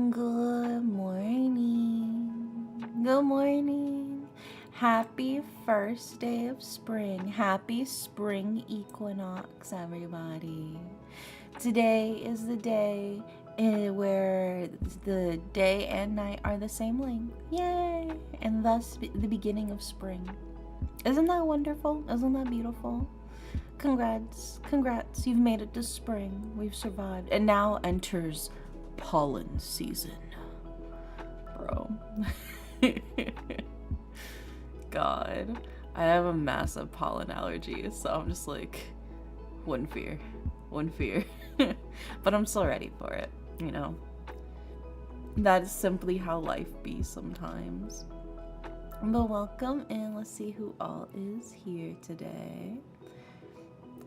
Good morning. Good morning. Happy first day of spring. Happy spring equinox, everybody. Today is the day where the day and night are the same length. Yay! And thus the beginning of spring. Isn't that wonderful? Isn't that beautiful? Congrats. Congrats. You've made it to spring. We've survived. And now enters pollen season. Bro. God. I have a massive pollen allergy, so I'm just like, one fear. But I'm still ready for it, you know? That is simply how life be sometimes. But welcome, and let's see who all is here today.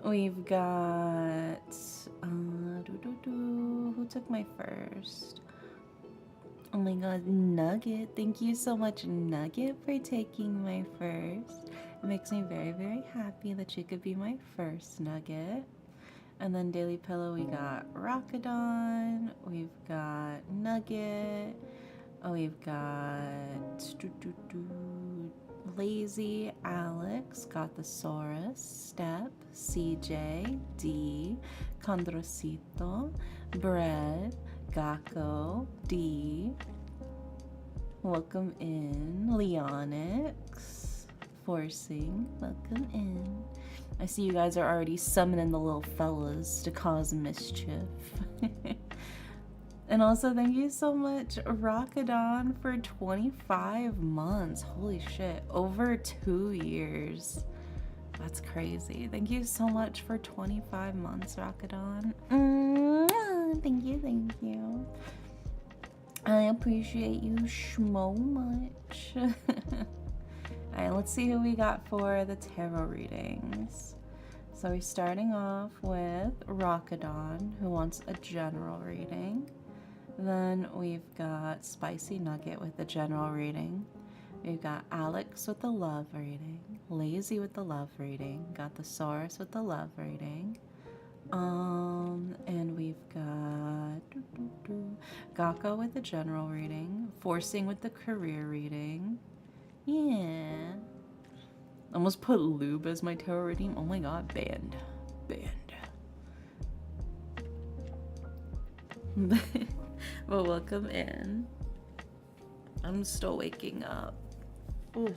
We've got who took my first? Oh my god, Nugget. Thank you so much, Nugget, for taking my first. It makes me very, very happy that you could be my first, Nugget. And then Daily Pillow, we got Rockadon, we've got Nugget, we've got Lazy, Alex, got Thesaurus, Step, CJ, D, Condrosito, Bread, Gakko, D. Welcome in, Leonix, Forcing, welcome in. I see you guys are already summoning the little fellas to cause mischief. And also, thank you so much, Rockadon, for 25 months. Holy shit, over 2 years. That's crazy. Thank you so much for 25 months, Rockadon. Thank you. I appreciate you so much. Alright, let's see who we got for the tarot readings. So we're starting off with Rockadon, who wants a general reading. Then we've got Spicy Nugget with the general reading. We've got Alex with the love reading. Lazy with the love reading. Got Thesaurus with the love reading. And we've got Gakko with the general reading. Forcing with the career reading. Yeah. Almost put Lube as my tarot reading. Oh my god, banned. Well, welcome in. I'm still waking up. Oof.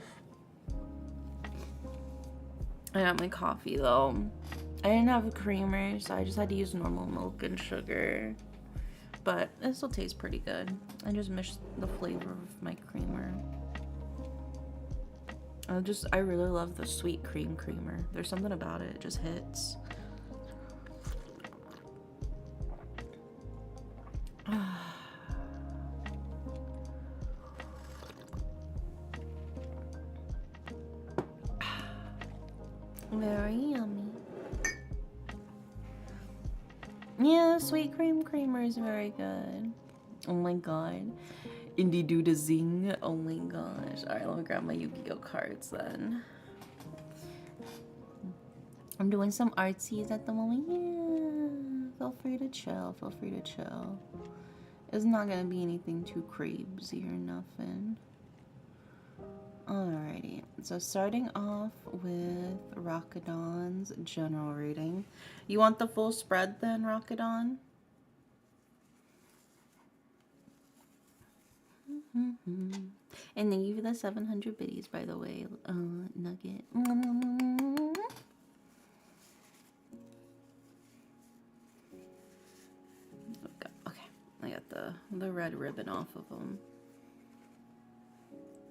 I got my coffee though. I didn't have a creamer, so I just had to use normal milk and sugar. But it still tastes pretty good. I just missed the flavor of my creamer. I really love the sweet cream creamer. There's something about it, it just hits. Very yummy. Yeah, sweet cream creamer is very good. Oh my god. Indie do the zing. Oh my gosh. Alright, let me grab my Yu-Gi-Oh cards then. I'm doing some artsies at the moment. Yeah. Feel free to chill. It's not gonna be anything too crazy or nothing. Alrighty, so starting off with Rockadon's general reading. You want the full spread then, Rockadon? And thank you for the 700 biddies, by the way, Nugget. Okay, I got the red ribbon off of them.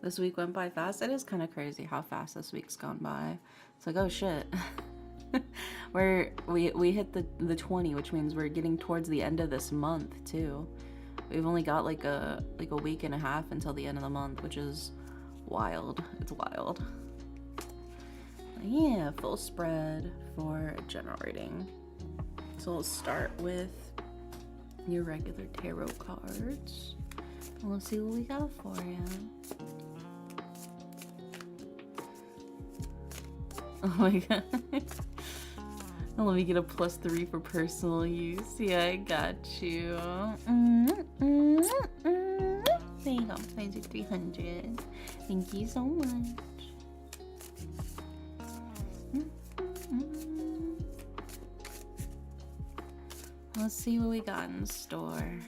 This week went by fast. It is kind of crazy how fast this week's gone by. It's like, oh shit. we hit the 20, which means we're getting towards the end of this month too. We've only got like a week and a half until the end of the month, which is wild. It's wild. Yeah, full spread for general reading. So we'll start with your regular tarot cards. And we'll see what we got for you. Oh my god. Let me get a +3 for personal use. Yeah, I got you. There you go. There's your 300. Thank you so much. Let's see what we got in store.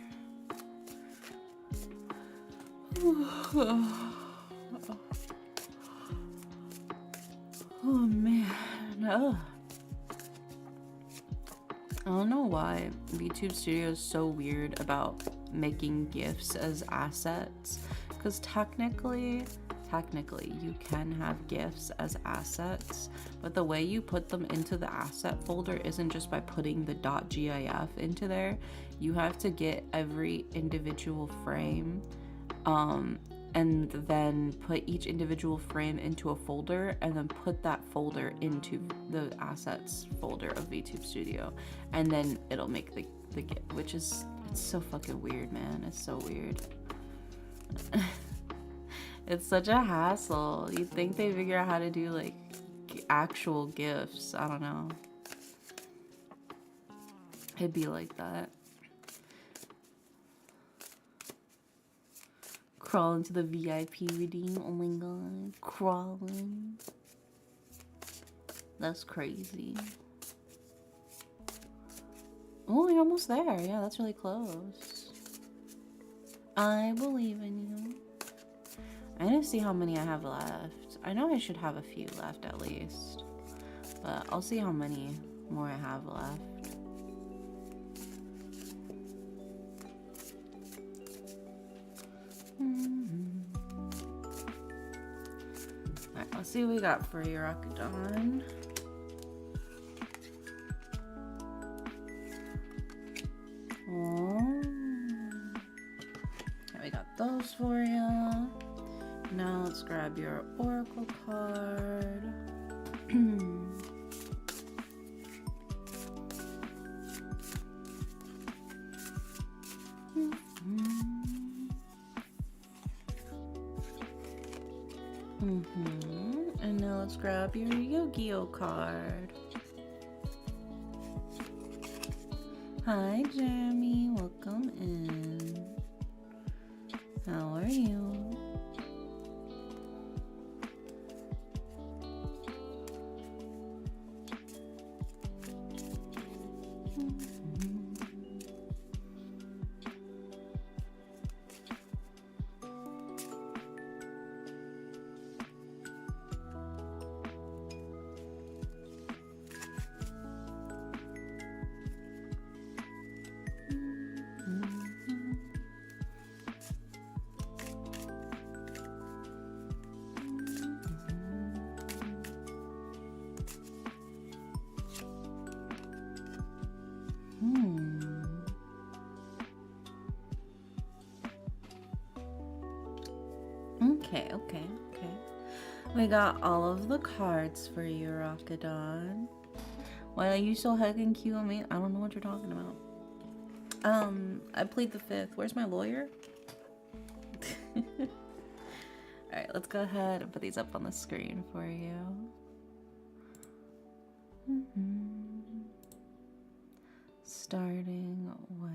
Oh man. Oh. I don't know why VTube Studio is so weird about making gifts as assets, because technically you can have gifts as assets, but the way you put them into the asset folder isn't just by putting the .gif into there. You have to get every individual frame and then put each individual frame into a folder, and then put that folder into the assets folder of VTube Studio, and then it'll make the gift, which is, it's so fucking weird, man. It's so weird. It's such a hassle. You'd think they figure out how to do like actual gifts. I don't know. It'd be like that. Crawl into the VIP redeem. Oh my god. Crawling. That's crazy. Oh, you're almost there. Yeah, that's really close. I believe in you. I need to see how many I have left. I know I should have a few left at least. But I'll see how many more I have left. Alright, let's see what we got for you, Rockadon. Oh. Okay, we got those for you. Now let's grab your oracle card. And now let's grab your Yu-Gi-Oh card. Hi, Jeremy. Welcome in. How are you? Okay. We got all of the cards for you, Rockadon. Why are you so heckin' cute on me? I don't know what you're talking about. I plead the fifth. Where's my lawyer? Alright, let's go ahead and put these up on the screen for you. Starting with...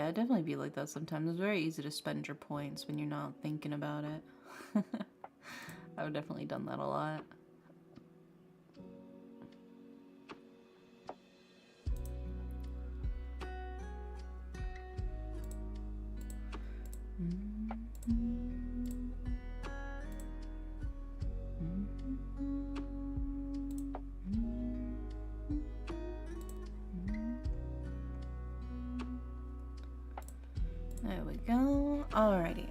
it'd definitely be like that sometimes. It's very easy to spend your points when you're not thinking about it. I've definitely done that a lot. There we go. Alrighty.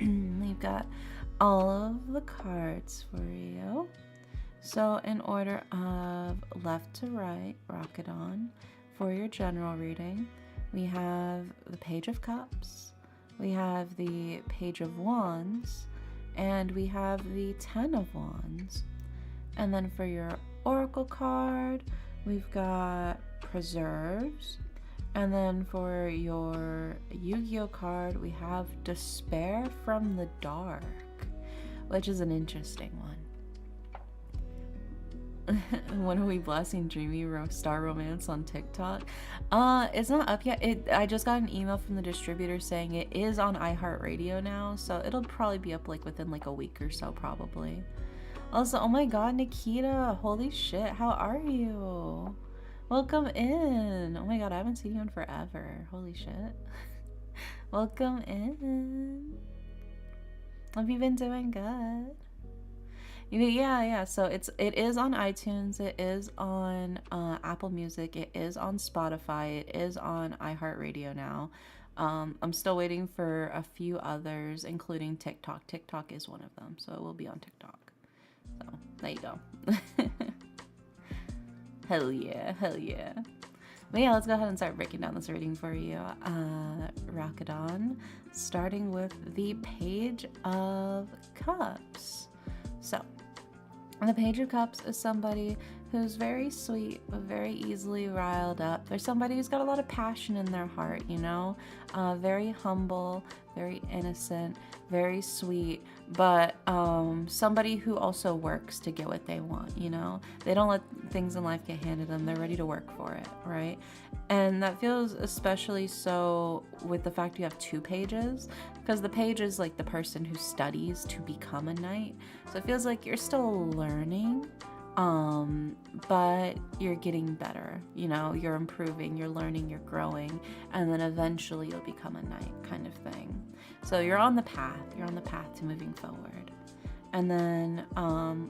We've got all of the cards for you. So in order of left to right, Rocketon, for your general reading, we have the Page of Cups, we have the Page of Wands, and we have the Ten of Wands. And then for your Oracle card, we've got Preserves. And then for your Yu-Gi-Oh card, we have Despair from the Dark, which is an interesting one. When are we blessing Dreamy Star Romance on TikTok? It's not up yet. I just got an email from the distributor saying it is on iHeartRadio now, so it'll probably be up like within like a week or so, probably. Also, oh my god, Nikita, holy shit, how are you? Welcome in. Oh my god, I haven't seen you in forever. Holy shit. Welcome in. Have you been doing good? Yeah. So it is on iTunes. It is on Apple Music. It is on Spotify. It is on iHeartRadio now. I'm still waiting for a few others, including TikTok. TikTok is one of them, so it will be on TikTok. So there you go. Hell yeah. But yeah, let's go ahead and start breaking down this reading for you. Rocketon, starting with the Page of Cups. So, the Page of Cups is somebody who's very sweet, but very easily riled up. There's somebody who's got a lot of passion in their heart, you know? Very humble, very innocent, very sweet, but somebody who also works to get what they want, you know? They don't let things in life get handed them. They're ready to work for it, right? And that feels especially so with the fact you have two pages, because the page is like the person who studies to become a knight. So it feels like you're still learning, but you're getting better, you know, you're improving, you're learning, you're growing, and then eventually you'll become a knight, kind of thing. So you're on the path to moving forward. And then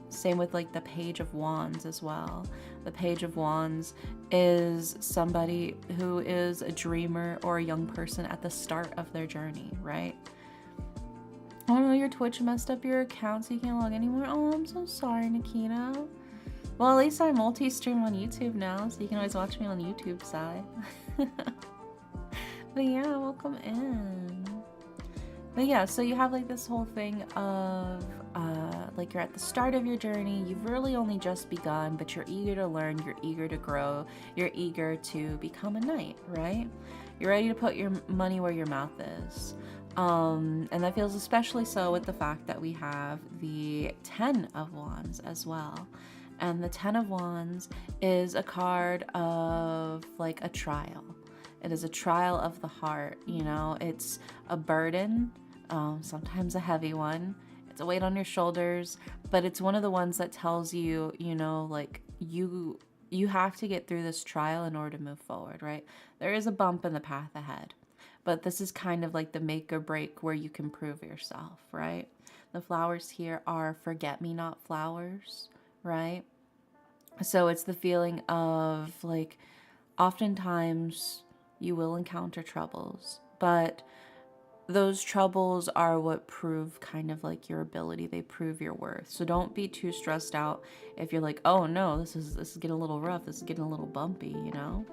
same with like the Page of Wands as well. The Page of Wands is somebody who is a dreamer or a young person at the start of their journey, right? Oh no, your Twitch messed up your account so you can't log anymore. Oh, I'm so sorry, Nikita. Well, at least I multi-stream on YouTube now, so you can always watch me on YouTube side. But yeah, welcome in. But yeah, so you have like this whole thing of like you're at the start of your journey, you've really only just begun, but you're eager to learn, you're eager to grow, you're eager to become a knight, right? You're ready to put your money where your mouth is. And that feels especially so with the fact that we have the Ten of Wands as well. And the Ten of Wands is a card of like a trial. It is a trial of the heart, you know, it's a burden, sometimes a heavy one. It's a weight on your shoulders, but it's one of the ones that tells you, you know, like you have to get through this trial in order to move forward, right? There is a bump in the path ahead, but this is kind of like the make or break where you can prove yourself, right? The flowers here are forget-me-not flowers, right? So it's the feeling of like, oftentimes you will encounter troubles, but those troubles are what prove kind of like your ability. They prove your worth. So don't be too stressed out if you're like, oh no, this is getting a little rough. This is getting a little bumpy, you know?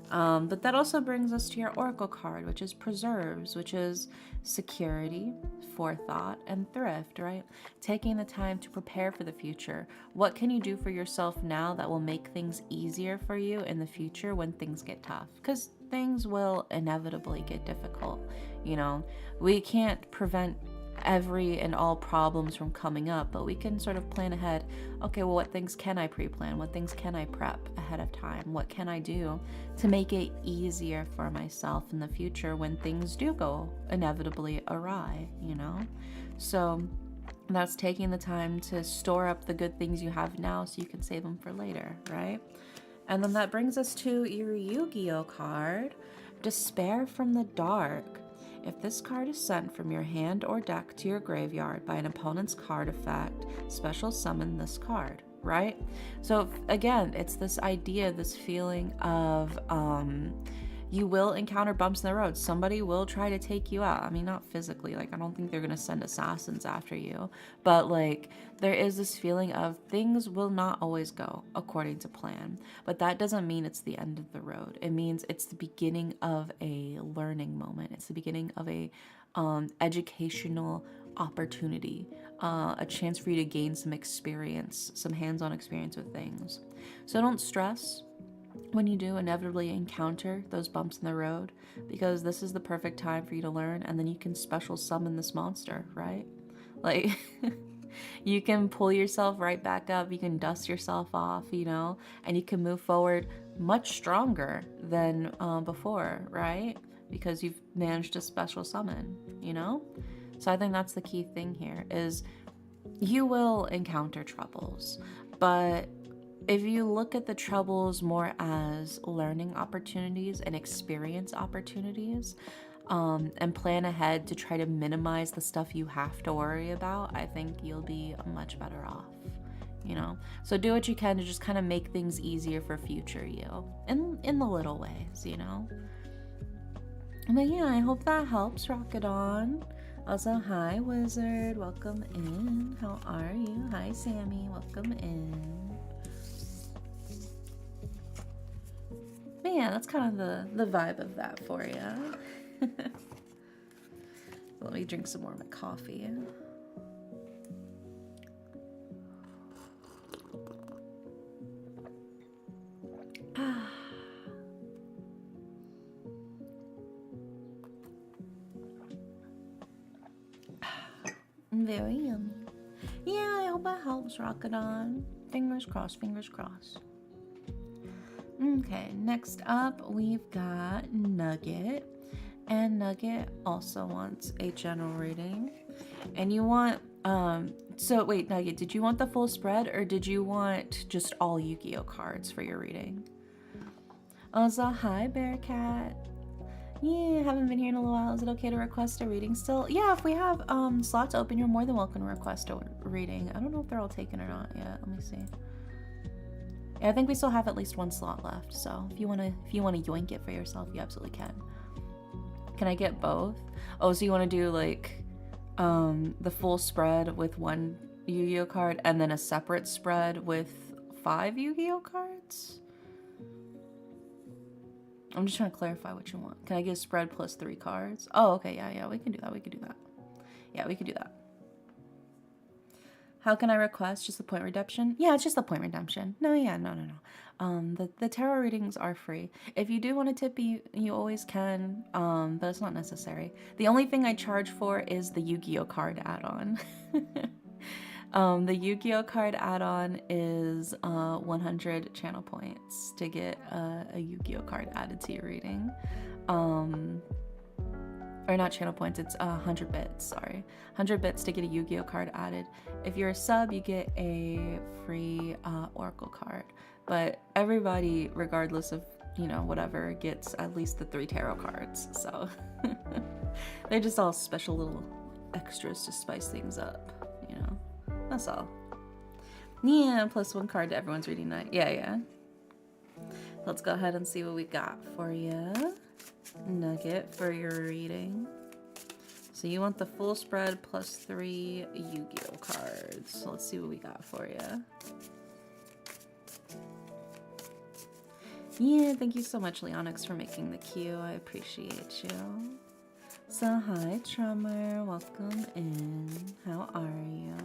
But that also brings us to your Oracle card, which is Preserves, which is security, forethought, and thrift, right? Taking the time to prepare for the future. What can you do for yourself now that will make things easier for you in the future when things get tough? Because things will inevitably get difficult, you know? We can't prevent every and all problems from coming up, but we can sort of plan ahead. Okay, well, what things can I pre-plan? What things can I prep ahead of time? What can I do to make it easier for myself in the future when things do go inevitably awry, you know? So that's taking the time to store up the good things you have now so you can save them for later, right? And then that brings us to your Yu-Gi-Oh card, Despair from the Dark. If this card is sent from your hand or deck to your graveyard by an opponent's card effect, special summon this card, right? So again, it's this idea, this feeling of you will encounter bumps in the road. Somebody will try to take you out. I mean, not physically, like I don't think they're gonna send assassins after you, but like there is this feeling of things will not always go according to plan. But that doesn't mean it's the end of the road. It means it's the beginning of a learning moment. It's the beginning of a educational opportunity, a chance for you to gain some experience, some hands-on experience with things. So don't stress when you do inevitably encounter those bumps in the road, because this is the perfect time for you to learn, and then you can special summon this monster, right? Like you can pull yourself right back up, you can dust yourself off, you know, and you can move forward much stronger than before, right? Because you've managed to special summon, you know? So I think that's the key thing here is you will encounter troubles, but if you look at the troubles more as learning opportunities and experience opportunities, and plan ahead to try to minimize the stuff you have to worry about, I think you'll be much better off, you know? So do what you can to just kind of make things easier for future you, in the little ways, you know? But yeah, I hope that helps, Rockadon. Also, hi, Wizard. Welcome in. How are you? Hi, Sammy. Welcome in. But yeah, that's kind of the vibe of that for you. Let me drink some more of my coffee. Very yummy. Yeah, I hope that helps, Rockadon. Fingers crossed, fingers crossed. Okay, next up we've got Nugget. And Nugget also wants a general reading. And you want, so wait, Nugget, did you want the full spread or did you want just all Yu-Gi-Oh cards for your reading? Also, hi, Bearcat. Yeah, haven't been here in a little while. Is it okay to request a reading still? Yeah, if we have slots open, you're more than welcome to request a reading. I don't know if they're all taken or not yet. Let me see. Yeah, I think we still have at least one slot left. So if you wanna yoink it for yourself, you absolutely can. Can I get both? Oh, so you want to do like the full spread with one Yu-Gi-Oh card and then a separate spread with 5 Yu-Gi-Oh cards? I'm just trying to clarify what you want. Can I get a spread plus 3 cards? Oh, okay, yeah, we can do that. Yeah, we can do that. How can I request? Just the point redemption? Yeah, it's just the point redemption. No. The tarot readings are free. If you do want to tip, you always can, but it's not necessary. The only thing I charge for is the Yu-Gi-Oh card add-on. The Yu-Gi-Oh card add-on is 100 channel points to get a Yu-Gi-Oh card added to your reading. Or not channel points, it's 100 bits, sorry. 100 bits to get a Yu-Gi-Oh card added. If you're a sub, you get a free Oracle card. But everybody, regardless of, you know, whatever, gets at least the 3 tarot cards. So they're just all special little extras to spice things up, you know? That's all. Yeah, plus 1 card to everyone's reading night. Yeah. Let's go ahead and see what we got for you, Nugget, for your reading. So you want the full spread plus 3 Yu-Gi-Oh cards. So let's see what we got for you. Yeah, thank you so much, Leonix, for making the queue. I appreciate you. So hi, Trummer. Welcome in. How are you?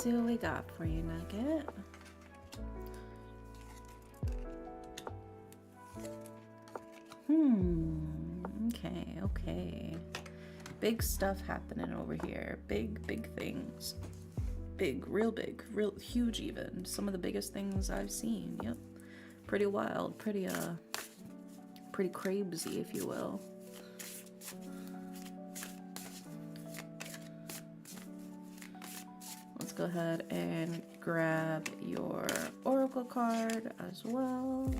see what we got for you, Nugget. Okay. Big stuff happening over here. Big things. Real huge even. Some of the biggest things I've seen. Yep. Pretty wild, pretty crazy, if you will. Let's go ahead and grab your oracle card as well.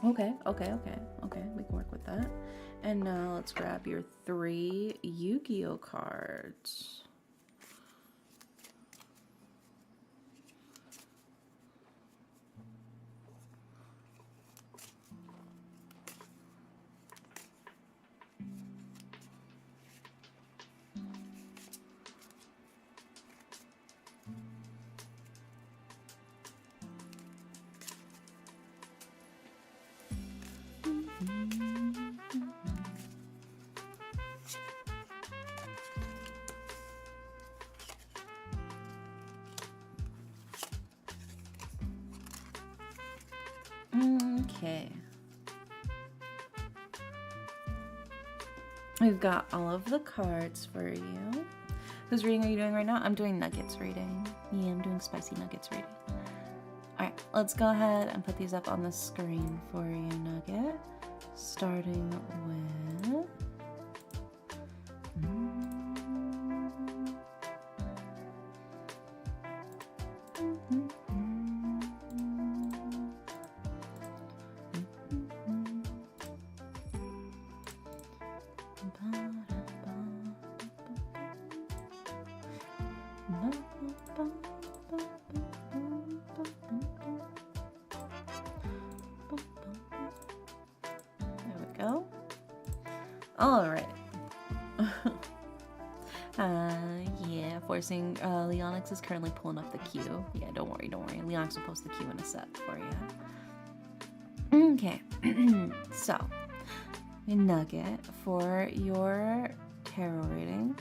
Okay, we can work with that. And now let's grab your 3 Yu-Gi-Oh cards. Okay. We've got all of the cards for you. Whose reading are you doing right now? I'm doing Nuggets reading. Yeah, I'm doing spicy Nuggets reading. Alright, let's go ahead and put these up on the screen for you, Nugget. Starting with... Alright. Yeah, forcing Leonix is currently pulling up the queue. Yeah, don't worry. Leonix will post the queue in a sec for you. Okay. So, Nugget, for your tarot reading,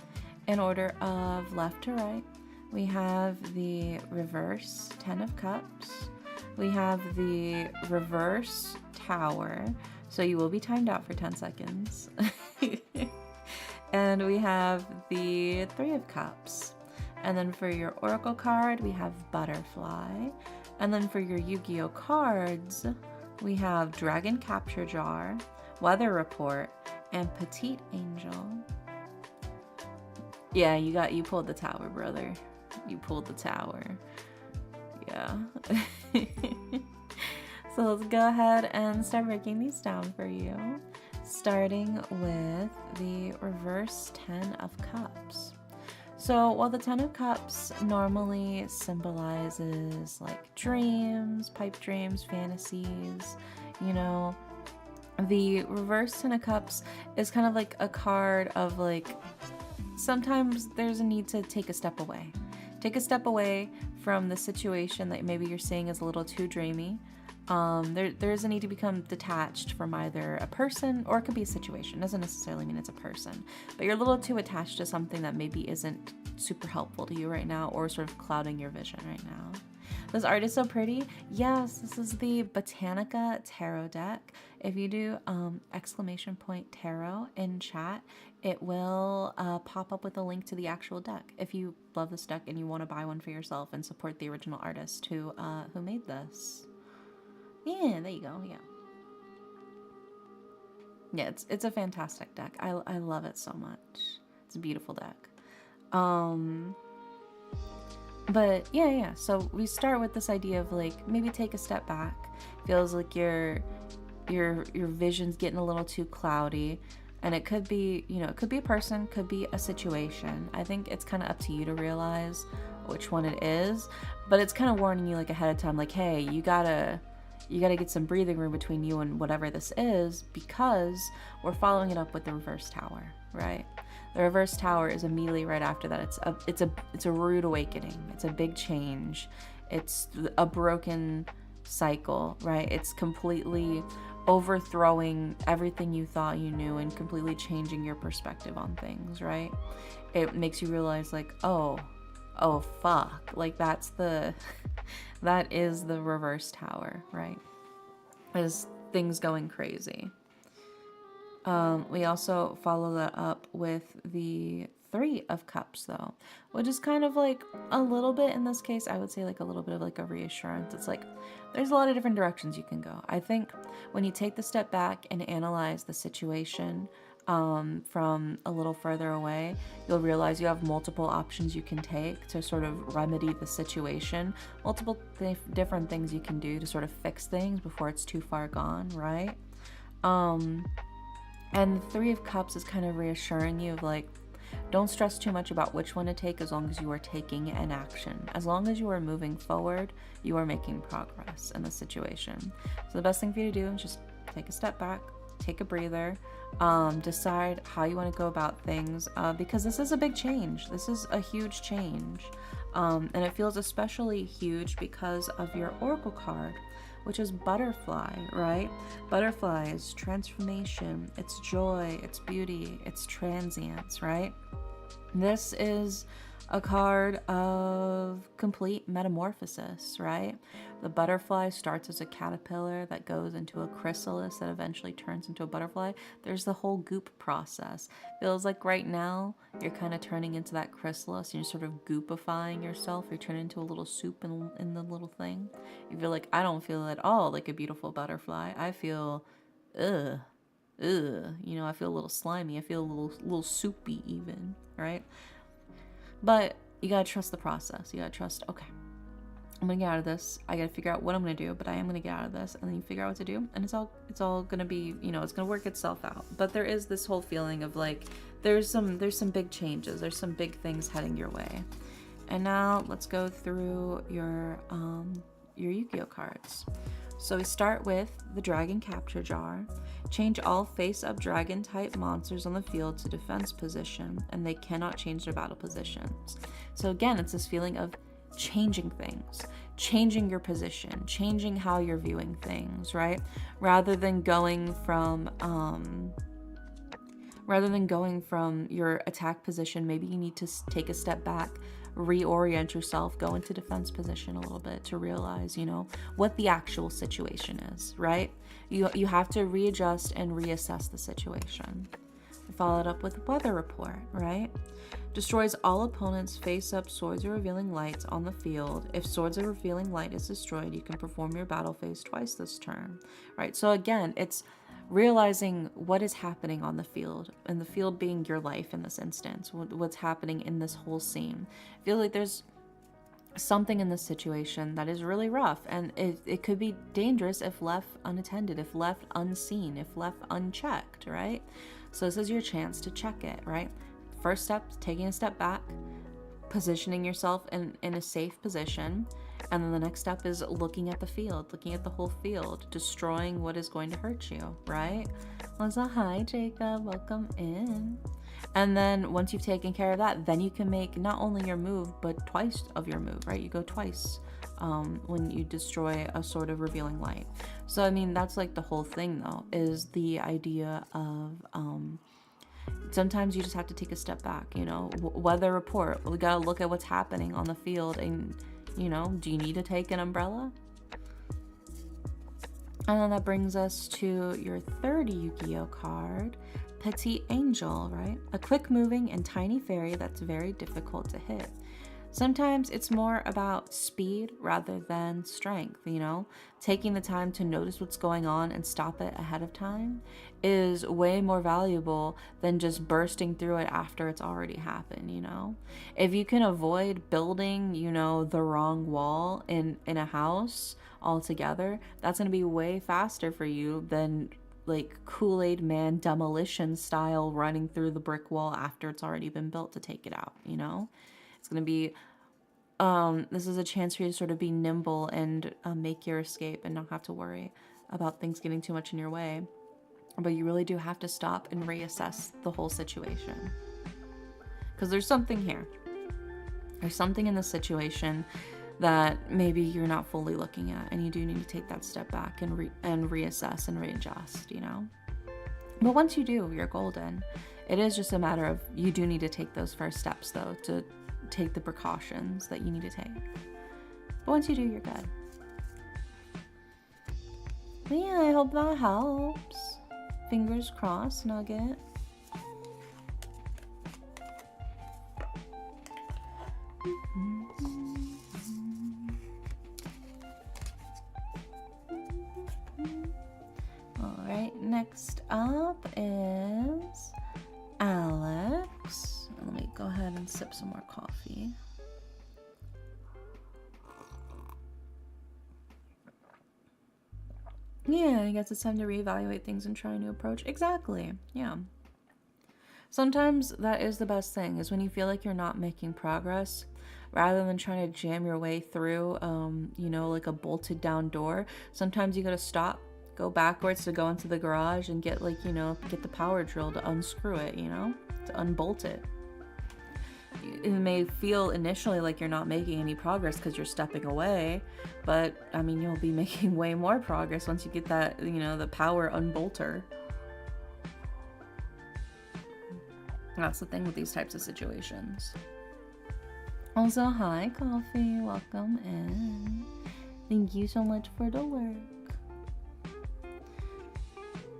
in order of left to right, we have the reverse 10 of Cups. We have the reverse Tower. So you will be timed out for 10 seconds. And we have the 3 of Cups. And then for your Oracle card, we have Butterfly. And then for your Yu-Gi-Oh cards, we have Dragon Capture Jar, Weather Report, and Petite Angel. Yeah, you pulled the Tower, brother. You pulled the Tower. Yeah. So let's go ahead and start breaking these down for you. Starting with the reverse 10 of Cups. So while the 10 of Cups normally symbolizes like dreams, pipe dreams, fantasies, you know, the reverse 10 of Cups is kind of like a card of like, sometimes there's a need to take a step away. Take a step away from the situation that maybe you're seeing is a little too dreamy. There is a need to become detached from either a person, or it could be a situation. It doesn't necessarily mean it's a person, but you're a little too attached to something that maybe isn't super helpful to you right now, or sort of clouding your vision right now. This art is so pretty. Yes, this is the Botanica Tarot deck. If you do !tarot in chat, it will pop up with a link to the actual deck. If you love this deck and you want to buy one for yourself and support the original artist who made this. Yeah, there you go. Yeah, it's a fantastic deck. I love it so much. It's a beautiful deck. But yeah. So we start with this idea of like maybe take a step back. Feels like your vision's getting a little too cloudy, and it could be, you know, it could be a person, could be a situation. I think it's kind of up to you to realize which one it is, but it's kind of warning you like ahead of time, like, hey, you gotta get some breathing room between you and whatever this is, because we're following it up with the reverse tower, right? The reverse tower is immediately right after that. It's a rude awakening. It's a big change. It's a broken cycle, right? It's completely overthrowing everything you thought you knew and completely changing your perspective on things, right? It makes you realize like, oh fuck, like that's the that is the reverse tower, right? Is things going crazy. We also follow that up with the Three of Cups, though, which is kind of like a little bit, in this case, I would say like a little bit of like a reassurance. It's like there's a lot of different directions you can go. I think when you take the step back and analyze the situation from a little further away, you'll realize you have multiple options you can take to sort of remedy the situation, multiple different things you can do to sort of fix things before it's too far gone, right? And the Three of Cups is kind of reassuring you of like, don't stress too much about which one to take as long as you are taking an action. As long as you are moving forward, you are making progress in the situation. So the best thing for you to do is just take a step back, take a breather, decide how you want to go about things, because this is a big change. This is a huge change. And it feels especially huge because of your Oracle card, which is butterfly, right? Butterfly is transformation, it's joy, it's beauty, it's transience, right? This is a card of complete metamorphosis, right? The butterfly starts as a caterpillar that goes into a chrysalis that eventually turns into a butterfly. There's the whole goop process. Feels like right now you're kind of turning into that chrysalis and you're sort of goopifying yourself. You're turning into a little soup in the little thing. You feel like, I don't feel at all like a beautiful butterfly. I feel, ugh. I feel a little slimy. I feel a little soupy even, right? But you gotta trust the process. You gotta trust, okay, I'm gonna get out of this. I gotta figure out what I'm gonna do, but I am gonna get out of this. And then you figure out what to do, and it's all gonna be, it's gonna work itself out. But there is this whole feeling of like, there's some big changes. There's some big things heading your way. And now let's go through your Yu-Gi-Oh cards. So we start with the Dragon Capture Jar. Change all face-up dragon-type monsters on the field to defense position, and they cannot change their battle positions. So again, it's this feeling of changing things, changing your position, changing how you're viewing things, right? Rather than going from your attack position, maybe you need to take a step back, reorient yourself, go into defense position a little bit to realize, what the actual situation is, right? You have to readjust and reassess the situation. Follow it up with weather report, right? Destroys all opponents' face-up Swords of Revealing Lights on the field. If Swords of Revealing Light is destroyed, you can perform your battle phase twice this turn, right? So again, it's realizing what is happening on the field, and the field being your life in this instance, what's happening in this whole scene. I feel like there's something in this situation that is really rough, and it could be dangerous if left unattended, if left unseen, if left unchecked, right? So this is your chance to check it, right? First step, taking a step back, positioning yourself in a safe position. And then the next step is looking at the field, looking at the whole field, destroying what is going to hurt you, right? Well, hi, Jacob. Welcome in. And then once you've taken care of that, then you can make not only your move, but twice of your move, right? You go twice when you destroy a Sword of Revealing Light. So, I mean, that's like the whole thing, though, is the idea of sometimes you just have to take a step back, weather report. We got to look at what's happening on the field and, do you need to take an umbrella? And then that brings us to your third Yu-Gi-Oh card, Petite Angel, right? A quick moving and tiny fairy that's very difficult to hit. Sometimes it's more about speed rather than strength, Taking the time to notice what's going on and stop it ahead of time is way more valuable than just bursting through it after it's already happened, If you can avoid building, the wrong wall in a house altogether, that's going to be way faster for you than like Kool-Aid Man demolition style running through the brick wall after it's already been built to take it out, It's going to be, this is a chance for you to sort of be nimble and make your escape and not have to worry about things getting too much in your way. But you really do have to stop and reassess the whole situation. Because there's something here. There's something in this situation that maybe you're not fully looking at, and you do need to take that step back and reassess and readjust, you know. But once you do, you're golden. It is just a matter of, you do need to take those first steps though, to take the precautions that you need to take. But once you do, you're good. But yeah, I hope that helps. Fingers crossed, Nugget. Alright, next up is Alex. Let me go ahead and sip some more coffee. Yeah, I guess it's time to reevaluate things and try a new approach. Exactly, yeah. Sometimes that is the best thing, is when you feel like you're not making progress, rather than trying to jam your way through, you know, like a bolted down door. Sometimes you gotta stop, go backwards to go into the garage and get, like, you know, get the power drill to unscrew it, you know, to unbolt it. It may feel initially like you're not making any progress because you're stepping away, but I mean, you'll be making way more progress once you get that, you know, the power unbolter. That's the thing with these types of situations. Also, hi, Coffee. Welcome in. Thank you so much for the work.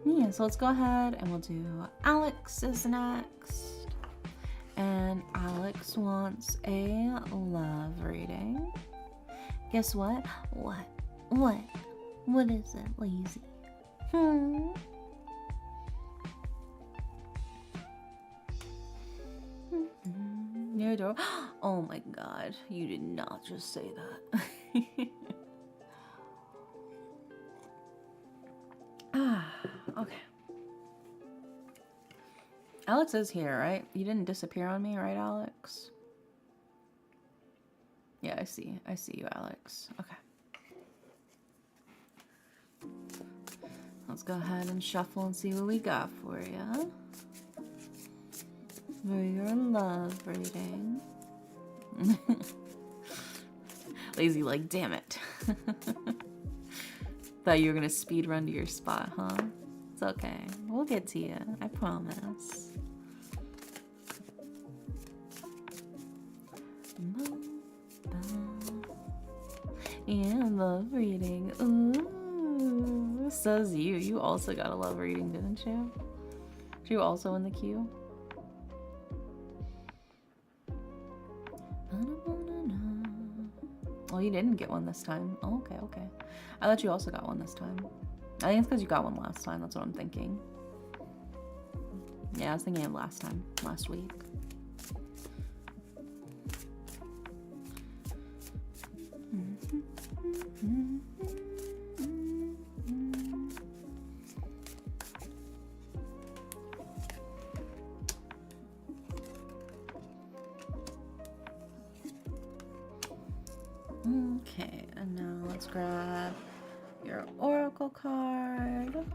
Yeah, so let's go ahead and we'll do Alex is next. And Alex wants a love reading. Guess what? What is it, lazy? Near door. Oh my god, you did not just say that. Okay. Alex is here, right? You didn't disappear on me, right, Alex? Yeah, I see you, Alex. Okay. Let's go ahead and shuffle and see what we got for you. For your love reading. Lazy, like, damn it. Thought you were gonna speed run to your spot, huh? It's okay. We'll get to you. I promise. And love reading. Ooh. Says you. You also got a love reading, didn't you? Were you also in the queue? Oh, you didn't get one this time. Oh, okay, okay. I thought you also got one this time. I think it's because you got one last time. That's what I'm thinking. Yeah, I was thinking of last time. Last week. Okay, and now let's grab your oracle card.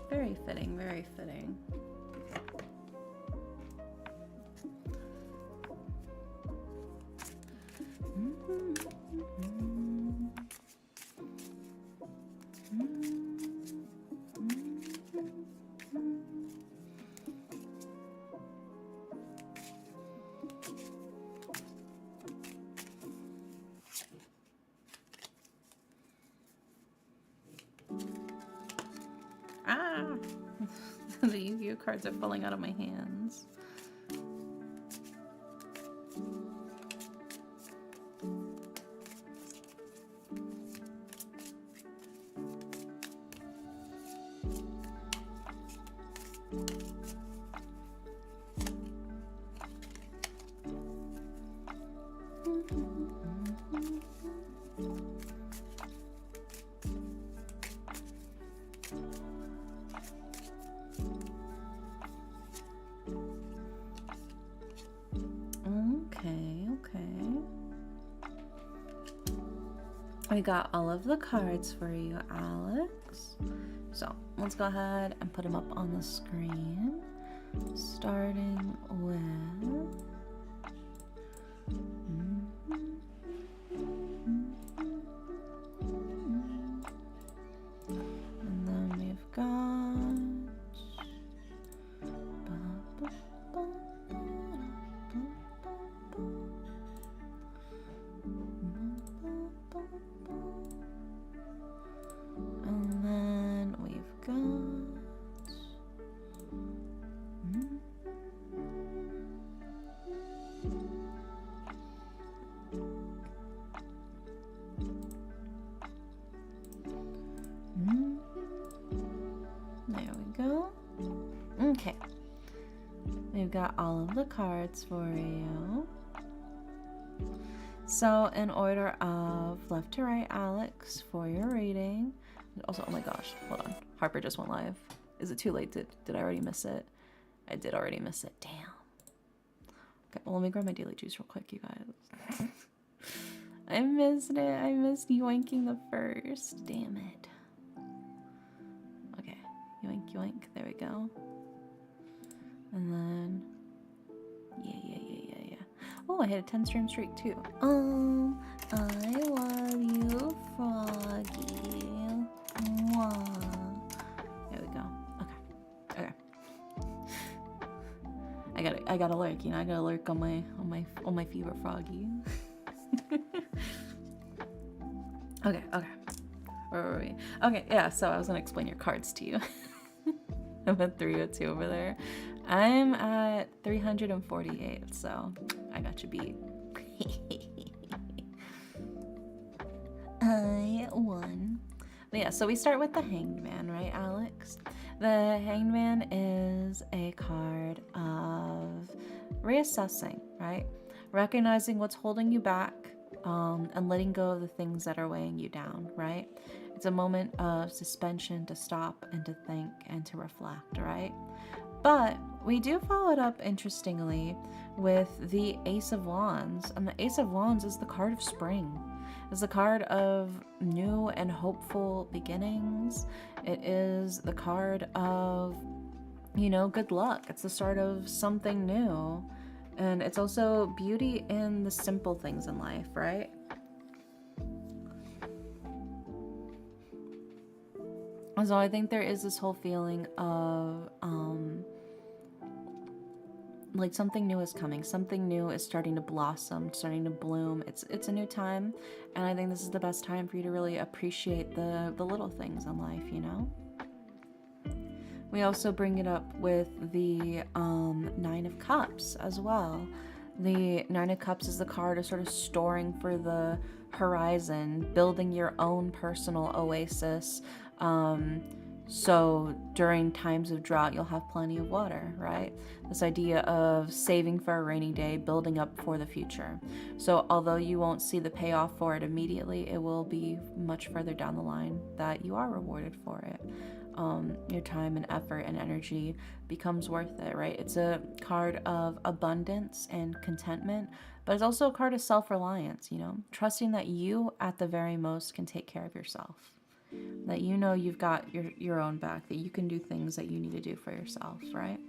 Very fitting, very fitting. Ah! The Yu-Gi-Oh cards are falling out of my hands. We got all of the cards for you, Alex. So let's go ahead and put them up on the screen. Starting with... And then we've got... And then we've got... There we go. Okay. We've got all of the cards for you. So in order of left to right, Alex, for your reading. Also, oh my gosh, hold on. Harper just went live. Is it too late? Did I already miss it? I did already miss it. Damn. Okay, well, let me grab my daily juice real quick, you guys. I missed it. I missed yoinking the first. Damn it. Okay, yoink, yoink. There we go. And then, yeah. Oh, I hit a 10 stream streak too. I love you, Froggy. Mwah. There we go. Okay. I gotta lurk, you know. I gotta lurk on my favorite Froggy. Okay. Where were we? Okay, yeah. So I was gonna explain your cards to you. I'm at 302 over there. I'm at 348, so I got you beat. I won. But yeah, so we start with the Hanged Man, right, Alex? The Hanged Man is a card of reassessing, right? Recognizing what's holding you back, and letting go of the things that are weighing you down, right? It's a moment of suspension to stop and to think and to reflect, right? But we do follow it up, interestingly, with the Ace of Wands. And the Ace of Wands is the card of spring. It's the card of new and hopeful beginnings. It is the card of, you know, good luck. It's the start of something new. And it's also beauty in the simple things in life, right? So I think there is this whole feeling of like something new is coming, something new is starting to blossom, starting to bloom. It's a new time, and I think this is the best time for you to really appreciate the little things in life, you know? We also bring it up with the Nine of Cups as well. The Nine of Cups is the card of sort of storing for the horizon, building your own personal oasis. So during times of drought, you'll have plenty of water, right? This idea of saving for a rainy day, building up for the future. So although you won't see the payoff for it immediately, it will be much further down the line that you are rewarded for it. Your time and effort and energy becomes worth it, right? It's a card of abundance and contentment, but it's also a card of self-reliance, you know, trusting that you at the very most can take care of yourself. That you know you've got your own back, that you can do things that you need to do for yourself, right?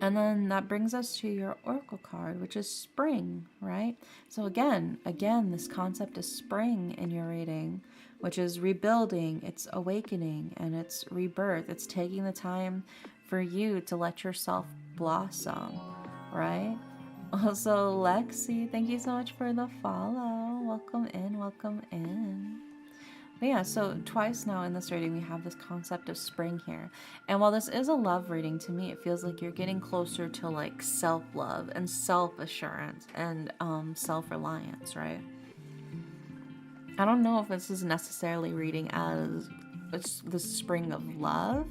And then that brings us to your Oracle card, which is spring, right? So again, this concept of spring in your reading, which is rebuilding, it's awakening, and it's rebirth. It's taking the time for you to let yourself blossom, right? Also, Lexi, thank you so much for the follow. Welcome in. But yeah, so twice now in this reading, we have this concept of spring here. And while this is a love reading, to me, it feels like you're getting closer to like self-love and self-assurance and self-reliance, right? I don't know if this is necessarily reading as the spring of love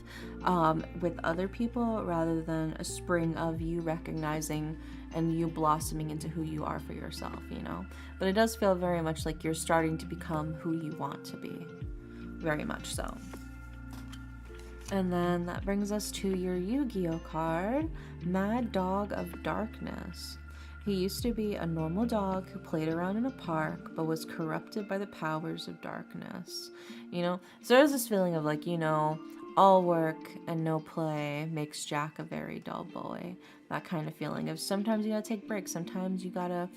with other people rather than a spring of you recognizing and you blossoming into who you are for yourself, you know? But it does feel very much like you're starting to become who you want to be. Very much so. And then that brings us to your Yu-Gi-Oh card, Mad Dog of Darkness. He used to be a normal dog who played around in a park, but was corrupted by the powers of darkness. You know, so there's this feeling of like, you know, all work and no play makes Jack a very dull boy. That kind of feeling of sometimes you gotta take breaks, sometimes you gotta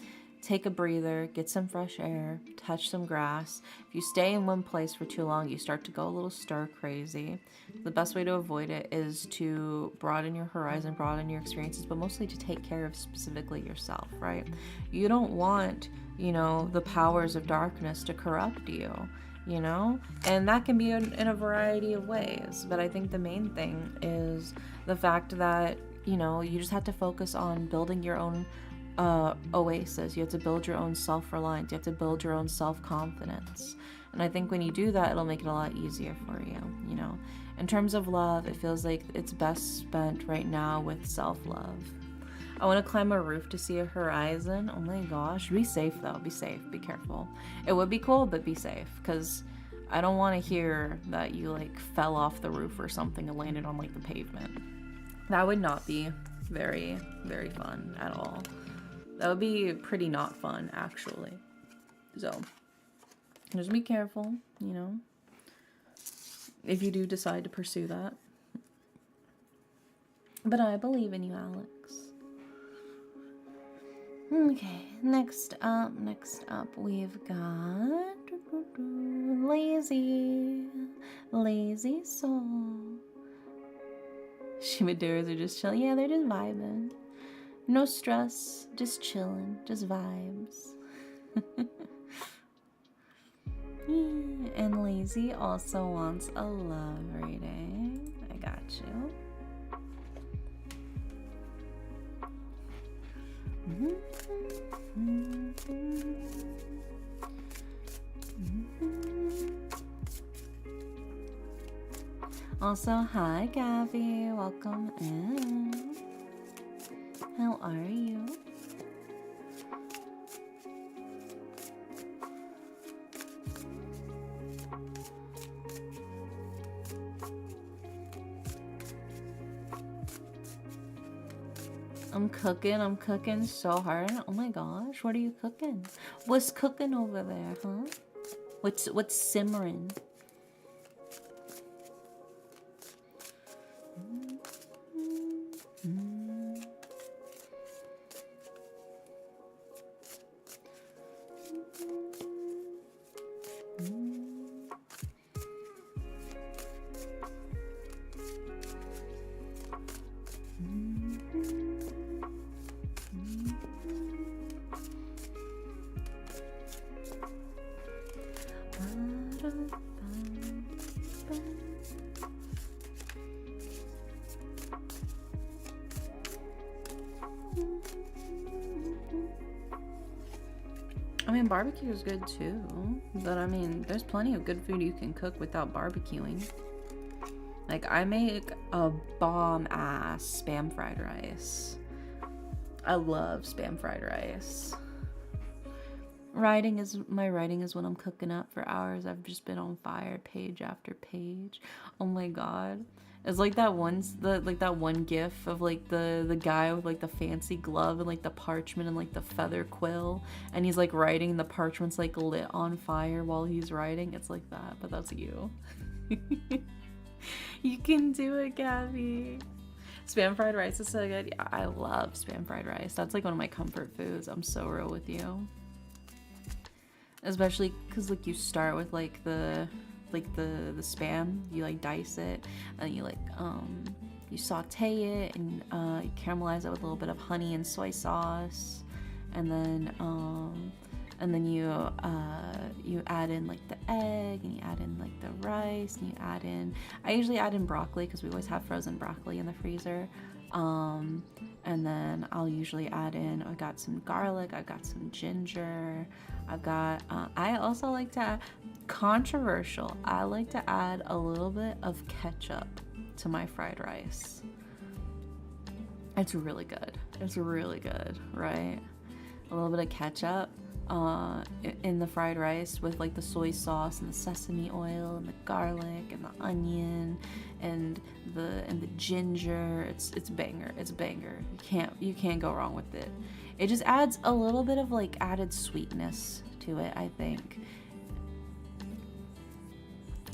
take a breather, get some fresh air, touch some grass. If you stay in one place for too long, you start to go a little stir crazy. The best way to avoid it is to broaden your horizon, broaden your experiences, but mostly to take care of specifically yourself, right? You don't want, you know, the powers of darkness to corrupt you, you know? And that can be in a variety of ways. But I think the main thing is the fact that, you know, you just have to focus on building your own oasis. You have to build your own self-reliance. You have to build your own self-confidence. And I think when you do that, it'll make it a lot easier for you, you know. In terms of love, it feels like it's best spent right now with self-love. I want to climb a roof to see a horizon. Oh my gosh. Be safe though. Be safe. Be careful. It would be cool, but be safe, because I don't want to hear that you like fell off the roof or something and landed on like the pavement. That would not be very, very fun at all. That would be pretty not fun, actually. So, just be careful, you know, if you do decide to pursue that. But I believe in you, Alex. Okay, next up, we've got Lazy Soul. Shimaduras are just chilling. Yeah, they're just vibing. No stress, just chilling, just vibes. And Lazy also wants a love reading. I got you. Also, hi Gabby, welcome in. How are you? I'm cooking so hard. Oh my gosh, what are you cooking? What's cooking over there, huh? What's simmering? I mean, barbecue is good too, but I mean, there's plenty of good food you can cook without barbecuing. Like, I make a bomb-ass Spam fried rice. I love Spam fried rice. Writing is when I'm cooking up for hours. I've just been on fire, page after page. Oh my god. It's like that one gif of like the guy with like the fancy glove and like the parchment and like the feather quill, and he's like writing, the parchment's like lit on fire while he's writing. It's like that, but that's you. You can do it, Gabby. Spam fried rice is so good. Yeah, I love Spam fried rice. That's like one of my comfort foods. I'm so real with you. Especially because like you start with like the Spam, you like dice it, and you like you saute it, and you caramelize it with a little bit of honey and soy sauce, and then you add in like the egg, and you add in like the rice, and you add in, I usually add in broccoli because we always have frozen broccoli in the freezer. And then I'll usually add in, I got some garlic, I got some ginger, I've got, I also like to add, controversial, I like to add a little bit of ketchup to my fried rice. It's really good. It's really good, right? A little bit of ketchup. in the fried rice with like the soy sauce and the sesame oil and the garlic and the onion and the ginger. It's banger. It's banger. You can't go wrong with it. It just adds a little bit of like added sweetness to it, I think.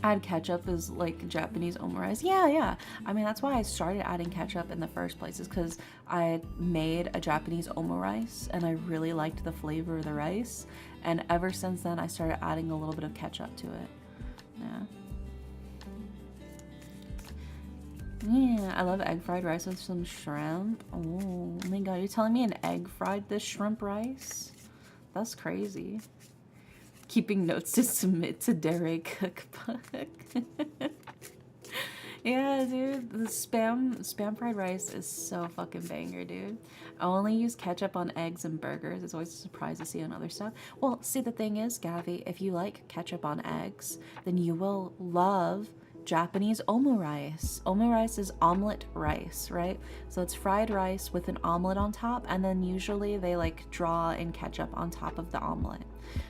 Add ketchup is like Japanese omurice. Yeah. I mean, that's why I started adding ketchup in the first place, is because I had made a Japanese omurice and I really liked the flavor of the rice. And ever since then, I started adding a little bit of ketchup to it. Yeah, I love egg fried rice with some shrimp. Oh my god, you're telling me an egg fried this shrimp rice? That's crazy. Keeping notes to submit to Dere cookbook. Yeah, dude, the spam fried rice is so fucking banger, dude. I only use ketchup on eggs and burgers. It's always a surprise to see on other stuff. Well, see, the thing is, Gavi, if you like ketchup on eggs, then you will love Japanese omurice. Omurice is omelet rice, right? So it's fried rice with an omelet on top, and then usually they like draw in ketchup on top of the omelet.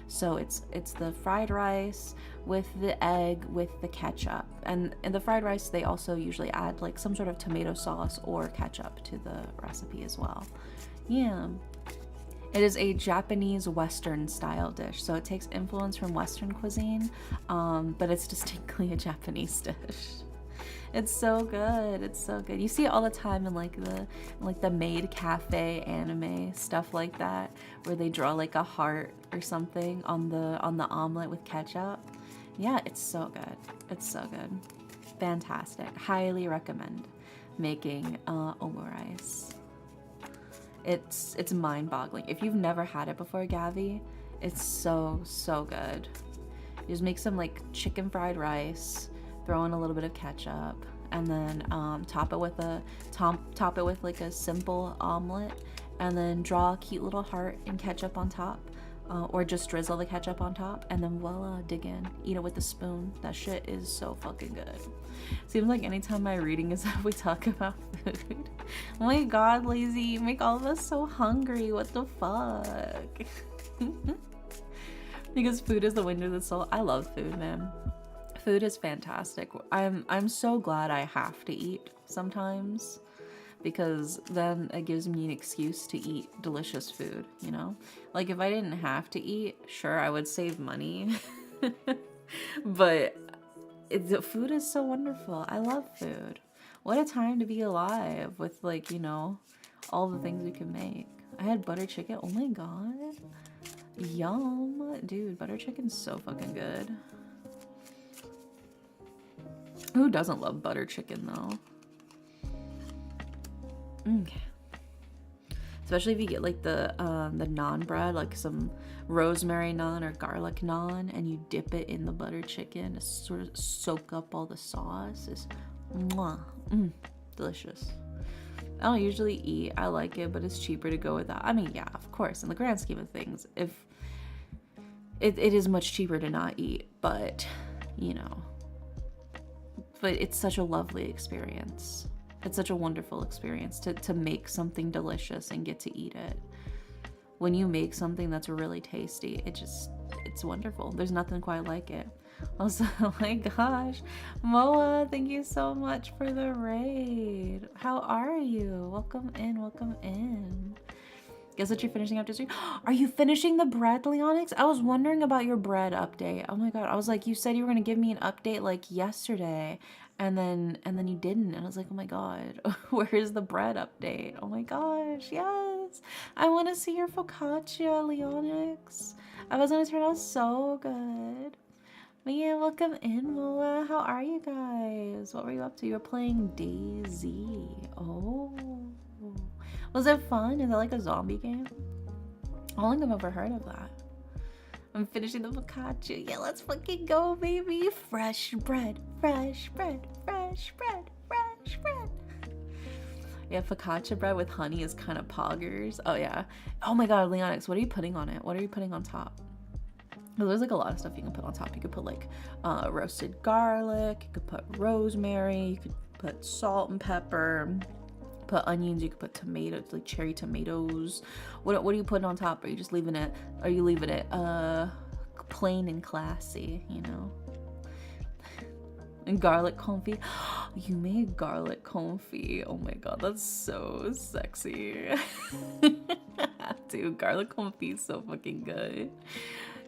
So it's the fried rice with the egg with the ketchup, and in the fried rice they also usually add like some sort of tomato sauce or ketchup to the recipe as well. Yeah. It is a Japanese Western style dish, so it takes influence from Western cuisine, but it's distinctly a Japanese dish. It's so good. It's so good. You see it all the time in like the Maid Cafe anime, stuff like that, where they draw like a heart or something on the omelet with ketchup. Yeah, it's so good. It's so good. Fantastic. Highly recommend making omurice. It's mind-boggling. If you've never had it before, Gavi, it's so good. You just make some like chicken fried rice, throw in a little bit of ketchup, and then top it with like a simple omelet, and then draw a cute little heart and ketchup on top, or just drizzle the ketchup on top, and then voila, dig in, eat it with a spoon. That shit is so fucking good. Seems like anytime my reading is up, we talk about food. Oh my god, Lazy, you make all of us so hungry. What the fuck? Because food is the window of the soul. I love food, man. Food is fantastic. I'm so glad I have to eat sometimes, because then it gives me an excuse to eat delicious food, you know? Like if I didn't have to eat, sure, I would save money. But the food is so wonderful. I love food. What a time to be alive with, like, you know, all the things we can make. I had butter chicken. Oh my god. Yum. Dude, butter chicken's so fucking good. Who doesn't love butter chicken though? Okay. Especially if you get like the naan bread, like some rosemary naan or garlic naan, and you dip it in the butter chicken to sort of soak up all the sauce. It's delicious. I don't usually eat. I like it, but it's cheaper to go without. I mean, yeah, of course, in the grand scheme of things, if it is much cheaper to not eat, but you know, but it's such a lovely experience. It's such a wonderful experience to make something delicious and get to eat it. When you make something that's really tasty, it's wonderful. There's nothing quite like it. Also, oh my gosh, Moa, thank you so much for the raid. How are you? Welcome in, welcome in. Guess what you're finishing after stream? Are you finishing the bread, Leonix? I was wondering about your bread update. Oh my god, I was like, you said you were gonna give me an update like yesterday, and then you didn't, and I was like, oh my god, where's the bread update? Oh my gosh, yes, I want to see your focaccia, Leonix. I was gonna turn out so good. But yeah, welcome in, Moa. How are you guys? What were you up to? You were playing DayZ. Oh, was it fun? Is that like a zombie game? I don't think I've ever heard of that. I'm finishing the focaccia. Yeah, let's fucking go, baby. Fresh bread, fresh bread, fresh bread, fresh bread. Yeah, focaccia bread with honey is kind of poggers. Oh yeah. Oh my god, Leonix, what are you putting on it? What are you putting on top? Well, there's like a lot of stuff you can put on top. You could put like roasted garlic. You could put rosemary. You could put salt and pepper. put onions, you could put tomatoes, like cherry tomatoes. What are you putting on top? Are you just leaving it, plain and classy, you know? And garlic confit. You made garlic confit. Oh my god, that's so sexy. Dude, garlic confit is so fucking good.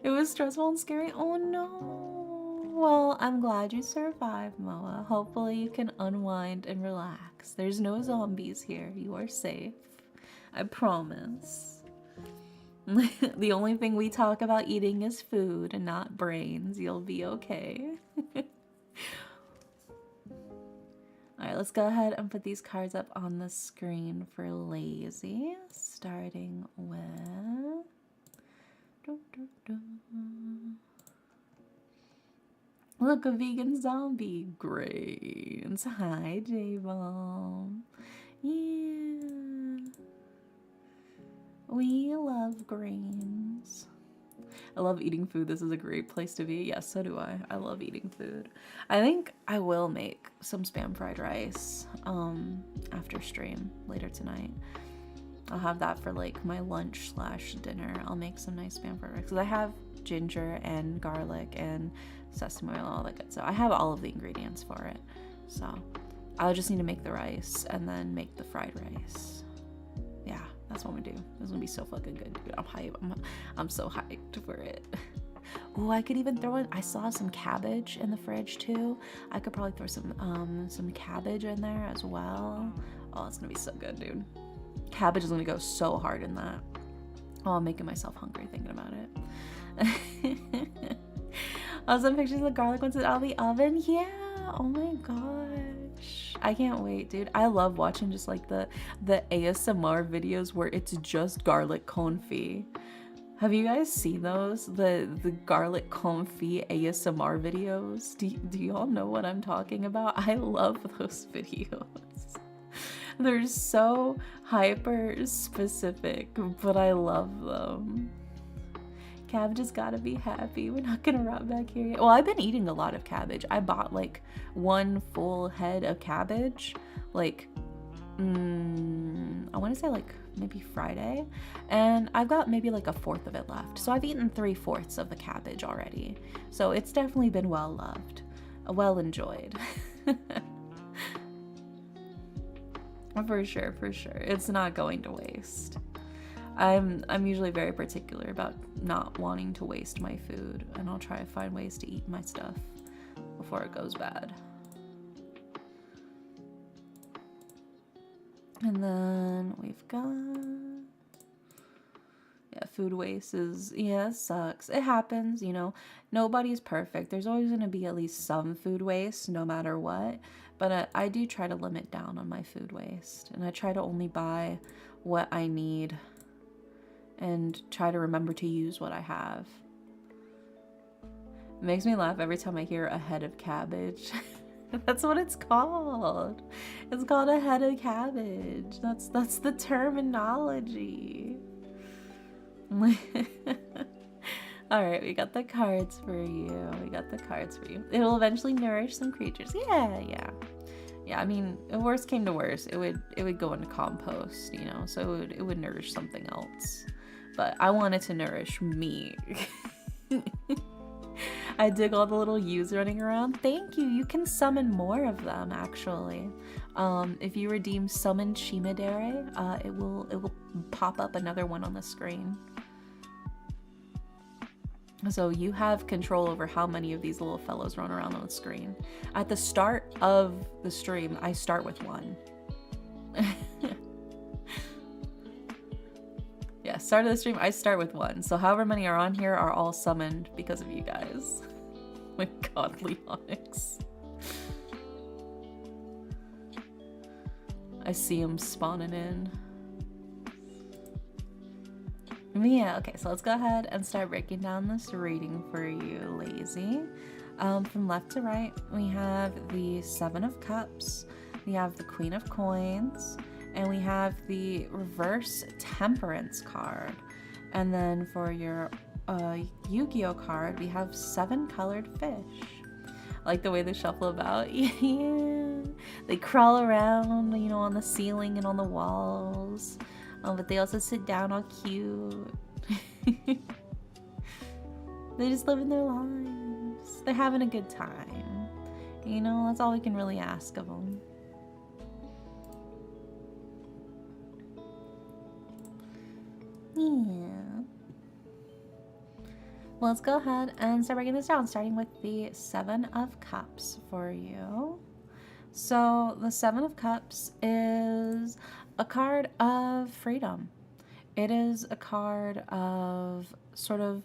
It was stressful and scary. Oh no. Well, I'm glad you survived, Moa. Hopefully you can unwind and relax. There's no zombies here. You are safe. I promise. The only thing we talk about eating is food and not brains. You'll be okay. Alright, let's go ahead and put these cards up on the screen for lazy. Starting with... Look, a vegan zombie. Grains. Hi, J-Bomb. Yeah. We love grains. I love eating food. This is a great place to be. Yes, so do I. I love eating food. I think I will make some spam fried rice after stream later tonight. I'll have that for like my lunch / dinner. I'll make some nice spam fried rice because I have ginger and garlic and sesame oil, all that good. So I have all of the ingredients for it. So I'll just need to make the rice and then make the fried rice. Yeah, that's what I'm gonna do. This is gonna be so fucking good, dude. I'm hyped. I'm so hyped for it. Oh, I could even throw in, I saw some cabbage in the fridge too. I could probably throw some cabbage in there as well. Oh, it's gonna be so good, dude. Cabbage is gonna go so hard in that. Oh, I'm making myself hungry thinking about it. Awesome pictures of the garlic ones out of the oven. Yeah, oh my gosh. I can't wait, dude. I love watching just like the ASMR videos where it's just garlic confit. Have you guys seen those? The garlic confit ASMR videos? Do y'all know what I'm talking about? I love those videos. They're so hyper specific, but I love them. Cabbage has gotta be happy. We're not gonna rot back here yet. Well, I've been eating a lot of cabbage. I bought like one full head of cabbage, like, I wanna say like maybe Friday, and I've got maybe like 1/4 of it left. So I've eaten 3/4 of the cabbage already. So it's definitely been well loved, well enjoyed. For sure, for sure. It's not going to waste. I'm usually very particular about not wanting to waste my food, and I'll try to find ways to eat my stuff before it goes bad. And then we've got, yeah, food waste is, yeah, it sucks. It happens, you know, nobody's perfect. There's always going to be at least some food waste no matter what. But I do try to limit down on my food waste, and I try to only buy what I need and try to remember to use what I have. It makes me laugh every time I hear a head of cabbage. That's what it's called. It's called a head of cabbage. That's the terminology. All right, we got the cards for you. We got the cards for you. It will eventually nourish some creatures. Yeah. I mean, if worst came to worst, it would go into compost, you know. So it would nourish something else. But I want it to nourish me. I dig all the little U's running around. Thank you. You can summon more of them actually. If you redeem summon Chimedere, it will pop up another one on the screen. So you have control over how many of these little fellows run around on the screen. At the start of the stream, I start with one. Yeah, start of the stream, I start with one. So however many are on here are all summoned because of you guys. My god, Leonix. I see him spawning in. Yeah, okay, so let's go ahead and start breaking down this reading for you, Lazy. From left to right, we have the Seven of Cups, we have the Queen of Coins, and we have the Reverse Temperance card. And then for your Yu-Gi-Oh card, we have 7 colored fish. I like the way they shuffle about. Yeah. They crawl around, you know, on the ceiling and on the walls. But they also sit down all cute. They're just living their lives. They're having a good time. You know, that's all we can really ask of them. Yeah. Well, let's go ahead and start breaking this down, starting with the Seven of Cups for you. So the Seven of Cups is a card of freedom. It is a card of sort of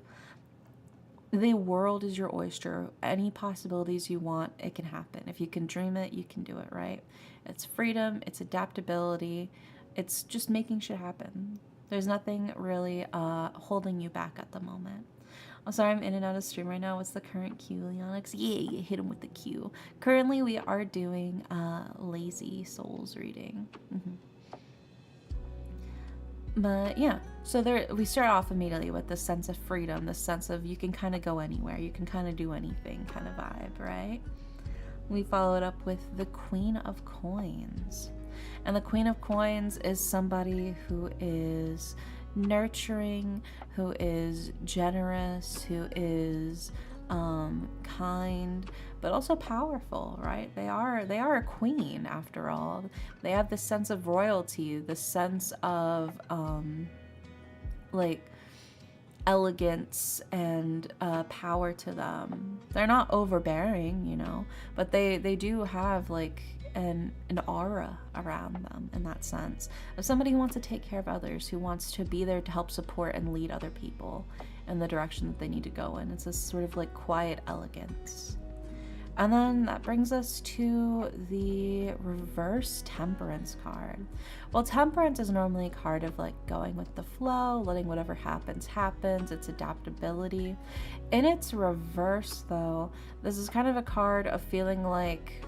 the world is your oyster. Any possibilities you want, it can happen. If you can dream it, you can do it, right? It's freedom, it's adaptability, it's just making shit happen. There's nothing really holding you back at the moment. I'm sorry, I'm in and out of stream right now. What's the current Q, Leonix? Yeah, you hit him with the Q. Currently, we are doing Lazy Souls reading. But yeah, so there we start off immediately with the sense of freedom, the sense of you can kind of go anywhere, you can kind of do anything kind of vibe, right? We follow it up with the Queen of Coins. And the Queen of Coins is somebody who is nurturing, who is generous, who is kind, but also powerful, right? They are a queen after all. They have this sense of royalty, this sense of like elegance and power to them. They're not overbearing, you know, but they do have like an aura around them in that sense of somebody who wants to take care of others, who wants to be there to help support and lead other people in the direction that they need to go in. It's this sort of like quiet elegance. And then that brings us to the reverse Temperance card. Well, Temperance is normally a card of like going with the flow, letting whatever happens, it's adaptability. In its reverse though, this is kind of a card of feeling like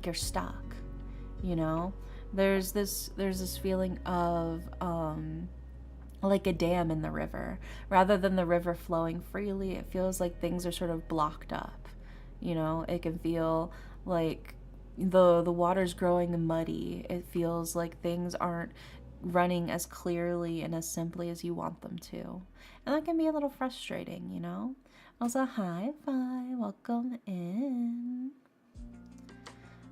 you're stuck, you know? There's this feeling of like a dam in the river. Rather than the river flowing freely, it feels like things are sort of blocked up. You know, it can feel like the water's growing muddy. It feels like things aren't running as clearly and as simply as you want them to. And that can be a little frustrating, you know? Also, hi, Fi, welcome in.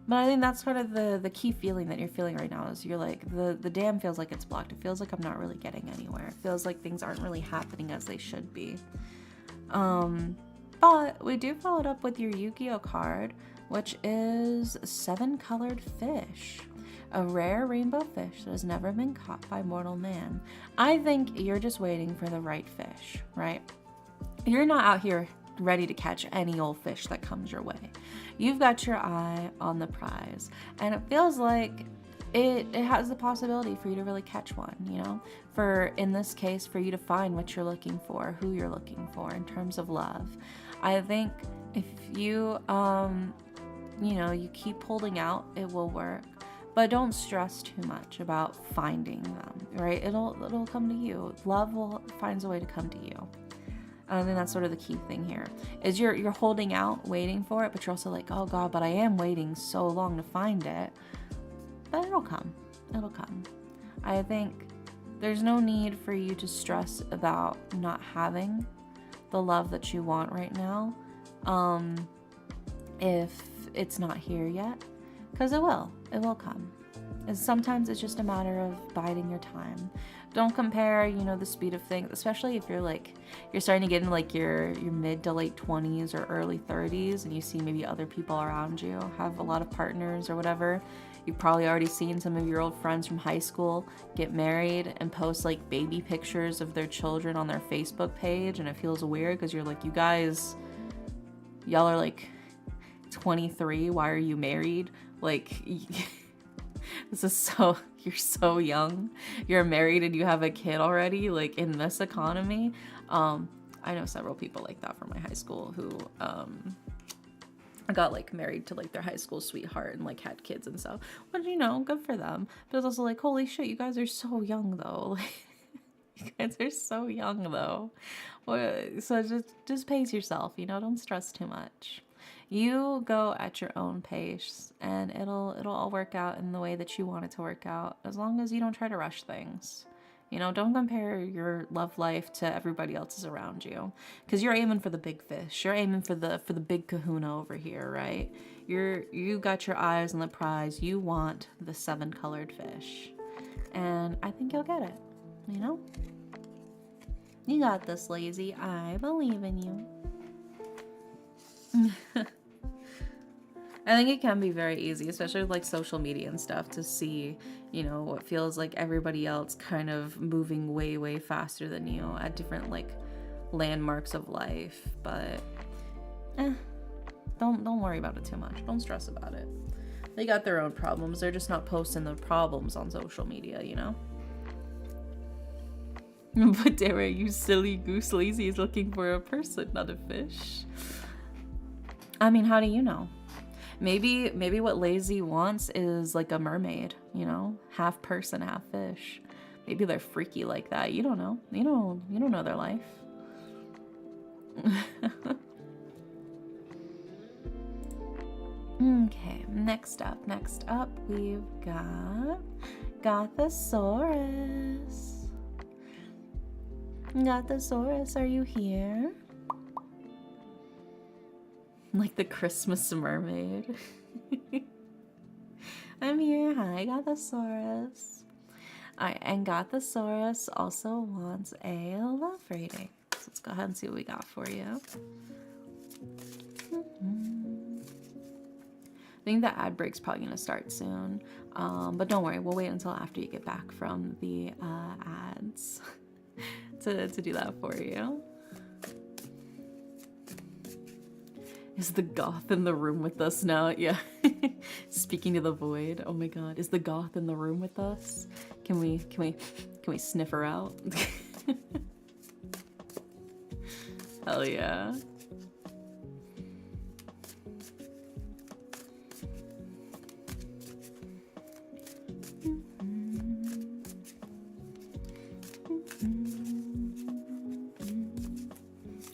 But I think that's sort of the key feeling that you're feeling right now is you're like, the dam feels like it's blocked. It feels like I'm not really getting anywhere. It feels like things aren't really happening as they should be. But we do follow it up with your Yu-Gi-Oh card, which is 7-colored fish. A rare rainbow fish that has never been caught by mortal man. I think you're just waiting for the right fish, right? You're not out here ready to catch any old fish that comes your way. You've got your eye on the prize. And it feels like it has the possibility for you to really catch one, you know? For, in this case, for you to find what you're looking for, who you're looking for in terms of love. I think if you, you know, you keep holding out, it will work. But don't stress too much about finding them, right? It'll come to you. Love finds a way to come to you. I think that's sort of the key thing here. Is you're holding out, waiting for it, but you're also like, oh God, but I am waiting so long to find it. But it'll come. It'll come. I think there's no need for you to stress about not having the love that you want right now, if it's not here yet, because it will come. And sometimes it's just a matter of biding your time. Don't compare, you know, the speed of things, especially if you're starting to get in like your mid to late 20s or early 30s, and you see maybe other people around you have a lot of partners or whatever. You've probably already seen some of your old friends from high school get married and post like baby pictures of their children on their Facebook page, and it feels weird because you're like, y'all are like 23, why are you married? Like, you're so young. You're married and you have a kid already, like in this economy. I know several people like that from my high school who got like married to like their high school sweetheart and like had kids and stuff. But you know, good for them. But it's also like, holy shit, you guys are so young though. Like, you guys are so young though. So just pace yourself, you know, don't stress too much. You go at your own pace, and it'll all work out in the way that you want it to work out, as long as you don't try to rush things. You know, don't compare your love life to everybody else's around you, because you're aiming for the big fish. You're aiming for the big kahuna over here, right? You got your eyes on the prize. You want the 7-colored fish, and I think you'll get it. You know, you got this, Lazy. I believe in you. I think it can be very easy, especially with like social media and stuff, to see, you know, what feels like everybody else kind of moving way, way faster than you at different like landmarks of life. But don't worry about it too much. Don't stress about it. They got their own problems. They're just not posting the problems on social media, you know? But Dara, you silly goose, Lazy is looking for a person, not a fish. I mean, how do you know? Maybe what Lazy wants is like a mermaid, you know? Half person, half fish. Maybe they're freaky like that. You don't know. You don't know their life. Okay, next up we've got Gothosaurus. Gothosaurus, are you here? Like the Christmas mermaid. I'm here. Hi, Gothosaurus. Alright, and Gothosaurus also wants a love rating. So let's go ahead and see what we got for you. I think the ad break's probably going to start soon. But don't worry, we'll wait until after you get back from the ads to do that for you. Is the goth in the room with us now? Yeah. Speaking to the void. Oh my god. Is the goth in the room with us? Can we sniff her out? Hell yeah.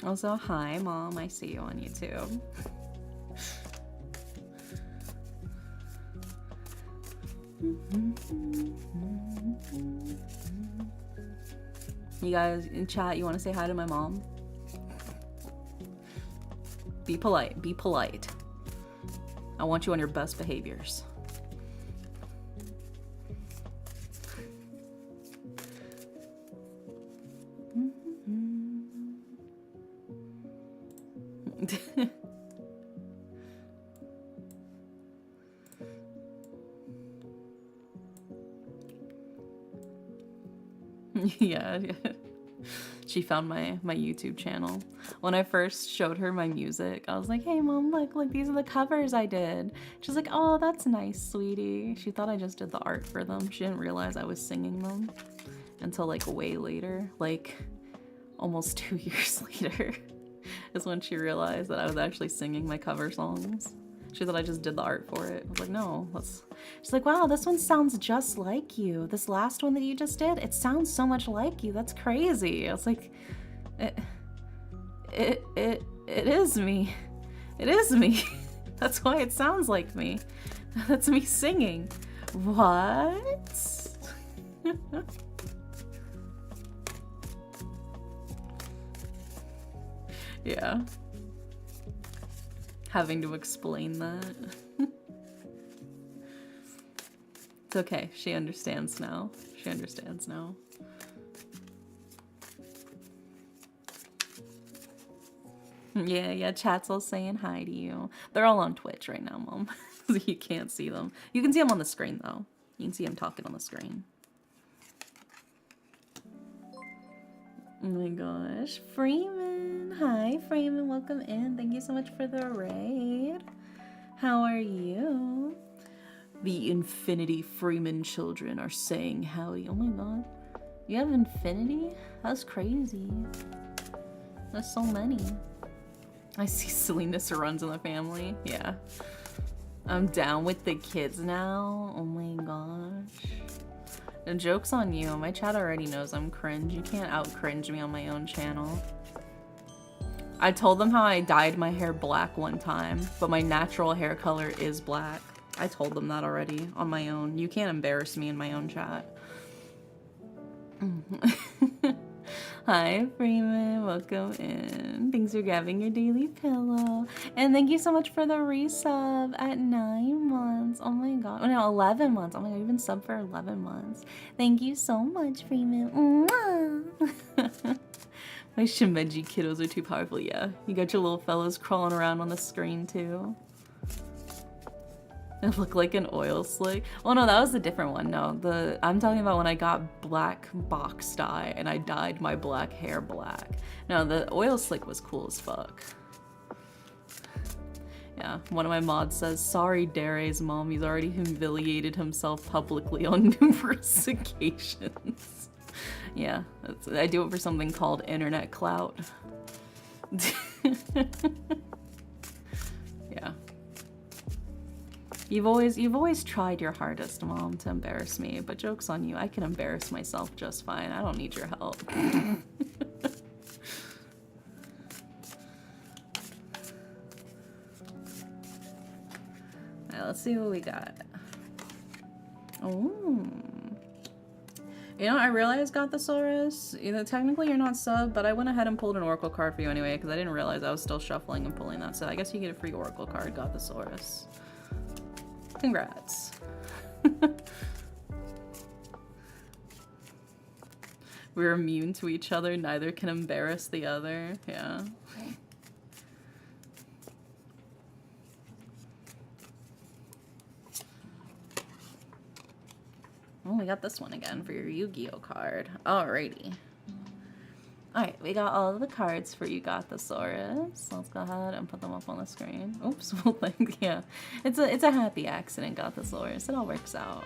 Also, hi, Mom. I see you on YouTube. You guys in chat, you want to say hi to my mom? Be polite. Be polite. I want you on your best behaviors. Yeah. She found my YouTube channel. When I first showed her my music, I was like, hey Mom, look, these are the covers I did. She's like, oh, that's nice, sweetie. She thought I just did the art for them. She didn't realize I was singing them until like way later, like almost 2 years later is when she realized that I was actually singing my cover songs. She thought I just did the art for it. I was like, no, she's like, wow, this one sounds just like you. This last one that you just did, it sounds so much like you. That's crazy. I was like, it is me. It is me. That's why it sounds like me. That's me singing. What? Yeah. Having to explain that. It's okay. She understands now. She understands now. Yeah, chat's all saying hi to you. They're all on Twitch right now, Mom. So you can't see them. You can see them on the screen, though. You can see them talking on the screen. Oh my gosh. Freeman. Hi, Freeman. Welcome in. Thank you so much for the raid. How are you? The Infinity Freeman children are saying howdy. Oh my god. You have Infinity? That's crazy. There's so many. I see silliness runs in the family. Yeah. I'm down with the kids now. Oh my gosh. The joke's on you. My chat already knows I'm cringe. You can't out cringe me on my own channel. I told them how I dyed my hair black one time, but my natural hair color is black. I told them that already on my own. You can't embarrass me in my own chat. Hi, Freeman. Welcome in. Thanks for grabbing your daily pillow. And thank you so much for the resub at 9 months. Oh my god. Oh no, 11 months. Oh my god, you've been sub for 11 months. Thank you so much, Freeman. Mwah. My Shimeji kiddos are too powerful. Yeah, you got your little fellows crawling around on the screen too. It looked like an oil slick. Oh no, that was a different one. No, I'm talking about when I got black box dye and I dyed my black hair black. No, the oil slick was cool as fuck. Yeah, one of my mods says, sorry Dare's mom, he's already humiliated himself publicly on numerous occasions. Yeah, I do it for something called internet clout. Yeah. You've always tried your hardest, Mom, to embarrass me, but joke's on you. I can embarrass myself just fine. I don't need your help. Alright, let's see what we got. Oh. You know, I realized Gothosaurus, technically you're not sub, but I went ahead and pulled an Oracle card for you anyway, because I didn't realize I was still shuffling and pulling that, so I guess you get a free Oracle card, Gothosaurus. Congrats. We're immune to each other, neither can embarrass the other. Yeah. Oh, we got this one again for your Yu-Gi-Oh card. Alrighty. Alright, we got all of the cards for you, Gothosaurus. Let's go ahead and put them up on the screen. Oops, well, thank yeah. It's a happy accident, Gothosaurus. It all works out.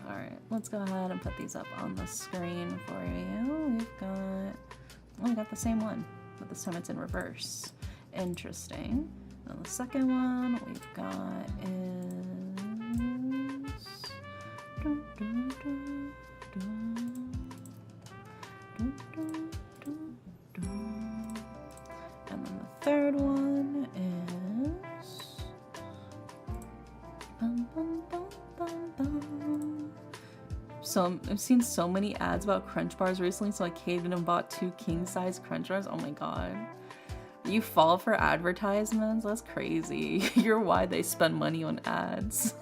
Alright, let's go ahead and put these up on the screen for you. We've got... Oh, we got the same one, but this time it's in reverse. Interesting. And the second one we've got is... Dun, dun, dun, dun. And then the third one is so I've seen so many ads about crunch bars recently, so I caved in and bought 2 king-size crunch bars. Oh my god. You fall for advertisements? That's crazy. You're why they spend money on ads.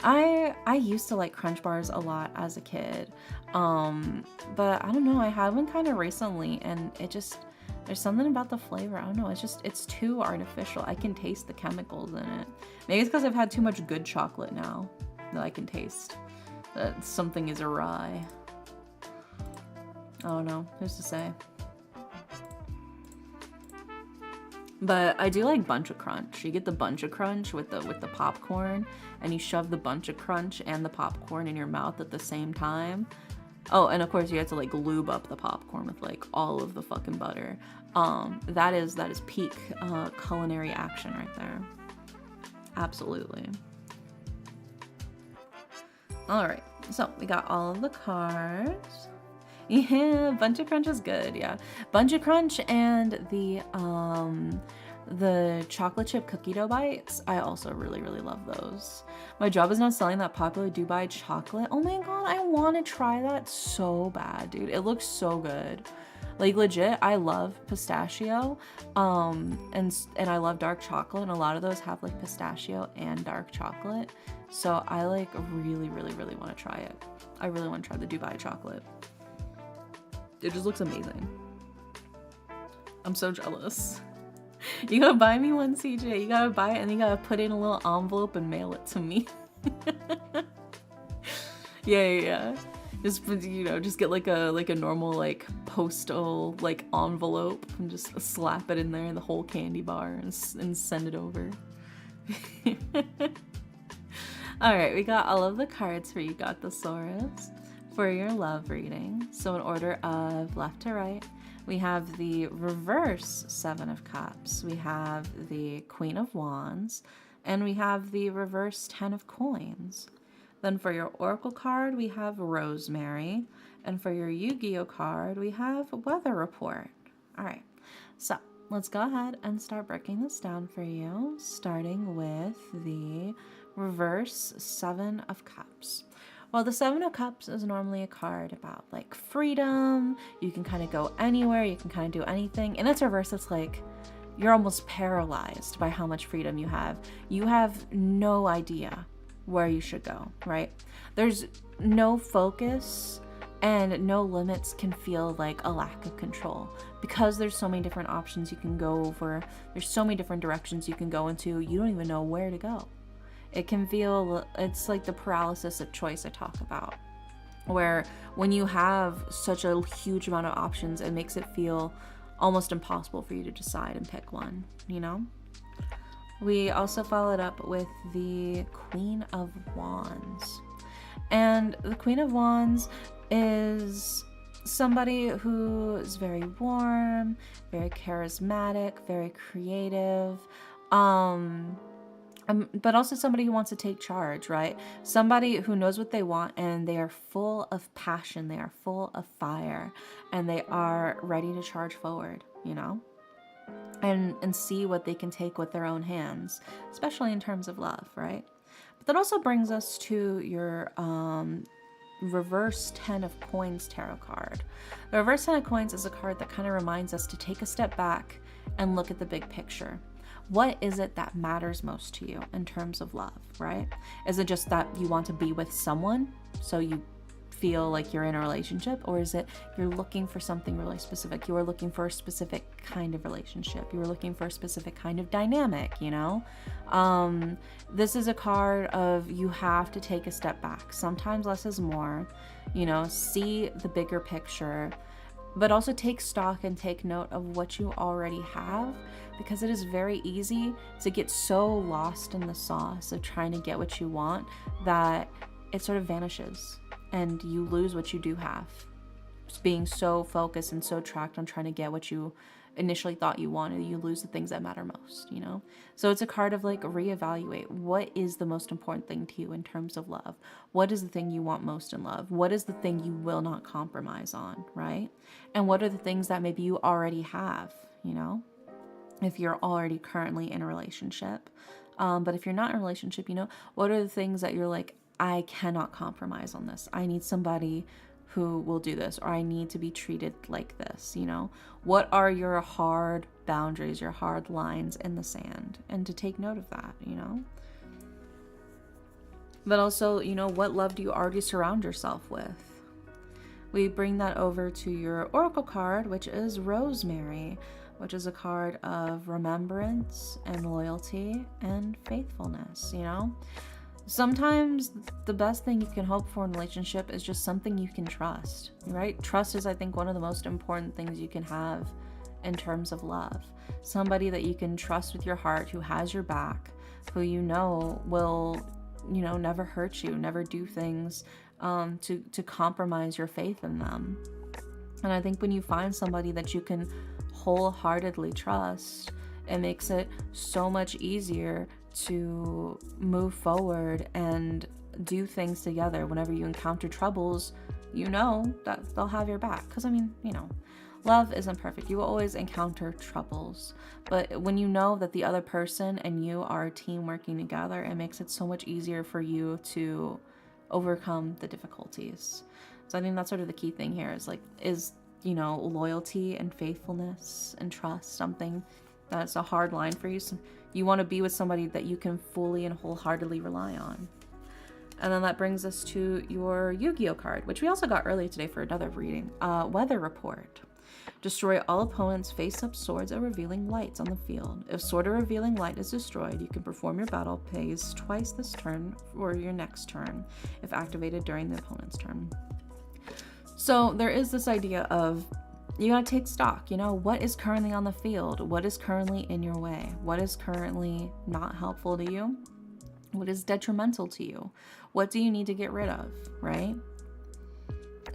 I used to like crunch bars a lot as a kid, but I don't know, I had one kind of recently and it just, there's something about the flavor, I don't know, it's too artificial. I can taste the chemicals in it. Maybe it's because I've had too much good chocolate now that I can taste that something is awry. I don't know, who's to say? But I do like Bunch of Crunch. You get the Bunch of Crunch with the popcorn, and you shove the Bunch of Crunch and the popcorn in your mouth at the same time. Oh, and of course you have to like lube up the popcorn with like all of the fucking butter. That is peak culinary action right there. Absolutely. All right, so we got all of the cards. Yeah, Bunch of Crunch is good, yeah. Bunch of Crunch and the chocolate chip cookie dough bites, I also really, really love those. My job is now selling that popular Dubai chocolate. Oh my god, I want to try that so bad, dude. It looks so good. Like legit, I love pistachio, and I love dark chocolate, and a lot of those have like pistachio and dark chocolate. So I like really, really, really want to try it. I really want to try the Dubai chocolate. It just looks amazing. I'm so jealous. You gotta buy me one, CJ. You gotta buy it and you gotta put it in a little envelope and mail it to me. Yeah. Just, you know, just get like a normal like postal like envelope and just slap it in there in the whole candy bar and send it over. All right, we got all of the cards for you, Gothosaurus, for your love reading. So in order of left to right, we have the reverse 7 of Cups, we have the Queen of Wands, and we have the reverse 10 of Coins. Then for your Oracle card, we have Rosemary, And for your Yu-Gi-Oh card, we have Weather Report. All right, so let's go ahead and start breaking this down for you, starting with the reverse Seven of Cups. Well, the Seven of Cups is normally a card about like freedom. You can kind of go anywhere, you can kind of do anything. And it's reverse, it's like you're almost paralyzed by how much freedom you have. You have no idea where you should go, right? There's no focus and no limits can feel like a lack of control because there's so many different options you can go over. There's so many different directions you can go into. You don't even know where to go. It can feel, it's like the paralysis of choice I talk about, where when you have such a huge amount of options, it makes it feel almost impossible for you to decide and pick one, you know? We also followed up with the Queen of Wands. And the Queen of Wands is somebody who is very warm, very charismatic, very creative, but also somebody who wants to take charge, right? Somebody who knows what they want and they are full of passion, they are full of fire, and they are ready to charge forward, you know? And see what they can take with their own hands, especially in terms of love, right? But that also brings us to your reverse 10 of Coins tarot card. The reverse 10 of Coins is a card that kind of reminds us to take a step back and look at the big picture. What is it that matters most to you in terms of love, right? Is it just that you want to be with someone so you feel like you're in a relationship, or is it you're looking for something really specific? You are looking for a specific kind of relationship. You are looking for a specific kind of dynamic, you know? This is a card of you have to take a step back. Sometimes less is more, you know, see the bigger picture, but also take stock and take note of what you already have, because it is very easy to get so lost in the sauce of trying to get what you want that it sort of vanishes and you lose what you do have. Just being so focused and so tracked on trying to get what you initially thought you wanted, you lose the things that matter most, you know? So it's a card of like reevaluate. What is the most important thing to you in terms of love? What is the thing you want most in love? What is the thing you will not compromise on, right? And what are the things that maybe you already have, you know? If you're already currently in a relationship. But if you're not in a relationship, you know, what are the things that you're like, I cannot compromise on this. I need somebody who will do this, or I need to be treated like this, you know? What are your hard boundaries, your hard lines in the sand? And to take note of that, you know? But also, you know, what love do you already surround yourself with? We bring that over to your oracle card, which is Rosemary, which is a card of remembrance and loyalty and faithfulness, you know? Sometimes the best thing you can hope for in a relationship is just something you can trust, right? Trust is, I think, one of the most important things you can have in terms of love. Somebody that you can trust with your heart, who has your back, who you know will, you know, never hurt you, never do things to compromise your faith in them. And I think when you find somebody that you can wholeheartedly trust, it makes it so much easier to move forward and do things together. Whenever you encounter troubles, you know that they'll have your back. Because, I mean, you know, love isn't perfect. You will always encounter troubles. But when you know that the other person and you are a team working together, it makes it so much easier for you to overcome the difficulties. So I think that's sort of the key thing here is, you know, loyalty and faithfulness and trust something that's a hard line for you. So you want to be with somebody that you can fully and wholeheartedly rely on. And then that brings us to your Yu-Gi-Oh card, which we also got earlier today for another reading. Weather Report. Destroy all opponents' face-up swords or revealing lights on the field. If sword or revealing light is destroyed, you can perform your battle phase twice this turn or your next turn, if activated during the opponent's turn. So there is this idea of you gotta take stock, you know, what is currently on the field? What is currently in your way? What is currently not helpful to you? What is detrimental to you? What do you need to get rid of, right?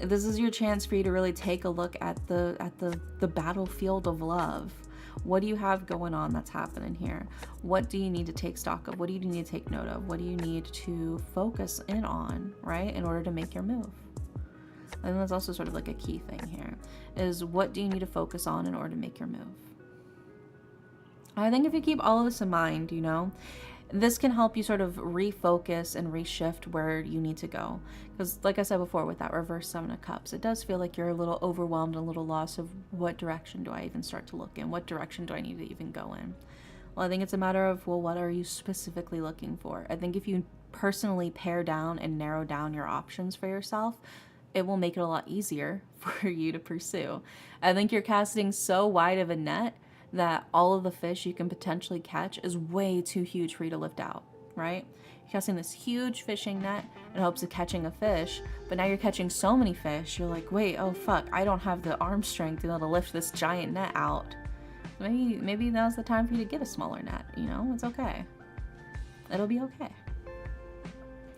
This is your chance for you to really take a look at the battlefield of love. What do you have going on that's happening here? What do you need to take stock of? What do you need to take note of? What do you need to focus in on, right, in order to make your move? I think that's also sort of like a key thing here, is what do you need to focus on in order to make your move? I think if you keep all of this in mind, you know, this can help you sort of refocus and reshift where you need to go. Because like I said before, with that reverse Seven of Cups, it does feel like you're a little overwhelmed and a little lost of what direction do I even start to look in? What direction do I need to even go in? Well, I think it's a matter of, well, what are you specifically looking for? I think if you personally pare down and narrow down your options for yourself, it will make it a lot easier for you to pursue. I think you're casting so wide of a net that all of the fish you can potentially catch is way too huge for you to lift out, right? You're casting this huge fishing net in hopes of catching a fish, but now you're catching so many fish, you're like, wait, oh fuck, I don't have the arm strength to be able to lift this giant net out. Maybe now's the time for you to get a smaller net, you know? It's okay. It'll be okay.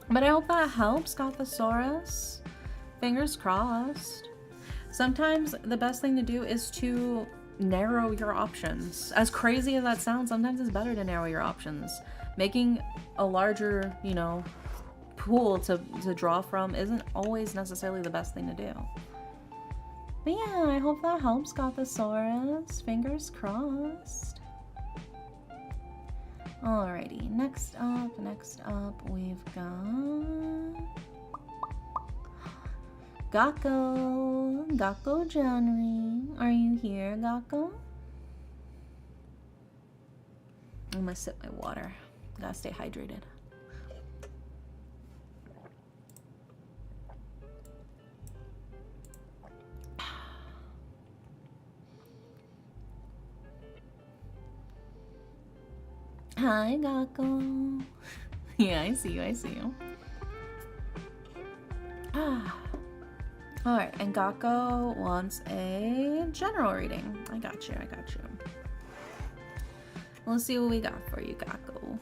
But I hope that helps, Gothosaurus. Fingers crossed. Sometimes the best thing to do is to narrow your options. As crazy as that sounds, sometimes it's better to narrow your options. Making a larger, you know, pool to draw from isn't always necessarily the best thing to do. But yeah, I hope that helps, Gothosaurus. Fingers crossed. Alrighty, next up we've got Gakko January. Are you here, Gakko? I'm gonna sip my water. Gotta stay hydrated. Hi, Gakko. Yeah, I see you. Alright, and Gakko wants a general reading. I got you. Let's see what we got for you, Gakko.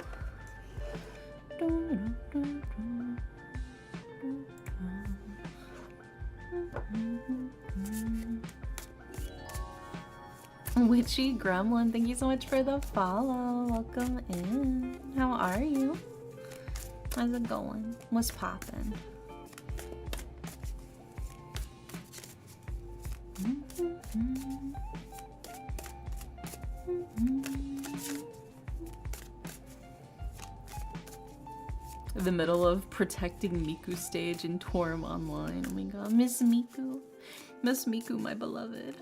Witchy Gremlin, thank you so much for the follow. Welcome in. How are you? How's it going? What's poppin'? The middle of protecting Miku stage in Torm Online. Oh my god, Miss Miku, my beloved.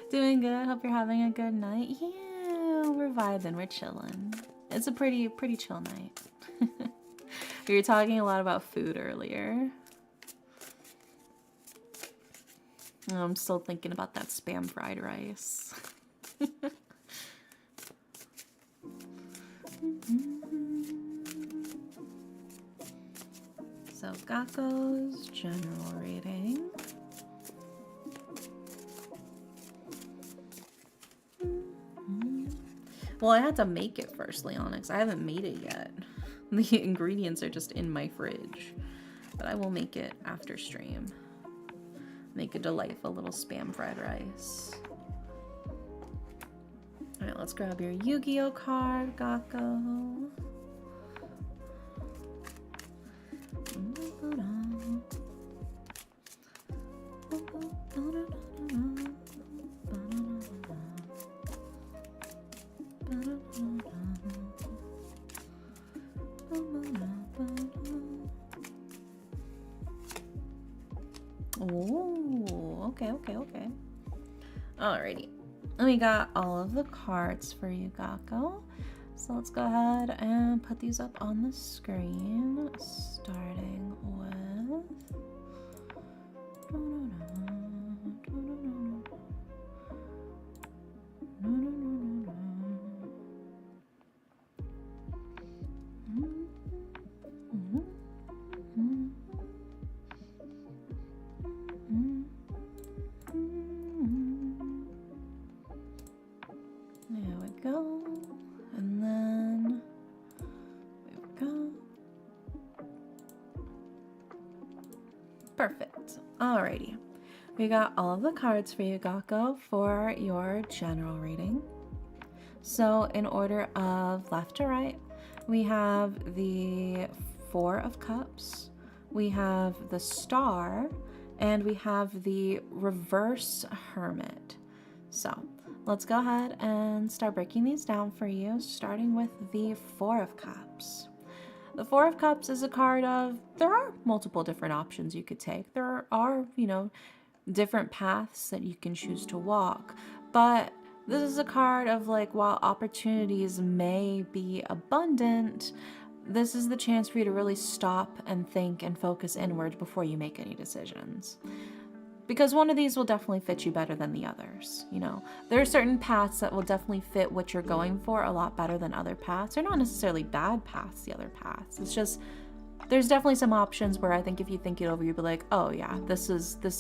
Doing good. Hope you're having a good night. Yeah, we're vibing, we're chilling. It's a pretty chill night. We were talking a lot about food earlier. I'm still thinking about that Spam fried rice. So Gakko's general reading. Well, I had to make it first, Leonix. I haven't made it yet. The ingredients are just in my fridge. But I will make it after stream. Make a delightful little Spam fried rice. Alright, let's grab your Yu-Gi-Oh card, Gakko. Oh, okay. Alrighty. We got all of the cards for you, Gakko. So let's go ahead and put these up on the screen, starting with... There we go. And then we've got... Perfect. Alrighty. We got all of the cards for you, Gakko, for your general reading. So in order of left to right, we have the Four of Cups, we have the Star, And we have the reverse hermit. So let's go ahead and start breaking these down for you, starting with the Four of Cups. The Four of Cups is a card of, there are multiple different options you could take. There are, different paths that you can choose to walk. But this is a card of like, while opportunities may be abundant, this is the chance for you to really stop and think and focus inward before you make any decisions. Because one of these will definitely fit you better than the others. There are certain paths that will definitely fit what you're going for a lot better than other paths. They're not necessarily bad paths, the other paths. It's just, there's definitely some options where I think if you think it over, you'll be like, oh yeah, this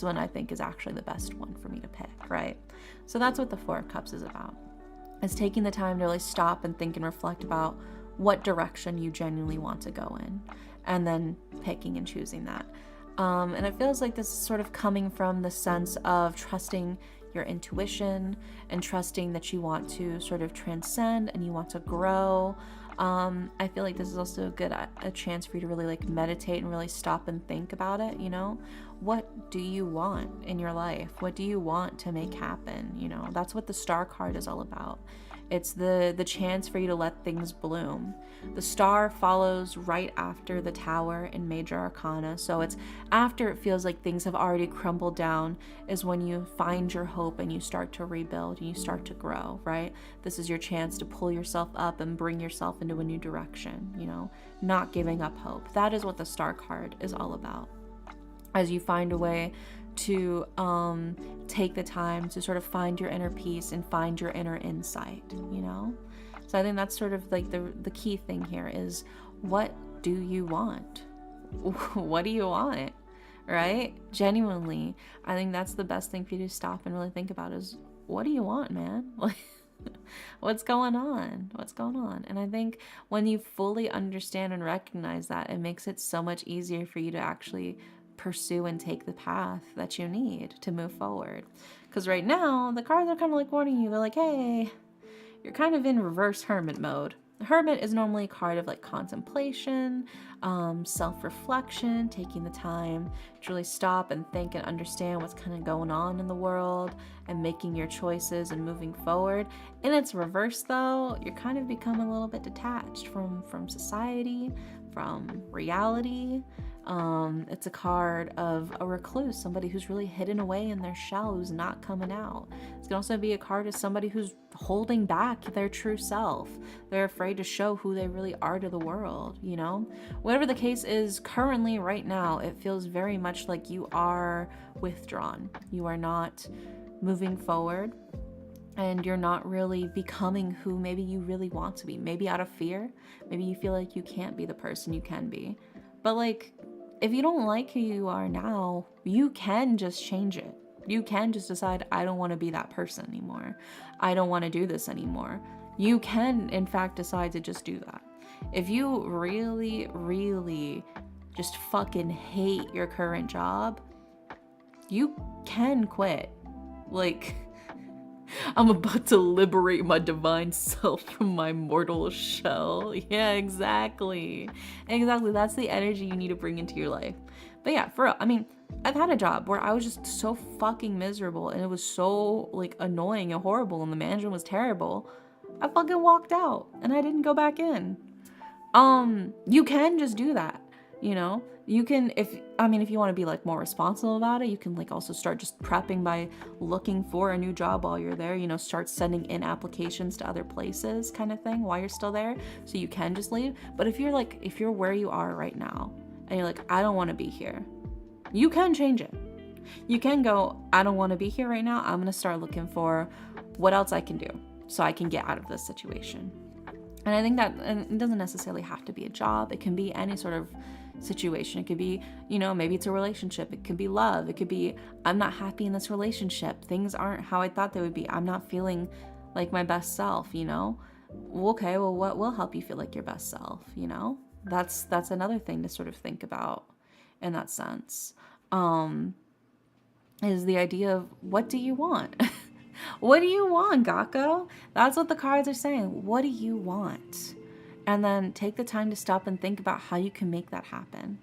one I think is actually the best one for me to pick, right? So that's what the Four of Cups is about. It's taking the time to really stop and think and reflect about what direction you genuinely want to go in, and then picking and choosing that. And it feels like this is sort of coming from the sense of trusting your intuition and trusting that you want to sort of transcend and you want to grow. I feel like this is also a chance for you to really like meditate and really stop and think about it. What do you want in your life? What do you want to make happen? That's what the Star card is all about. It's the chance for you to let things bloom. The Star follows right after the Tower in Major Arcana. So it's after it feels like things have already crumbled down is when you find your hope and you start to rebuild and you start to grow, right? This is your chance to pull yourself up and bring yourself into a new direction, not giving up hope. That is what the Star card is all about. As you find a way to take the time to sort of find your inner peace and find your inner insight, So I think that's sort of like the key thing here is, what do you want? What do you want, right? Genuinely, I think that's the best thing for you to stop and really think about is, what do you want, man? What's going on? What's going on? And I think when you fully understand and recognize that, it makes it so much easier for you to actually pursue and take the path that you need to move forward. Because right now, the cards are kind of like warning you. They're like, hey, you're kind of in reverse hermit mode. The hermit is normally a card of like contemplation, self-reflection, taking the time to really stop and think and understand what's kind of going on in the world and making your choices and moving forward. In its reverse though, you're kind of becoming a little bit detached from society, from reality. It's a card of a recluse, somebody who's really hidden away in their shell, who's not coming out. It can also be a card of somebody who's holding back their true self. They're afraid to show who they really are to the world, Whatever the case is, currently, right now, it feels very much like you are withdrawn. You are not moving forward, and you're not really becoming who maybe you really want to be. Maybe out of fear, maybe you feel like you can't be the person you can be. But like, if you don't like who you are now, you can just change it. You can just decide, I don't want to be that person anymore. I don't want to do this anymore. You can, in fact, decide to just do that. If you really, really just fucking hate your current job, you can quit. Like, I'm about to liberate my divine self from my mortal shell. Yeah, exactly. Exactly. That's the energy you need to bring into your life. But yeah, for real, I mean, I've had a job where I was just so fucking miserable and it was so like annoying and horrible and the management was terrible. I fucking walked out and I didn't go back in. You can just do that. You can, if you want to be like more responsible about it, you can like also start just prepping by looking for a new job while you're there, start sending in applications to other places kind of thing while you're still there. So you can just leave. But if you're where you are right now and you're like, I don't want to be here, you can change it. You can go, I don't want to be here right now. I'm going to start looking for what else I can do so I can get out of this situation. And I think that it doesn't necessarily have to be a job. It can be any sort of situation. It could be, maybe it's a relationship. It could be love. It could be, I'm not happy in this relationship. Things aren't how I thought they would be. I'm not feeling like my best self, Okay, well, what will help you feel like your best self, That's another thing to sort of think about in that sense, is the idea of, what do you want? What do you want, Gakko? That's what the cards are saying. What do you want? And then take the time to stop and think about how you can make that happen.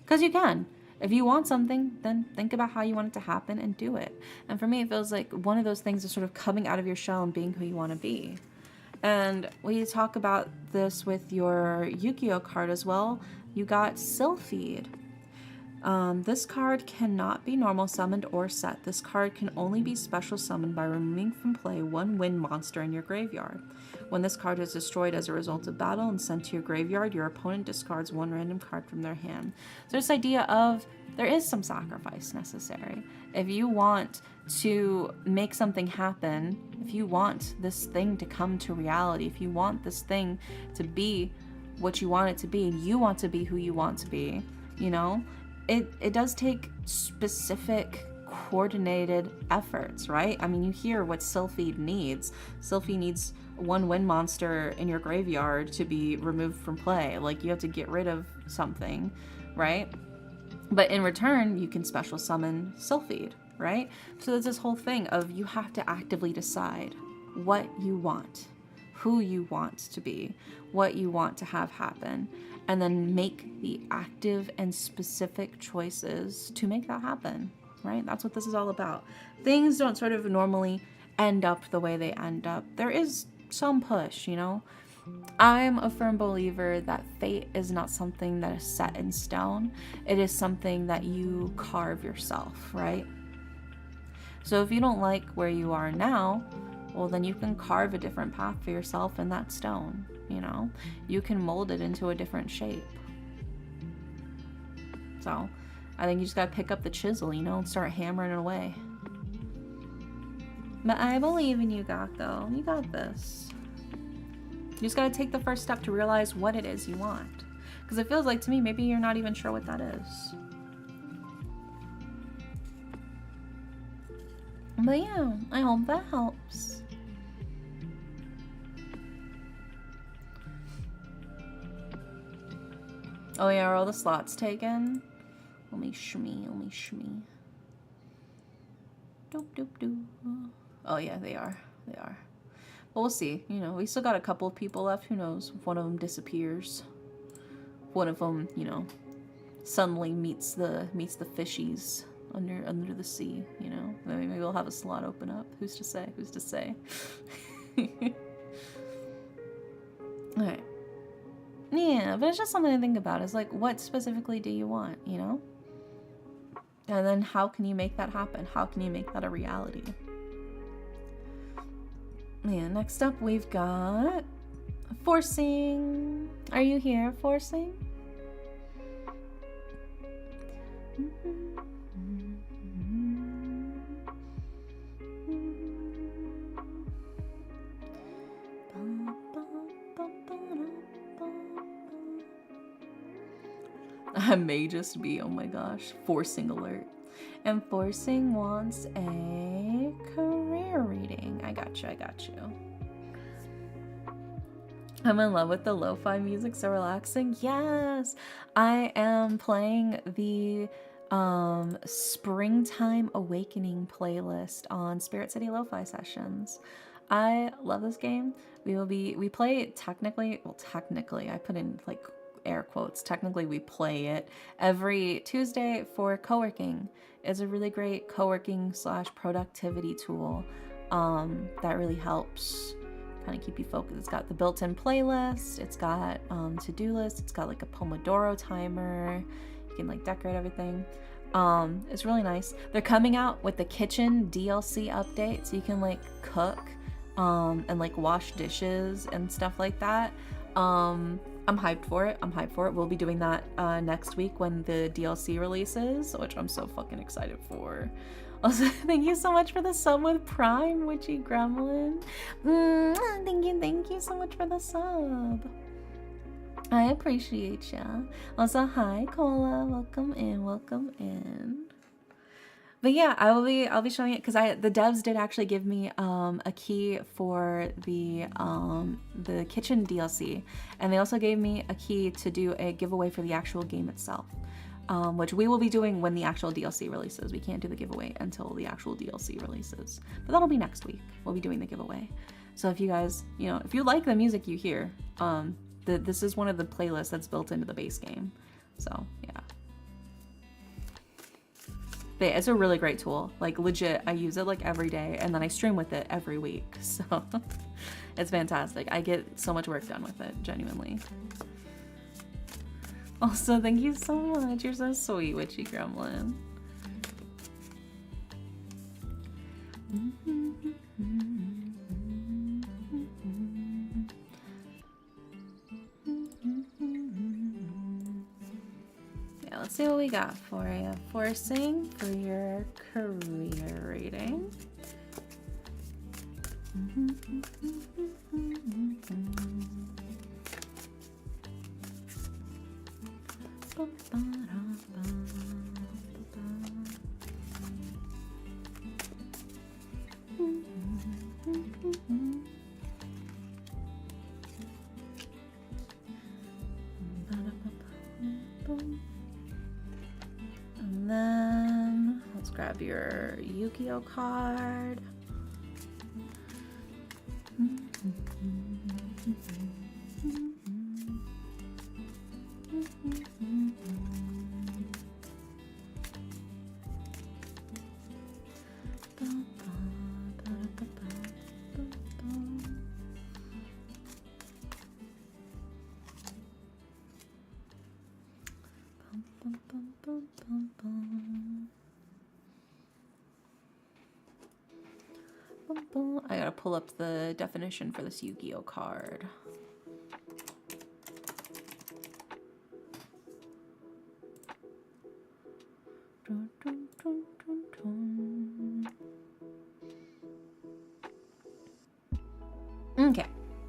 Because you can. If you want something, then think about how you want it to happen and do it. And for me, it feels like one of those things is sort of coming out of your shell and being who you want to be. And we talk about this with your Yu-Gi-Oh card as well. You got Sylphied. This card cannot be normal summoned or set. This card can only be special summoned by removing from play one wind monster in your graveyard. When this card is destroyed as a result of battle and sent to your graveyard, your opponent discards one random card from their hand. So this idea of there is some sacrifice necessary. If you want to make something happen, if you want this thing to come to reality, if you want this thing to be what you want it to be, and you want to be who you want to be, you know, it does take specific coordinated efforts, right? I mean, you hear what Sylphied needs. Sylphie needs one wind monster in your graveyard to be removed from play. Like, you have to get rid of something, right? But in return, you can special summon Sylphied, right? So there's this whole thing of you have to actively decide what you want, who you want to be, what you want to have happen, and then make the active and specific choices to make that happen, right? That's what this is all about. Things don't sort of normally end up the way they end up. There is some push, you know? I'm a firm believer that fate is not something that is set in stone. It is something that you carve yourself, right? So if you don't like where you are now, well, then you can carve a different path for yourself in that stone, you know? You can mold it into a different shape. So I think you just gotta pick up the chisel, you know, and start hammering it away. But I believe in you, Gakko. You got this. You just gotta take the first step to realize what it is you want. Because it feels like to me, maybe you're not even sure what that is. But yeah, I hope that helps. Oh yeah, are all the slots taken? Let me shmee. Doop doop doop. Oh yeah, they are. But we'll see. You know, we still got a couple of people left. Who knows if one of them disappears. One of them, you know, suddenly meets the fishies under the sea, you know. Maybe we'll have a slot open up. Who's to say? Alright. Yeah, but it's just something to think about. It's like, what specifically do you want, you know? And then how can you make that happen? How can you make that a reality? Yeah, next up we've got Forcing. Are you here, Forcing? I may just be, oh my gosh, Forcing alert. And Forcing wants a career reading. I got you. I'm in love with the lo-fi music, so relaxing. Yes, I am playing the Springtime Awakening playlist on Spirit City Lo-Fi Sessions. I love this game. We play it technically, I put in like air quotes, technically we play it every Tuesday for co-working. It's a really great co-working / productivity tool that really helps kind of keep you focused. It's got the built-in playlist, it's got to-do list, it's got like a Pomodoro timer, you can like decorate everything. It's really nice. They're coming out with the kitchen DLC update, so you can like cook and like wash dishes and stuff like that. I'm hyped for it. We'll be doing that next week when the DLC releases, which I'm so fucking excited for. Also, thank you so much for the sub with Prime, Witchy Gremlin. Thank you so much for the sub. I appreciate ya. Also, hi Cola, welcome in. But yeah, I'll be showing it because the devs did actually give me a key for the kitchen DLC, and they also gave me a key to do a giveaway for the actual game itself, which we will be doing when the actual DLC releases. We can't do the giveaway until the actual DLC releases, but that'll be next week. We'll be doing the giveaway. So if you guys, you know, if you like the music you hear, this is one of the playlists that's built into the base game. So yeah. But yeah, it's a really great tool. Like legit, I use it like every day, and then I stream with it every week. So it's fantastic. I get so much work done with it, genuinely. Also, thank you so much. You're so sweet, Witchy Gremlin. Yeah, let's see what we got for you. Forcing for your career rating. And then let's grab your Yu-Gi-Oh card. I gotta pull up the definition for this Yu-Gi-Oh card.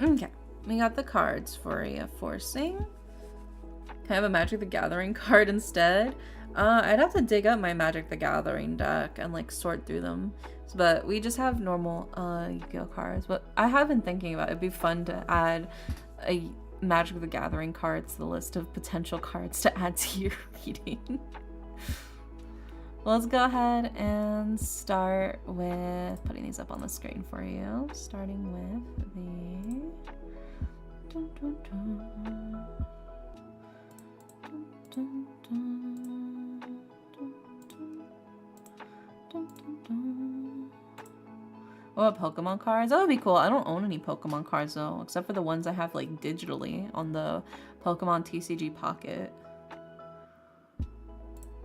Okay. We got the cards for you. Forcing. Can I have a Magic the Gathering card instead? I'd have to dig up my Magic the Gathering deck and like sort through them. But we just have normal Yu-Gi-Oh cards. But I have been thinking about it. It'd be fun to add a Magic the Gathering card to the list of potential cards to add to your reading. Well, let's go ahead and start with putting these up on the screen for you. Starting with the... Dun, dun, dun. Dun, dun, dun, dun, dun, dun. Oh, Pokemon cards? That would be cool. I don't own any Pokemon cards though, except for the ones I have like digitally on the Pokemon TCG Pocket.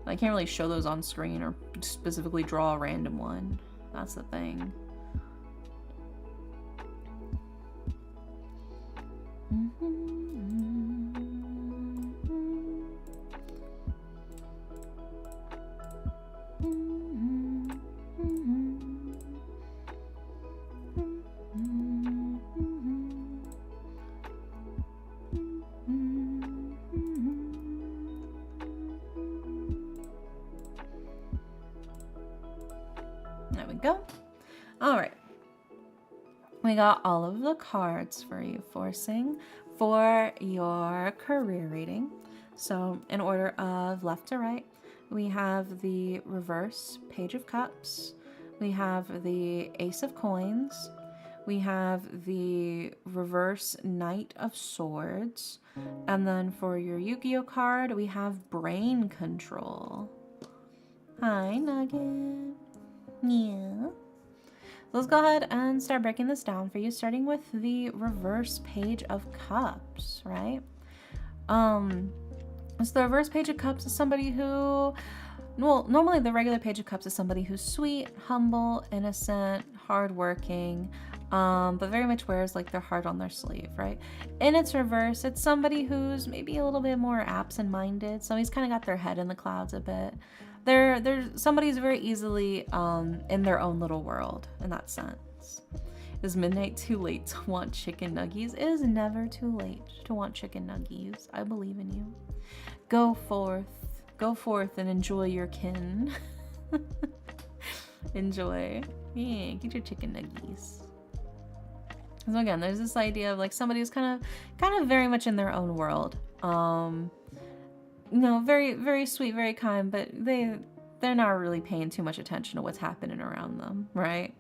I can't really show those on screen or specifically draw a random one. That's the thing. There we go. All right. We got all of the cards for you, Forcing, for your career rating. So in order of left to right, we have the reverse Page of Cups. We have the Ace of Coins. We have the reverse Knight of Swords. And then for your Yu-Gi-Oh card, we have Brain Control. Hi, Nugget. Yeah. Let's go ahead and start breaking this down for you, starting with the reverse Page of Cups, right? So the reverse Page of Cups is somebody who, well, normally the regular Page of Cups is somebody who's sweet, humble, innocent, hardworking, but very much wears like their heart on their sleeve, right? In its reverse, it's somebody who's maybe a little bit more absent-minded, so he's kind of got their head in the clouds a bit. They're somebody who's very easily in their own little world in that sense. Is midnight too late to want chicken nuggies? It is never too late to want chicken nuggies. I believe in you. Go forth and enjoy your kin. Enjoy. Yeah, get your chicken nuggies. So again, there's this idea of like somebody who's kind of very much in their own world. You know, very, very sweet, very kind, but they're not really paying too much attention to what's happening around them, right?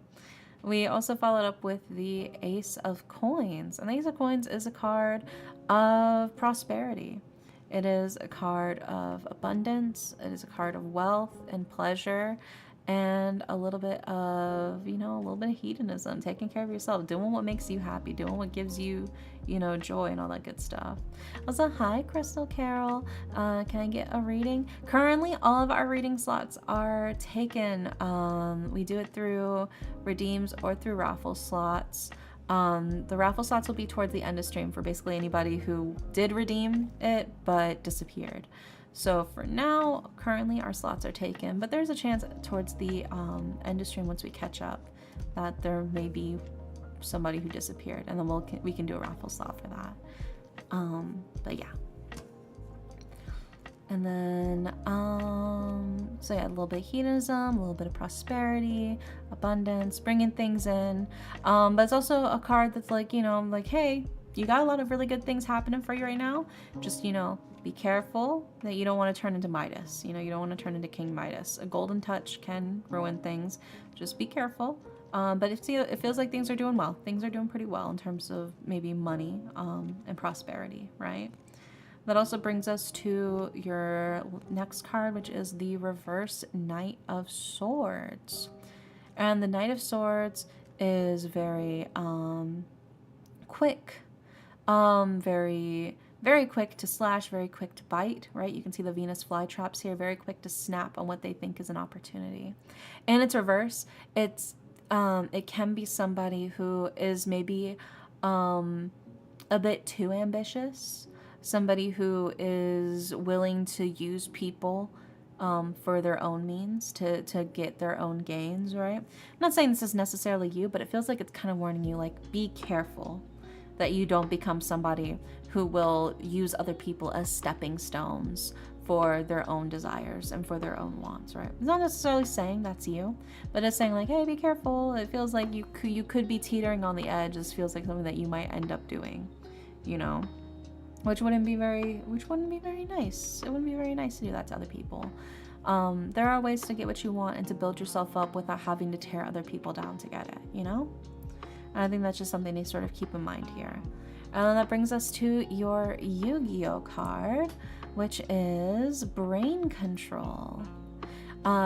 We also followed up with the Ace of Coins, and the Ace of Coins is a card of prosperity. It is a card of abundance. It is a card of wealth and pleasure, and a little bit of, you know, a little bit of hedonism, taking care of yourself, doing what makes you happy, doing what gives you, you know, joy and all that good stuff. Also, hi, Crystal Carol. Can I get a reading? Currently, all of our reading slots are taken. We do it through redeems or through raffle slots. The raffle slots will be towards the end of stream for basically anybody who did redeem it but disappeared. So for now, currently our slots are taken, but there's a chance towards the end of stream, once we catch up, that there may be somebody who disappeared, and then we can do a raffle slot for that. But yeah. And then, so yeah, a little bit of hedonism, a little bit of prosperity, abundance, bringing things in. But it's also a card that's like, you know, like, hey, you got a lot of really good things happening for you right now. Just, you know, be careful that you don't want to turn into Midas. You know, you don't want to turn into King Midas. A golden touch can ruin things. Just be careful. But it feels like things are doing well. Things are doing pretty well in terms of maybe money and prosperity, right? That also brings us to your next card, which is the reverse Knight of Swords. And the Knight of Swords is very quick, very, very quick to slash, very quick to bite, right? You can see the Venus flytraps here, very quick to snap on what they think is an opportunity. And it's reverse. It can be somebody who is maybe a bit too ambitious, somebody who is willing to use people for their own means to get their own gains, right? I'm not saying this is necessarily you, but it feels like it's kind of warning you, like, be careful that you don't become somebody who will use other people as stepping stones for their own desires and for their own wants, right? It's not necessarily saying that's you, but it's saying like, hey, be careful. It feels like you could be teetering on the edge. This feels like something that you might end up doing, you know, which wouldn't be very nice. It wouldn't be very nice to do that to other people. There are ways to get what you want and to build yourself up without having to tear other people down to get it, you know? And I think that's just something to sort of keep in mind here. And then that brings us to your Yu-Gi-Oh card, which is Brain Control.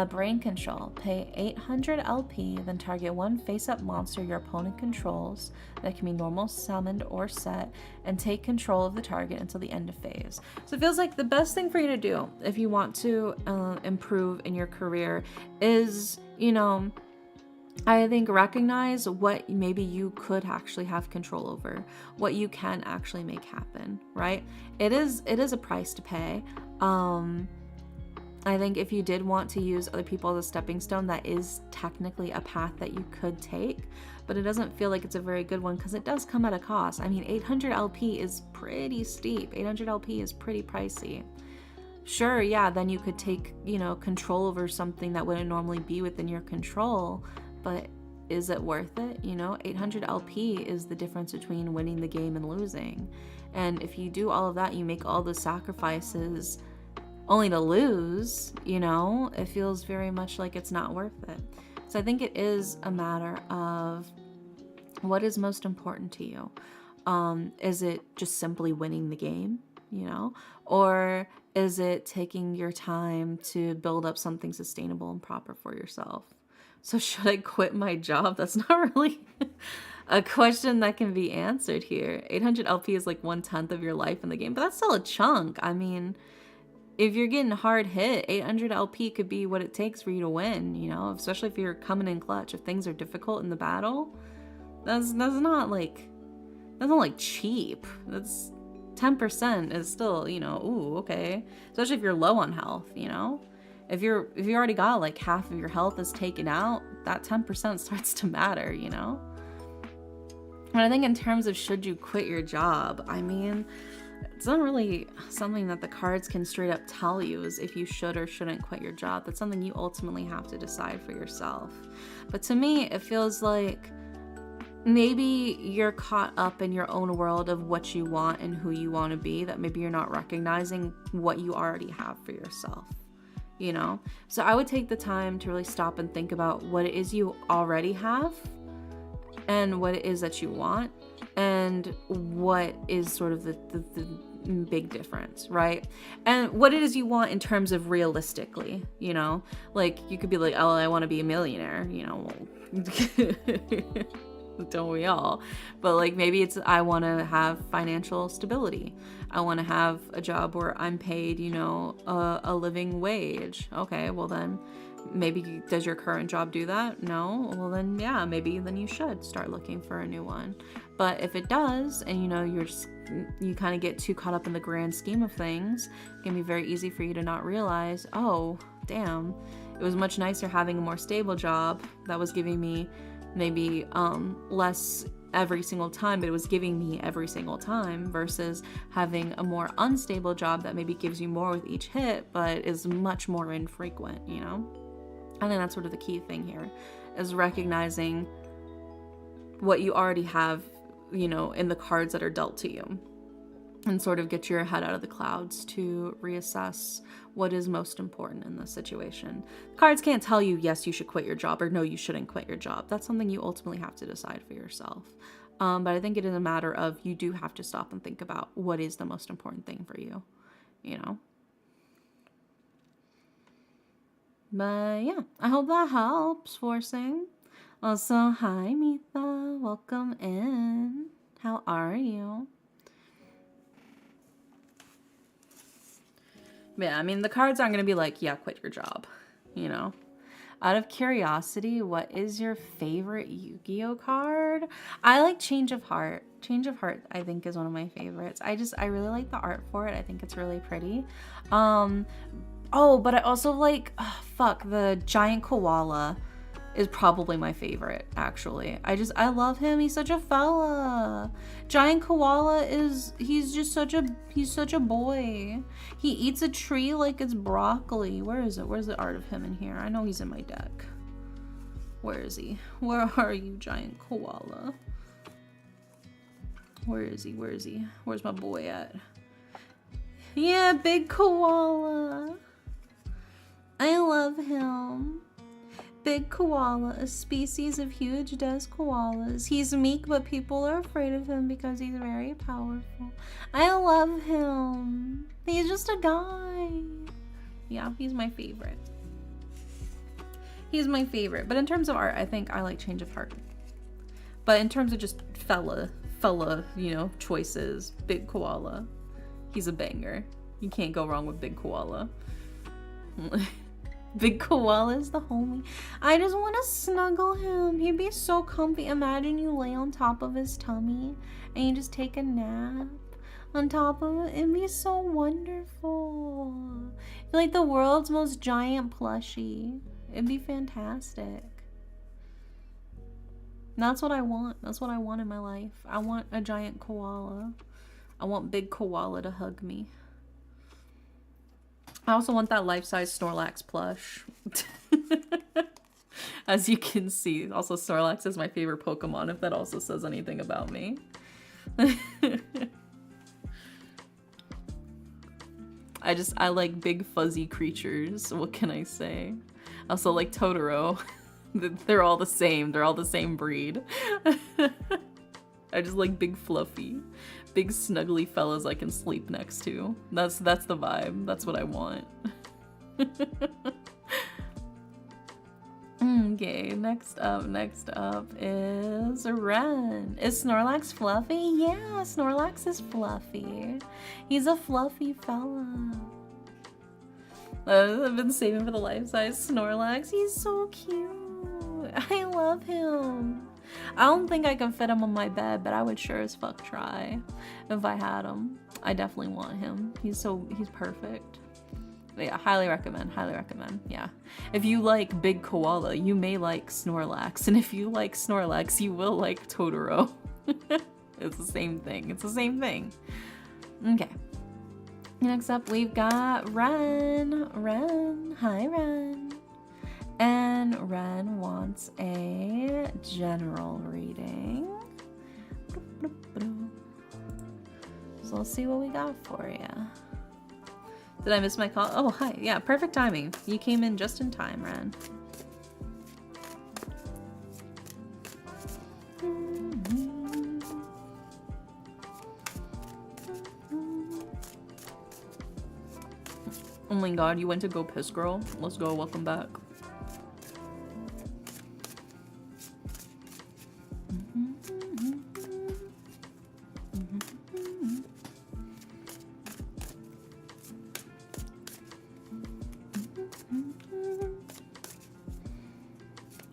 Brain Control. Pay 800 LP, then target one face-up monster your opponent controls that can be normal, summoned, or set, and take control of the target until the end of phase. So it feels like the best thing for you to do if you want to improve in your career is, you know, I think recognize what maybe you could actually have control over, what you can actually make happen, right? It is a price to pay. I think if you did want to use other people as a stepping stone, that is technically a path that you could take, but it doesn't feel like it's a very good one because it does come at a cost. I mean, 800 LP is pretty steep. 800 LP is pretty pricey. Sure, yeah, then you could take, you know, control over something that wouldn't normally be within your control, but is it worth it? You know, 800 LP is the difference between winning the game and losing. And if you do all of that, you make all the sacrifices only to lose, you know, it feels very much like it's not worth it. So I think it is a matter of what is most important to you. Is it just simply winning the game, you know, or is it taking your time to build up something sustainable and proper for yourself? So should I quit my job? That's not really a question that can be answered here. 800 LP is like 1/10 of your life in the game, but that's still a chunk. I mean, if you're getting hard hit, 800 LP could be what it takes for you to win, you know, especially if you're coming in clutch. If things are difficult in the battle, that's not like cheap. That's 10% is still, you know, ooh, okay. Especially if you're low on health, you know. If you already got like half of your health is taken out, that 10% starts to matter, you know? And I think in terms of should you quit your job, I mean, it's not really something that the cards can straight up tell you is if you should or shouldn't quit your job. That's something you ultimately have to decide for yourself. But to me, it feels like maybe you're caught up in your own world of what you want and who you want to be, that maybe you're not recognizing what you already have for yourself. You know, so I would take the time to really stop and think about what it is you already have and what it is that you want and what is sort of the big difference, right? And what it is you want in terms of realistically, you know, like you could be like, oh, I want to be a millionaire, you know, don't we all? But like maybe it's I want to have financial stability. I want to have a job where I'm paid, you know, a living wage. Okay, well then maybe does your current job do that? No? Well then yeah, maybe then you should start looking for a new one. But if it does, and you know, you kind of get too caught up in the grand scheme of things, it can be very easy for you to not realize, oh, damn, it was much nicer having a more stable job that was giving me maybe less every single time, but it was giving me every single time, versus having a more unstable job that maybe gives you more with each hit, but is much more infrequent, you know? I think that's sort of the key thing here, is recognizing what you already have, you know, in the cards that are dealt to you, and sort of get your head out of the clouds to reassess what is most important in this situation. Cards can't tell you, yes, you should quit your job, or no, you shouldn't quit your job. That's something you ultimately have to decide for yourself. But I think it is a matter of you do have to stop and think about what is the most important thing for you, you know? But yeah, I hope that helps, forcing. Also, hi, Mitha. Welcome in. How are you? Yeah, I mean, the cards aren't going to be like, yeah, quit your job, you know? Out of curiosity, what is your favorite Yu-Gi-Oh card? I like Change of Heart. Change of Heart, I think, is one of my favorites. I really like the art for it. I think it's really pretty. Oh, but I also like, the giant koala is probably my favorite, actually. I love him. He's such a fella. Giant koala he's such a boy. He eats a tree like it's broccoli. Where is it? Where's the art of him in here? I know he's in my deck. Where is he? Where are you, giant koala? Where is he? Where is he? Where's my boy at? Yeah, big koala. I love him. Big koala, a species of huge desk koalas. He's meek, but people are afraid of him because he's very powerful. I love him. He's just a guy. Yeah, he's my favorite. He's my favorite. But in terms of art, I think I like Change of Heart. But in terms of just fella, you know, choices, Big Koala. He's a banger. You can't go wrong with Big Koala. Big Koala is the homie. I just want to snuggle him. He'd be so comfy. Imagine you lay on top of his tummy and you just take a nap on top of it. It'd be so wonderful. You're like the world's most giant plushie. It'd be fantastic. That's what I want. That's what I want in my life. I want a giant koala. I want Big Koala to hug me. I also want that life-size Snorlax plush. As you can see, also Snorlax is my favorite Pokemon, if that also says anything about me. I like big fuzzy creatures. What can I say? I also like Totoro. They're all the same. They're all the same breed. I just like big fluffy, big snuggly fellas I can sleep next to. That's the vibe. That's what I want. Okay, next up is Ren. Is Snorlax fluffy? Yeah, Snorlax is fluffy. He's a fluffy fella. I've been saving for the life-size Snorlax. He's so cute. I love him. I don't think I can fit him on my bed, but I would sure as fuck try if I had him. I definitely want him. He's perfect. But yeah, highly recommend, yeah. If you like Big Koala, you may like Snorlax, and if you like Snorlax, you will like Totoro. It's the same thing. Okay. Next up, we've got Ren. Hi Ren. And Ren wants a general reading. So let's see what we got for you. Did I miss my call? Oh, hi. Yeah, perfect timing. You came in just in time, Ren. Oh my god, you went to go piss, girl. Let's go, welcome back.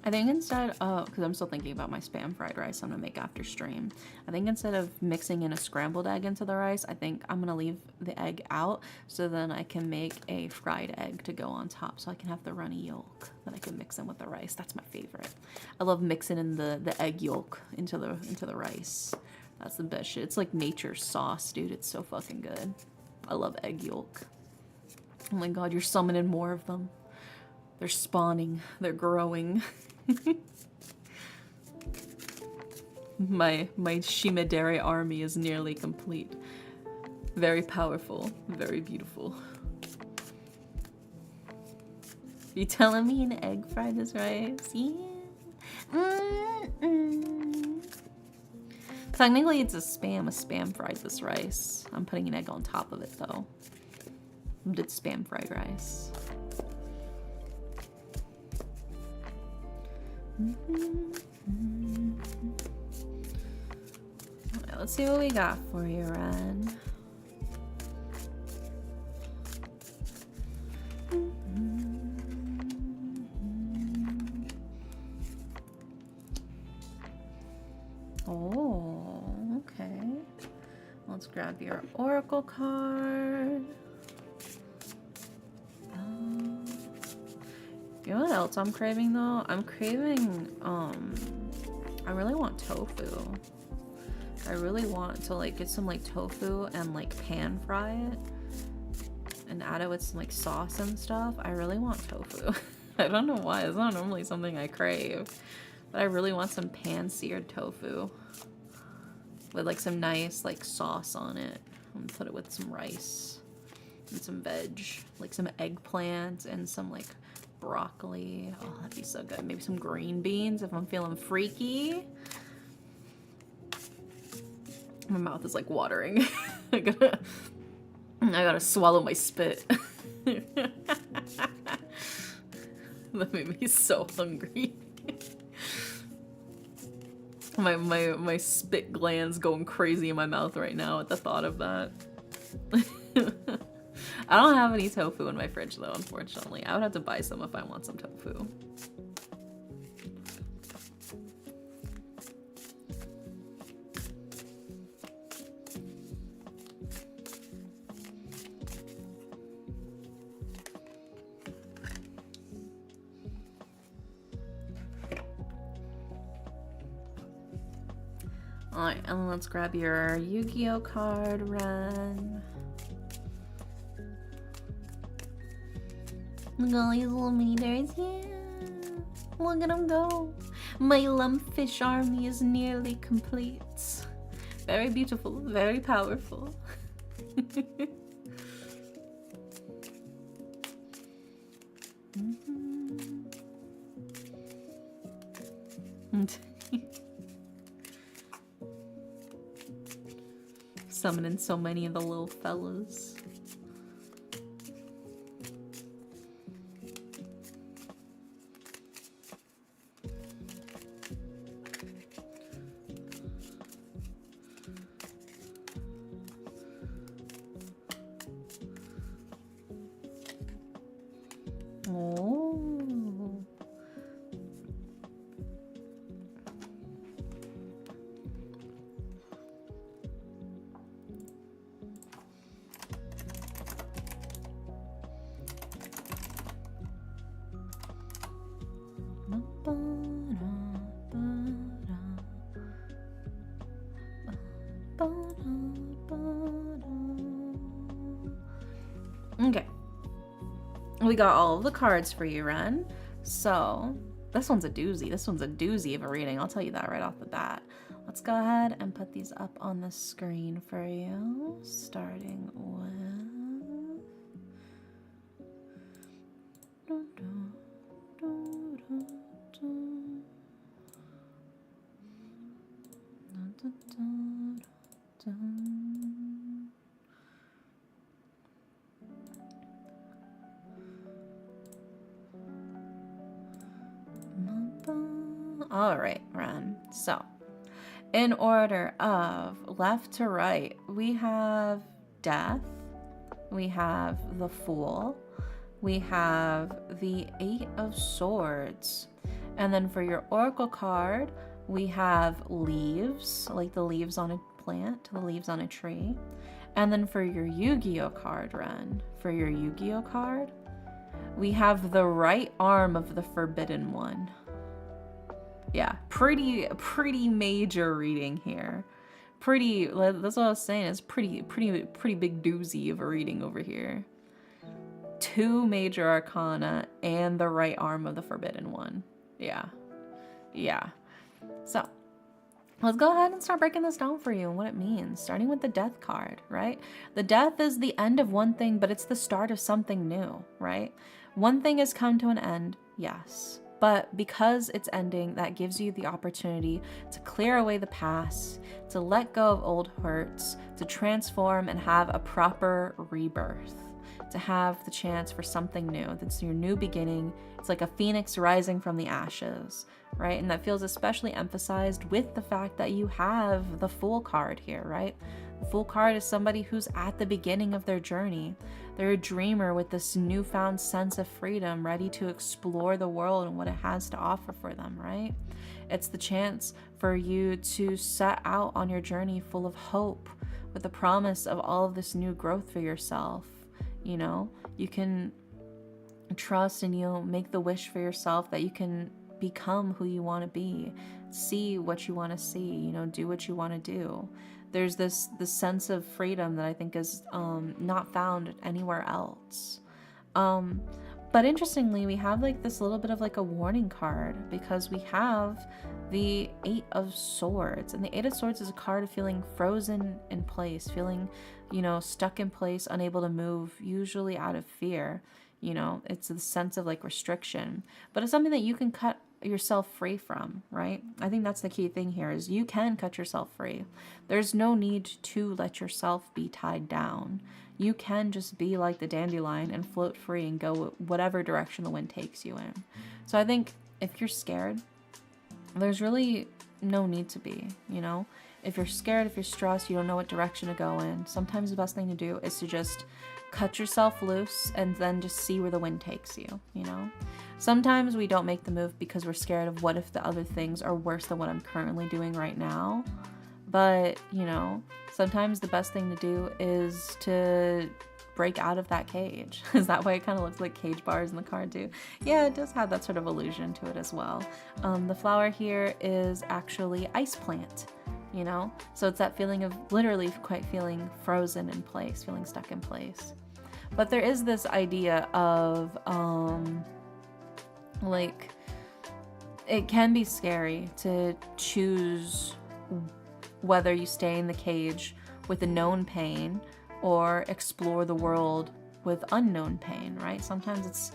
I think instead of, because I'm still thinking about my spam fried rice I'm gonna make after stream. I think instead of mixing in a scrambled egg into the rice, I think I'm gonna leave the egg out so then I can make a fried egg to go on top so I can have the runny yolk that I can mix in with the rice. That's my favorite. I love mixing in the egg yolk into the rice. That's the best shit. It's like nature's sauce, dude. It's so fucking good. I love egg yolk. Oh my god, you're summoning more of them. They're spawning. They're growing. My Shimedere army is nearly complete. Very powerful, very beautiful. You telling me an egg fried this rice? Yeah. Technically it's a spam fried this rice. I'm putting an egg on top of it though. It's spam fried rice. Alright, let's see what we got for you, Ren. Oh, okay. Let's grab your oracle card. You know what else I'm craving though? I'm craving, I really want tofu. I really want to like get some like tofu and like pan fry it and add it with some like sauce and stuff. I really want tofu. I don't know why, it's not normally something I crave, but I really want some pan seared tofu with like some nice like sauce on it. I'm gonna put it with some rice and some veg, like some eggplant and some like broccoli. Oh, that'd be so good. Maybe some green beans if I'm feeling freaky. My mouth is like watering. I gotta swallow my spit. That made me so hungry. My spit glands going crazy in my mouth right now at the thought of that. I don't have any tofu in my fridge though, unfortunately. I would have to buy some if I want some tofu. Alright, and let's grab your Yu-Gi-Oh card, Ren. Look at all these little mini bears. Yeah. Look at them go. My lumpfish army is nearly complete. Very beautiful, very powerful. Summoning so many of the little fellas. Okay. We got all of the cards for you, Ren. So, this one's a doozy. This one's a doozy of a reading. I'll tell you that right off the bat. Let's go ahead and put these up on the screen for you. Starting with... All right, Ren. So, in order of left to right, we have Death, we have the Fool, we have the Eight of Swords, and then for your Oracle card, we have Leaves, like the leaves on a plant, the leaves on a tree. And then for your Yu-Gi-Oh card, Ren, for your Yu-Gi-Oh card, we have the right arm of the Forbidden One. Yeah, pretty major reading here. That's what I was saying, it's pretty big doozy of a reading over here. 2 major arcana and the right arm of the Forbidden One. Yeah. So, let's go ahead and start breaking this down for you and what it means, starting with the Death card, right? The Death is the end of one thing, but it's the start of something new, right? One thing has come to an end, yes. But because it's ending, that gives you the opportunity to clear away the past, to let go of old hurts, to transform and have a proper rebirth, to have the chance for something new. That's your new beginning. It's like a phoenix rising from the ashes, right? And that feels especially emphasized with the fact that you have the Fool card here, right? The Fool card is somebody who's at the beginning of their journey. They're a dreamer with this newfound sense of freedom, ready to explore the world and what it has to offer for them, right? It's the chance for you to set out on your journey full of hope, with the promise of all of this new growth for yourself. You know, you can trust and you'll make the wish for yourself that you can become who you want to be, see what you want to see, you know, do what you want to do. There's this sense of freedom that I think is not found anywhere else. But interestingly, we have like this little bit of like a warning card, because we have the Eight of Swords, and the Eight of Swords is a card of feeling frozen in place, feeling, you know, stuck in place, unable to move, usually out of fear. You know, it's a sense of like restriction, but it's something that you can cut yourself free from, right? I think that's the key thing here, is you can cut yourself free. There's no need to let yourself be tied down. You can just be like the dandelion and float free and go whatever direction the wind takes you in. So I think if you're scared, there's really no need to be, you know? If you're scared, if you're stressed, you don't know what direction to go in, sometimes the best thing to do is to just cut yourself loose and then just see where the wind takes you, you know? Sometimes we don't make the move because we're scared of what if the other things are worse than what I'm currently doing right now. But, you know, sometimes the best thing to do is to break out of that cage. Is that why it kind of looks like cage bars in the card too? Yeah, it does have that sort of illusion to it as well. The flower here is actually ice plant, you know? So it's that feeling of literally quite feeling frozen in place, feeling stuck in place. But there is this idea of, like, it can be scary to choose whether you stay in the cage with a known pain or explore the world with unknown pain, right? Sometimes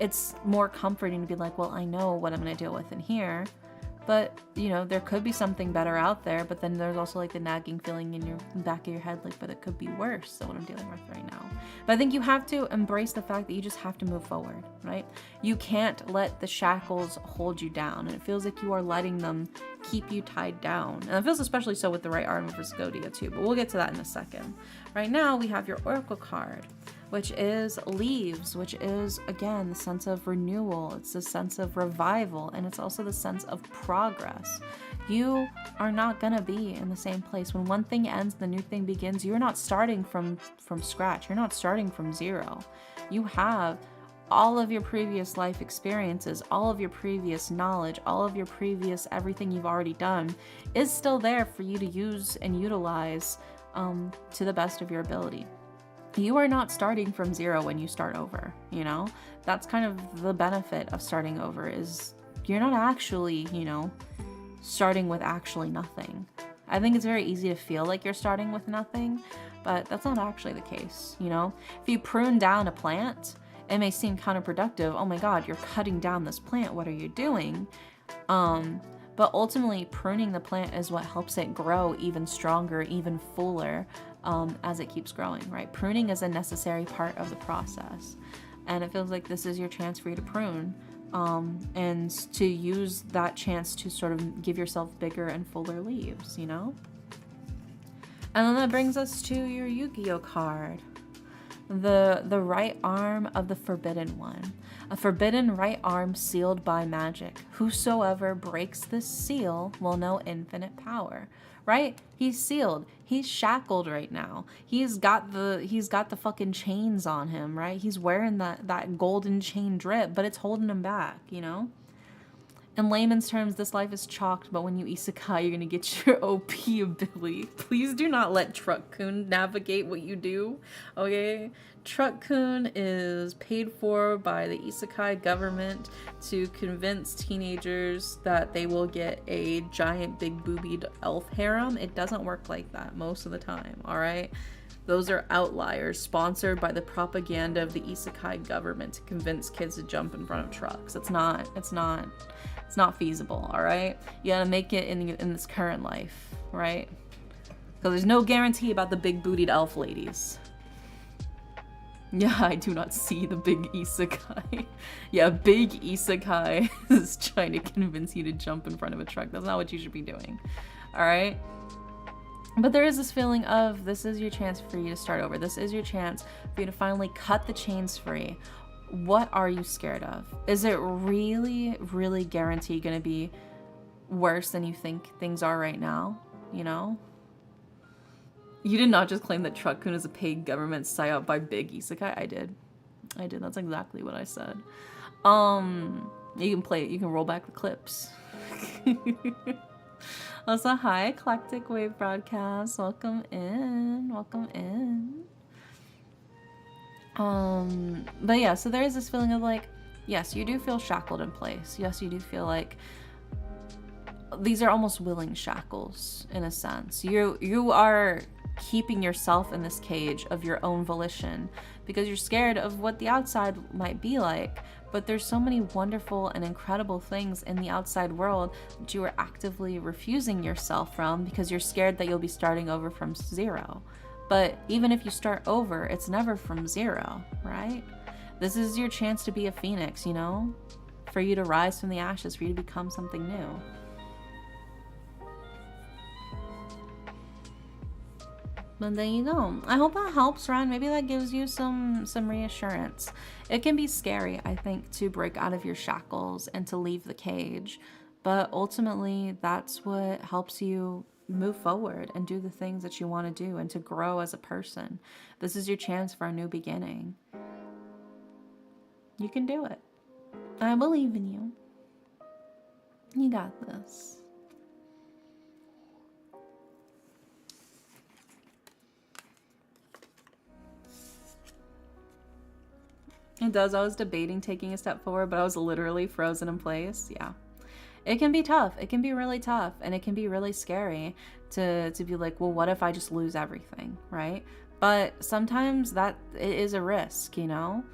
it's more comforting to be like, well, I know what I'm going to deal with in here, but, you know, there could be something better out there, but then there's also like the nagging feeling in your back of your head, like, but it could be worse than what I'm dealing with right now. But I think you have to embrace the fact that you just have to move forward, right? You can't let the shackles hold you down, and it feels like you are letting them keep you tied down. And it feels especially so with the right arm of Viscodia too, but we'll get to that in a second. Right now, we have your Oracle card, which is Leaves, which is, again, the sense of renewal. It's the sense of revival, and it's also the sense of progress. You are not gonna be in the same place. When one thing ends, the new thing begins. You're not starting from scratch. You're not starting from zero. You have all of your previous life experiences, all of your previous knowledge, all of your previous everything you've already done is still there for you to use and utilize to the best of your ability. You are not starting from zero when you start over, you know? That's kind of the benefit of starting over, is you're not actually, you know, starting with actually nothing. I think it's very easy to feel like you're starting with nothing, but that's not actually the case, you know? If you prune down a plant, it may seem counterproductive. Oh my God, you're cutting down this plant. What are you doing? But ultimately, pruning the plant is what helps it grow even stronger, even fuller as it keeps growing, right? Pruning is a necessary part of the process. And it feels like this is your chance for you to prune and to use that chance to sort of give yourself bigger and fuller leaves, you know? And then that brings us to your Yu-Gi-Oh card. The right arm of the forbidden one. A forbidden right arm sealed by magic. Whosoever breaks this seal will know infinite power. Right? He's sealed. He's shackled right now. He's got the fucking chains on him, right? He's wearing that golden chain drip, but it's holding him back, you know? In layman's terms, this life is chalked, but when you isekai, you're gonna get your OP ability. Please do not let Truck-kun navigate what you do, okay? Truck-kun is paid for by the isekai government to convince teenagers that they will get a giant big boobied elf harem. It doesn't work like that most of the time, alright? Those are outliers sponsored by the propaganda of the isekai government to convince kids to jump in front of trucks. It's not feasible, all right? You gotta make it in this current life, right? Because there's no guarantee about the big bootied elf ladies. Yeah, I do not see the big isekai. Yeah, big isekai is trying to convince you to jump in front of a truck. That's not what you should be doing, all right? But there is this feeling of this is your chance for you to start over. This is your chance for you to finally cut the chains free. What are you scared of? Is it really, really guaranteed going to be worse than you think things are right now? You know? You did not just claim that Truck-kun is a paid government psyop by big isekai. I did. That's exactly what I said. You can play it. You can roll back the clips. Also, hi, Eclectic Wave Broadcast. Welcome in. But yeah, so there is this feeling of like, yes, you do feel shackled in place. Yes, you do feel like these are almost willing shackles in a sense. You are keeping yourself in this cage of your own volition because you're scared of what the outside might be like. But there's so many wonderful and incredible things in the outside world that you are actively refusing yourself from because you're scared that you'll be starting over from zero. But even if you start over, it's never from zero, right? This is your chance to be a phoenix, you know? For you to rise from the ashes, for you to become something new. But there you go. I hope that helps, Ron. Maybe that gives you some reassurance. It can be scary, I think, to break out of your shackles and to leave the cage. But ultimately, that's what helps you move forward and do the things that you want to do and to grow as a person. This is your chance for a new beginning. You can do it. I believe in you. You got this. It does. I was debating taking a step forward, but I was literally frozen in place. Yeah. It can be tough. It can be really tough. And it can be really scary to be like, well, what if I just lose everything, right? But sometimes that it is a risk, you know?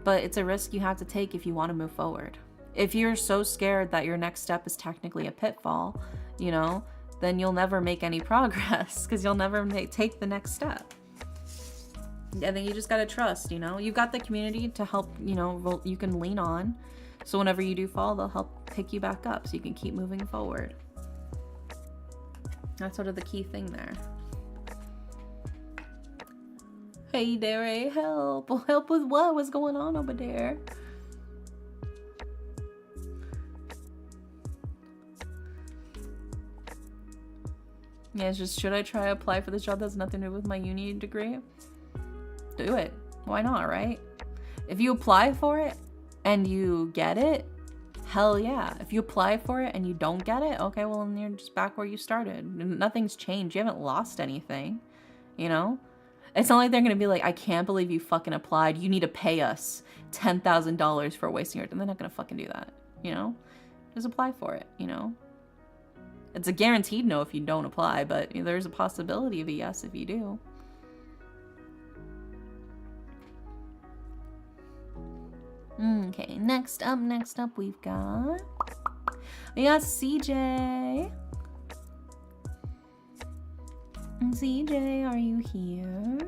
But it's a risk you have to take if you want to move forward. If you're so scared that your next step is technically a pitfall, you know, then you'll never make any progress because you'll never take the next step. And then you just gotta trust, you know? You've got the community to help, you know, you can lean on. So whenever you do fall, they'll help pick you back up so you can keep moving forward. That's sort of the key thing there. Hey there, help. Help with what? What's going on over there? Yeah, it's just, should I try to apply for this job that's nothing to do with my uni degree? Do it. Why not, right? If you apply for it and you get it, hell yeah. If you apply for it and you don't get it, okay, well, then you're just back where you started. Nothing's changed. You haven't lost anything, you know? It's not like they're gonna be like, I can't believe you fucking applied. You need to pay us $10,000 for wasting your time. They're not gonna fucking do that, you know? Just apply for it, you know? It's a guaranteed no if you don't apply, but there's a possibility of a yes if you do. Okay, next up we've got CJ. CJ, are you here?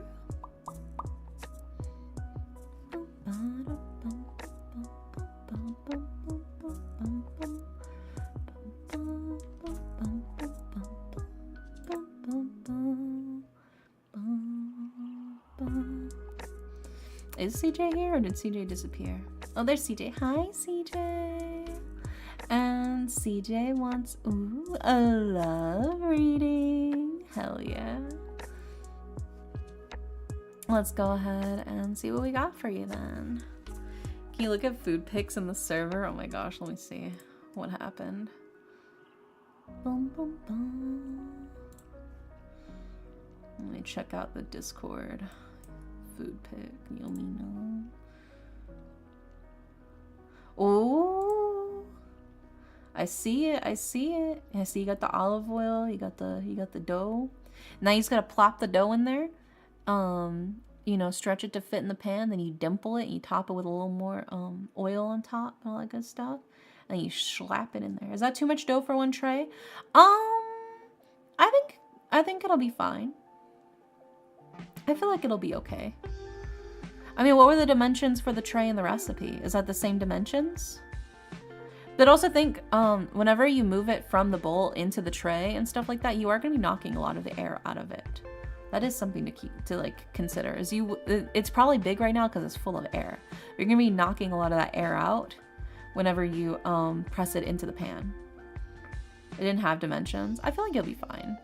Is CJ here or did CJ disappear? Oh, there's CJ. Hi, CJ. And CJ wants, ooh, a love reading. Hell yeah. Let's go ahead and see what we got for you then. Can you look at food pics in the server? Oh my gosh, let me see what happened. Boom, boom, boom. Let me check out the Discord. Food pic, Yomino. Oh, I see it. I see it. I see you got the olive oil. You got the dough. Now you just gotta plop the dough in there. You know, stretch it to fit in the pan. Then you dimple it and you top it with a little more oil on top and all that good stuff. And you slap it in there. Is that too much dough for one tray? I think it'll be fine. I feel like it'll be okay. I mean, what were the dimensions for the tray in the recipe? Is that the same dimensions? But also think, whenever you move it from the bowl into the tray and stuff like that, you are going to be knocking a lot of the air out of it. That is something to consider. It's probably big right now because it's full of air. You're going to be knocking a lot of that air out whenever you press it into the pan. It didn't have dimensions. I feel like you'll be fine.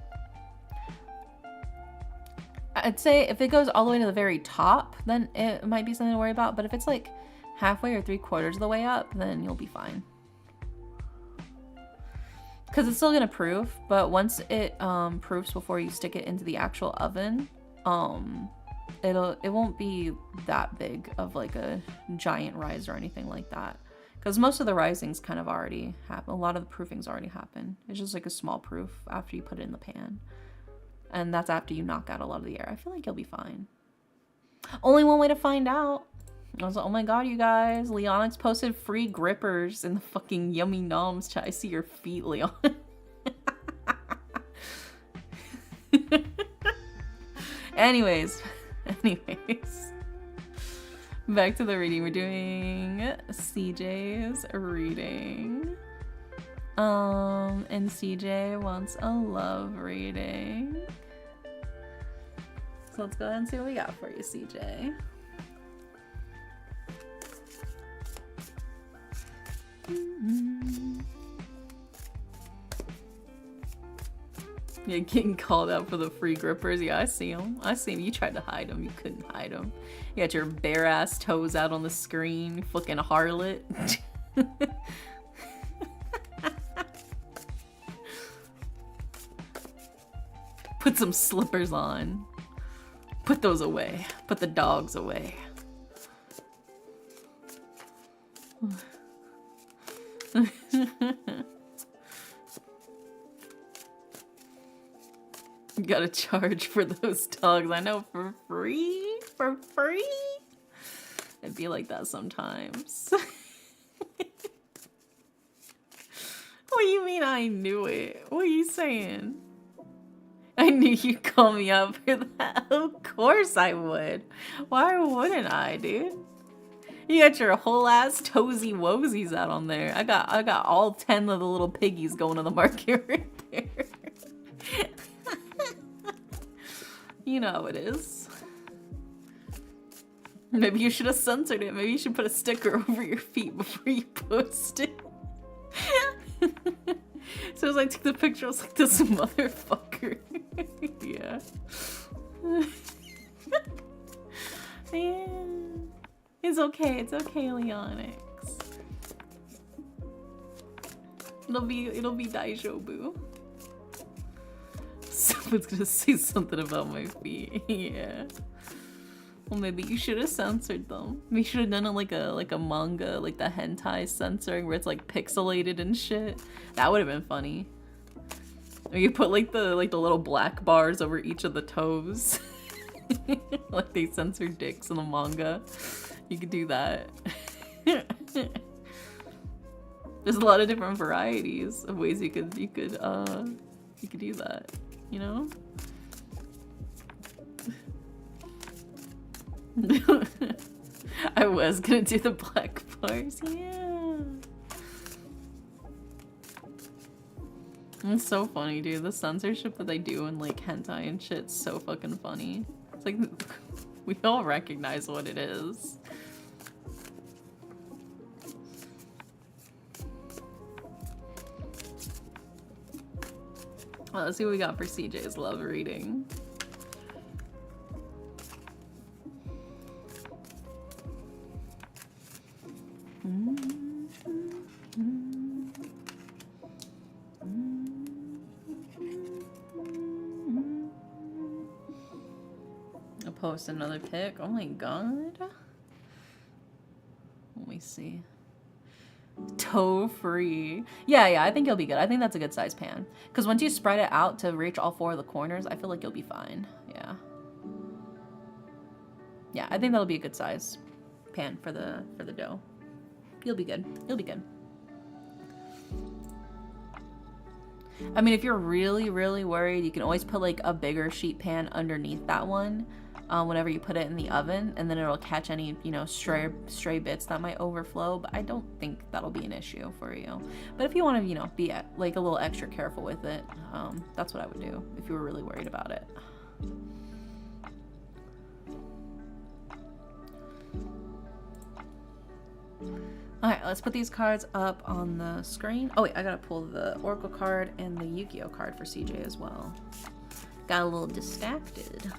I'd say if it goes all the way to the very top, then it might be something to worry about. But if it's like halfway or 3/4 of the way up, then you'll be fine. Because it's still gonna proof, but once it proofs before you stick it into the actual oven, it won't be that big of like a giant rise or anything like that. Because most of the risings kind of already happen. A lot of the proofings already happen. It's just like a small proof after you put it in the pan. And that's after you knock out a lot of the air. I feel like you'll be fine. Only one way to find out. I was like, oh my god, you guys. Leonix posted free grippers in the fucking Yummy Noms chat. I see your feet, Leon. Anyways. Back to the reading. We're doing CJ's reading. And CJ wants a love reading. So let's go ahead and see what we got for you, CJ. You're getting called out for the free grippers. Yeah, I see them. I see them. You tried to hide them. You couldn't hide them. You got your bare ass toes out on the screen. Fucking harlot. Put some slippers on. Put those away. Put the dogs away. You gotta charge for those dogs. I know, for free? For free? It'd be like that sometimes. What do you mean I knew it? What are you saying? I knew you'd call me out for that. Of course I would. Why wouldn't I, dude? You got your whole ass toesy woesies out on there. I got all 10 of the little piggies going to the market right there. You know how it is. Maybe you should have censored it. Maybe you should put a sticker over your feet before you post it. So as I took the picture, I was like, this motherfucker. Yeah. Yeah. It's okay, Leonix. It'll be Daijoubu. Someone's gonna say something about my feet. Yeah. Well, maybe you should have censored them. We should have done it like a manga, like the hentai censoring where it's like pixelated and shit. That would have been funny. Or you put like the little black bars over each of the toes. Like they censor dicks in the manga. You could do that. There's a lot of different varieties of ways you could do that, you know? I was gonna do the black bars, yeah. It's so funny, dude. The censorship that they do in like hentai and shit's so fucking funny. It's like We all recognize what it is. Well, let's see what we got for CJ's love reading. I'll post another pic. Oh my god. Let me see. Toe free. Yeah, I think you'll be good. I think that's a good size pan. Because once you spread it out to reach all 4 of the corners, I feel like you'll be fine. Yeah. Yeah, I think that'll be a good size pan for the dough. You'll be good. You'll be good. I mean, if you're really, really worried, you can always put like a bigger sheet pan underneath that one whenever you put it in the oven, and then it'll catch any, you know, stray bits that might overflow, but I don't think that'll be an issue for you. But if you want to, you know, be like a little extra careful with it, that's what I would do if you were really worried about it. Alright, let's put these cards up on the screen. Oh wait, I gotta pull the Oracle card and the Yu-Gi-Oh card for CJ as well. Got a little distracted.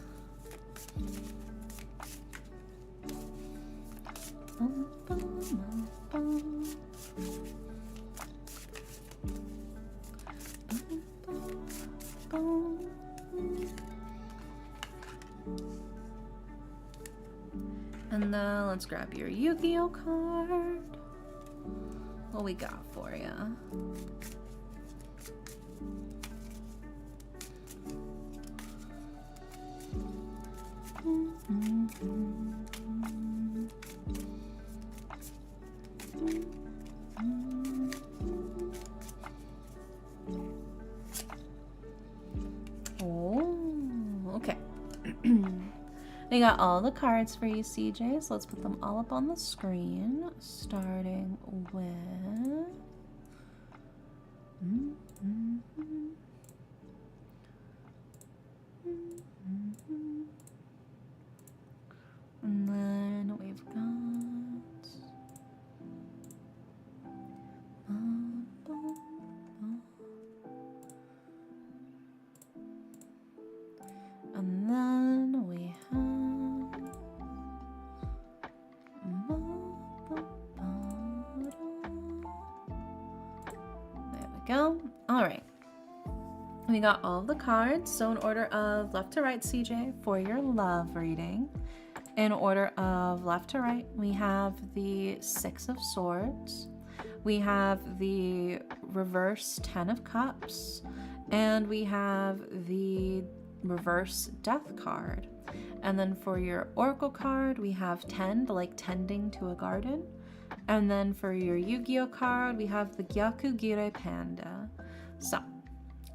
And then let's grab your Yu-Gi-Oh card. What we got for you? Oh, okay. We got all the cards for you, CJ, so let's put them all up on the screen, starting with... And then we've got... And then we have... There we go. All right. We got all the cards, so in order of left to right, CJ, for your love reading. In order of left to right, we have the 6 of Swords. We have the reverse 10 of Cups. And we have the reverse Death card. And then for your Oracle card, we have tend, like tending to a garden. And then for your Yu-Gi-Oh card, we have the Gyakugire Panda. So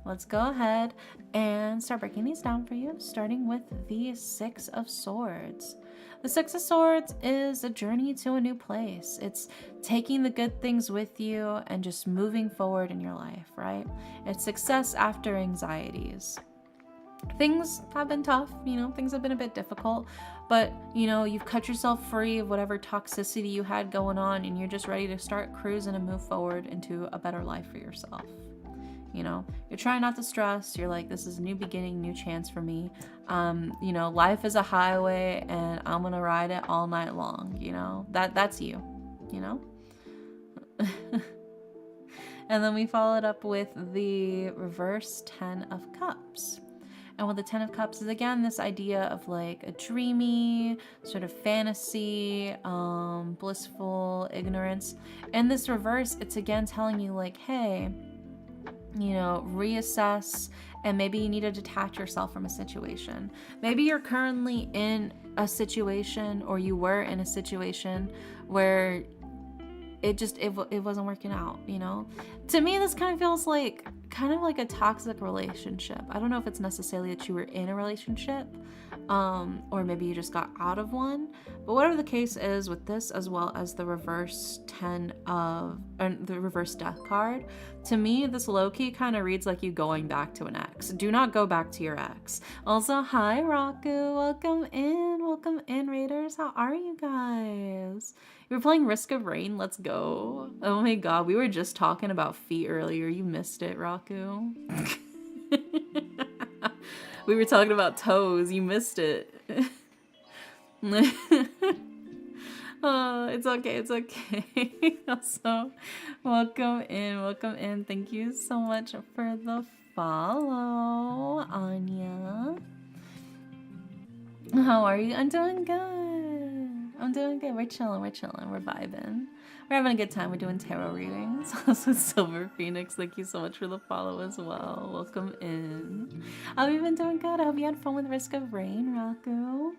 let's go ahead and start breaking these down for you, starting with the 6 of Swords. The 6 of Swords is a journey to a new place. It's taking the good things with you and just moving forward in your life, right? It's success after anxieties. Things have been tough, you know, things have been a bit difficult, but, you know, you've cut yourself free of whatever toxicity you had going on, and you're just ready to start cruising and move forward into a better life for yourself. You know, you're trying not to stress. You're like, this is a new beginning, new chance for me. You know, life is a highway and I'm gonna ride it all night long. You know, that's you, you know? And then we followed up with the reverse 10 of Cups. And with the 10 of Cups is, again, this idea of like a dreamy sort of fantasy, blissful ignorance. And this reverse, it's again telling you like, hey, you know, reassess, and maybe you need to detach yourself from a situation. Maybe you're currently in a situation, or you were in a situation where it wasn't working out, you know? To me, this kind of feels like a toxic relationship. I don't know if it's necessarily that you were in a relationship, or maybe you just got out of one. But whatever the case is with this, as well as the reverse the reverse Death card, to me, this low-key kind of reads like you going back to an ex. Do not go back to your ex. Also, hi, Raku. Welcome in. welcome in, Raiders. How are you guys? You were playing Risk of Rain. Let's go. Oh my god, we were just talking about feet earlier. You missed it, Raku. We were talking about toes. You missed it. Oh, it's okay. It's okay. Also, welcome in. Welcome in. Thank you so much for the follow, Anya. How are you? I'm doing good. I'm doing good. We're chilling. We're chilling. We're vibing. We're having a good time. We're doing tarot readings. Also, Silver Phoenix, thank you so much for the follow as well. Welcome in. We've been doing good. I hope you had fun with Risk of Rain, Raku.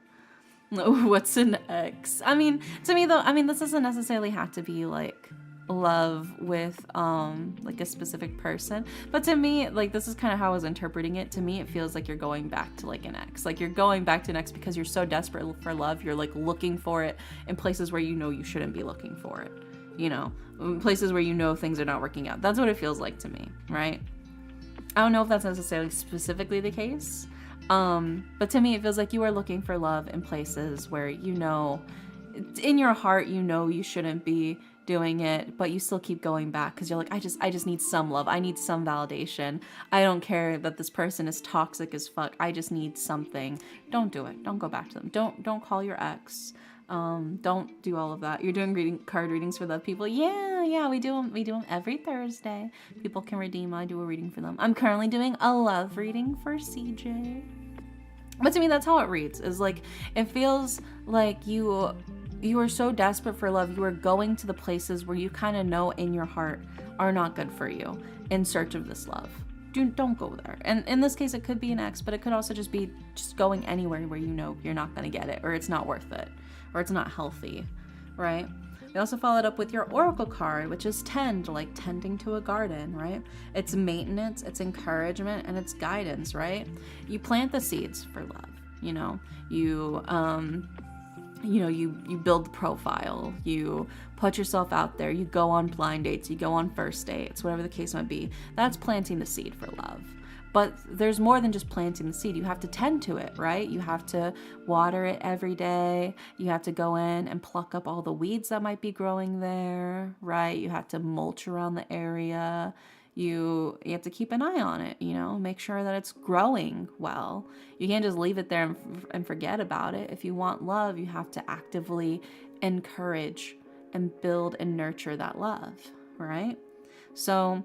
What's an ex? I mean, to me though, I mean, this doesn't necessarily have to be like love with like a specific person, but to me, like, this is kind of how I was interpreting it. To me, it feels like you're going back to like an ex, like you're going back to an ex because you're so desperate for love. You're like looking for it in places where you know you shouldn't be looking for it, you know, places where you know things are not working out. That's what it feels like to me, right? I don't know if that's necessarily specifically the case, but to me it feels like you are looking for love in places where you know in your heart you know you shouldn't be doing it, but you still keep going back because you're like, I just need some love. I need some validation. I don't care that this person is toxic as fuck. I just need something. Don't do it. Don't go back to them. Don't call your ex. Don't do all of that. You're doing card readings for love people. Yeah, we do them every Thursday. People can redeem. I do a reading for them. I'm currently doing a love reading for CJ. But to me, that's how it reads. Is like, it feels like you are so desperate for love. You are going to the places where you kind of know in your heart are not good for you in search of this love. Don't go there. And in this case, it could be an ex, but it could also just be just going anywhere where you know you're not going to get it, or it's not worth it, or it's not healthy, right? We also followed up with your oracle card, which is tend, like tending to a garden, right? It's maintenance, it's encouragement, and it's guidance, right? You plant the seeds for love, you know? You build the profile, you put yourself out there, you go on blind dates, you go on first dates, whatever the case might be. That's planting the seed for love. But there's more than just planting the seed. You have to tend to it, right? You have to water it every day. You have to go in and pluck up all the weeds that might be growing there, right? You have to mulch around the area. You have to keep an eye on it, you know, make sure that it's growing well. You can't just leave it there and forget about it. If you want love, you have to actively encourage and build and nurture that love, right? So,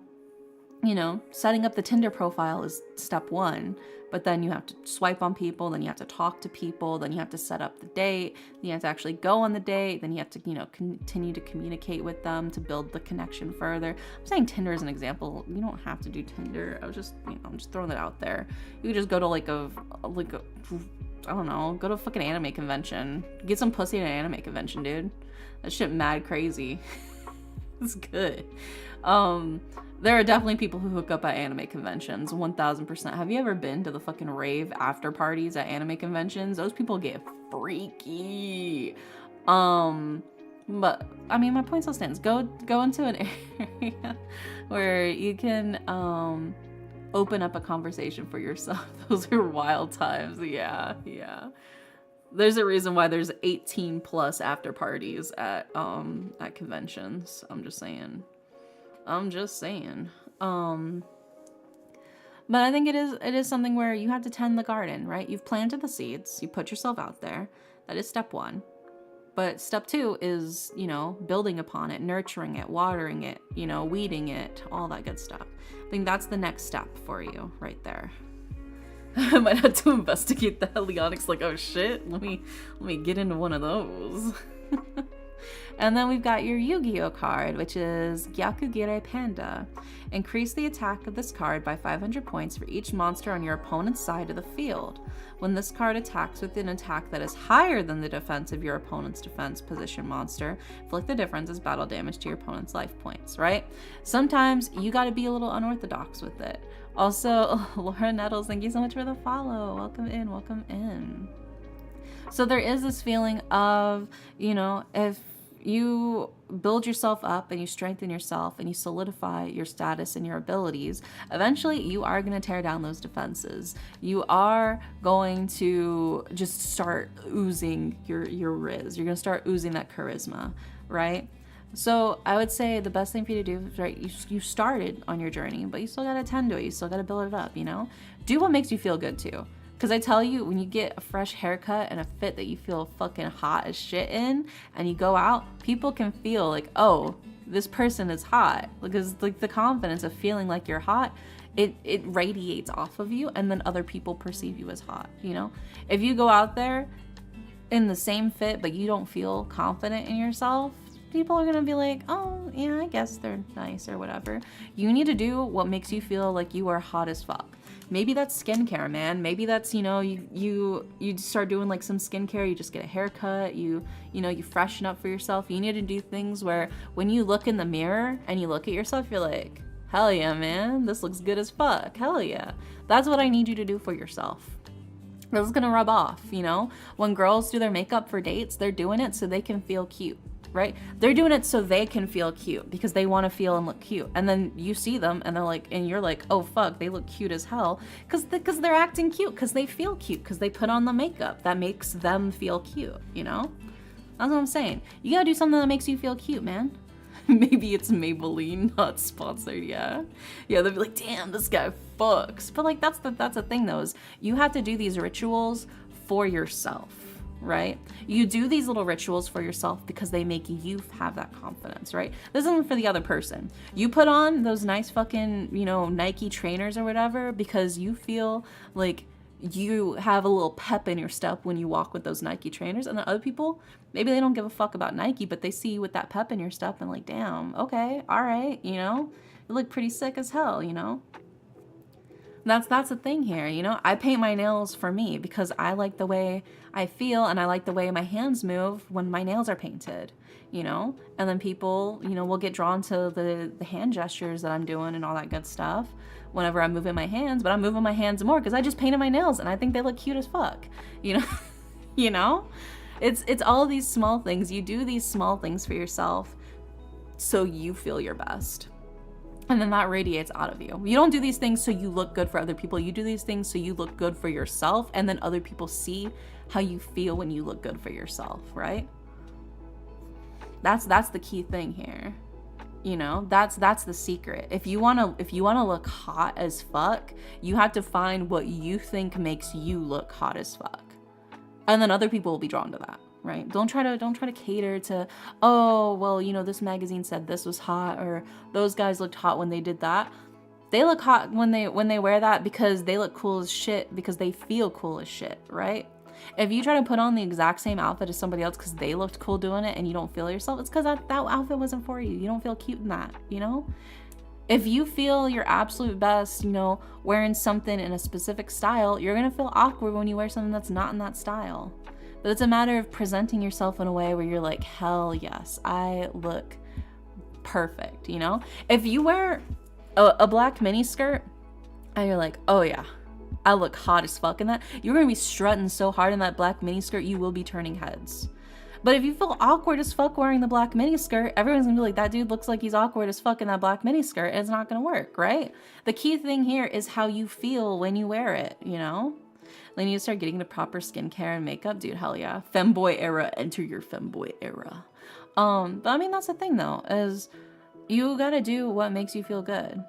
you know, setting up the Tinder profile is step one, but then you have to swipe on people, then you have to talk to people, then you have to set up the date, then you have to actually go on the date, then you have to, you know, continue to communicate with them to build the connection further. I'm saying Tinder as an example. You don't have to do Tinder. I'm just throwing it out there. You could just go to like a I don't know, go to a fucking anime convention. Get some pussy at an anime convention, dude. That shit mad crazy. It's good. There are definitely people who hook up at anime conventions, 1000%. Have you ever been to the fucking rave after parties at anime conventions? Those people get freaky. But I mean, my point still stands. Go into an area where you can open up a conversation for yourself. Those are wild times. Yeah. There's a reason why there's 18 plus after parties at conventions. I'm just saying. But I think it is something where you have to tend the garden, right? You've planted the seeds, you put yourself out there. That is step one. But step two is, you know, building upon it, nurturing it, watering it, you know, weeding it, all that good stuff. I think that's the next step for you right there. I might have to investigate the Helionics, like, oh shit, let me get into one of those. And then we've got your Yu-Gi-Oh card, which is Gyakugire Panda. Increase the attack of this card by 500 points for each monster on your opponent's side of the field. When this card attacks with an attack that is higher than the defense of your opponent's defense position monster, inflict the difference as battle damage to your opponent's life points, right? Sometimes you gotta be a little unorthodox with it. Also, Laura Nettles, thank you so much for the follow. Welcome in. So there is this feeling of, you know, if you build yourself up and you strengthen yourself and you solidify your status and your abilities, eventually you are going to tear down those defenses. You are going to just start oozing your riz. You're going to start oozing that charisma, right? So I would say the best thing for you to do is, right, you started on your journey, but you still got to tend to it. You still got to build it up, you know? Do what makes you feel good too. Because I tell you, when you get a fresh haircut and a fit that you feel fucking hot as shit in, and you go out, people can feel like, oh, this person is hot. Because like the confidence of feeling like you're hot, it radiates off of you, and then other people perceive you as hot, you know? If you go out there in the same fit, but you don't feel confident in yourself, people are gonna be like, oh, yeah, I guess they're nice or whatever. You need to do what makes you feel like you are hot as fuck. Maybe that's skincare, man. Maybe that's, you know, you start doing like some skincare, you just get a haircut, you freshen up for yourself. You need to do things where when you look in the mirror and you look at yourself, you're like, hell yeah, man, this looks good as fuck. Hell yeah. That's what I need you to do for yourself. This is gonna rub off, you know? When girls do their makeup for dates, they're doing it so they can feel cute. Right? They're doing it so they can feel cute because they want to feel and look cute. And then you see them and they're like, and you're like, oh fuck, they look cute as hell because they're acting cute, because they feel cute, because they put on the makeup that makes them feel cute, you know? That's what I'm saying. You gotta do something that makes you feel cute, man. Maybe it's Maybelline, not sponsored, yeah. Yeah, they'll be like, damn, this guy fucks. But like, that's the thing though, is you have to do these rituals for yourself. Right? You do these little rituals for yourself because they make you have that confidence, right? This isn't for the other person. You put on those nice fucking, you know, Nike trainers or whatever because you feel like you have a little pep in your step when you walk with those Nike trainers. And the other people, maybe they don't give a fuck about Nike, but they see you with that pep in your step and like, damn, okay, all right, you know? You look pretty sick as hell, you know? That's the thing here, you know? I paint my nails for me because I like the way I feel and I like the way my hands move when my nails are painted, you know? And then people, you know, will get drawn to the hand gestures that I'm doing and all that good stuff whenever I'm moving my hands, but I'm moving my hands more because I just painted my nails and I think they look cute as fuck, you know? You know? It's all these small things. You do these small things for yourself so you feel your best. And then that radiates out of you. You don't do these things so you look good for other people. You do these things so you look good for yourself, and then other people see how you feel when you look good for yourself, right? That's the key thing here. You know, that's the secret. If you wanna look hot as fuck, you have to find what you think makes you look hot as fuck. And then other people will be drawn to that. Right? Don't try to cater to, oh, well, you know, this magazine said this was hot, or those guys looked hot when they did that. They look hot when they wear that because they look cool as shit, because they feel cool as shit, right? If you try to put on the exact same outfit as somebody else because they looked cool doing it and you don't feel yourself, it's because that outfit wasn't for you. You don't feel cute in that, you know? If you feel your absolute best, you know, wearing something in a specific style, you're gonna feel awkward when you wear something that's not in that style. But it's a matter of presenting yourself in a way where you're like, hell yes, I look perfect, you know? If you wear a black mini skirt and you're like, oh yeah, I look hot as fuck in that, you're gonna be strutting so hard in that black mini skirt, you will be turning heads. But if you feel awkward as fuck wearing the black mini skirt, everyone's gonna be like, that dude looks like he's awkward as fuck in that black mini skirt, and it's not gonna work, right? The key thing here is how you feel when you wear it, you know? Then you start getting the proper skincare and makeup, dude, hell yeah. Femboy era, enter your femboy era. But I mean, that's the thing though, is you gotta do what makes you feel good.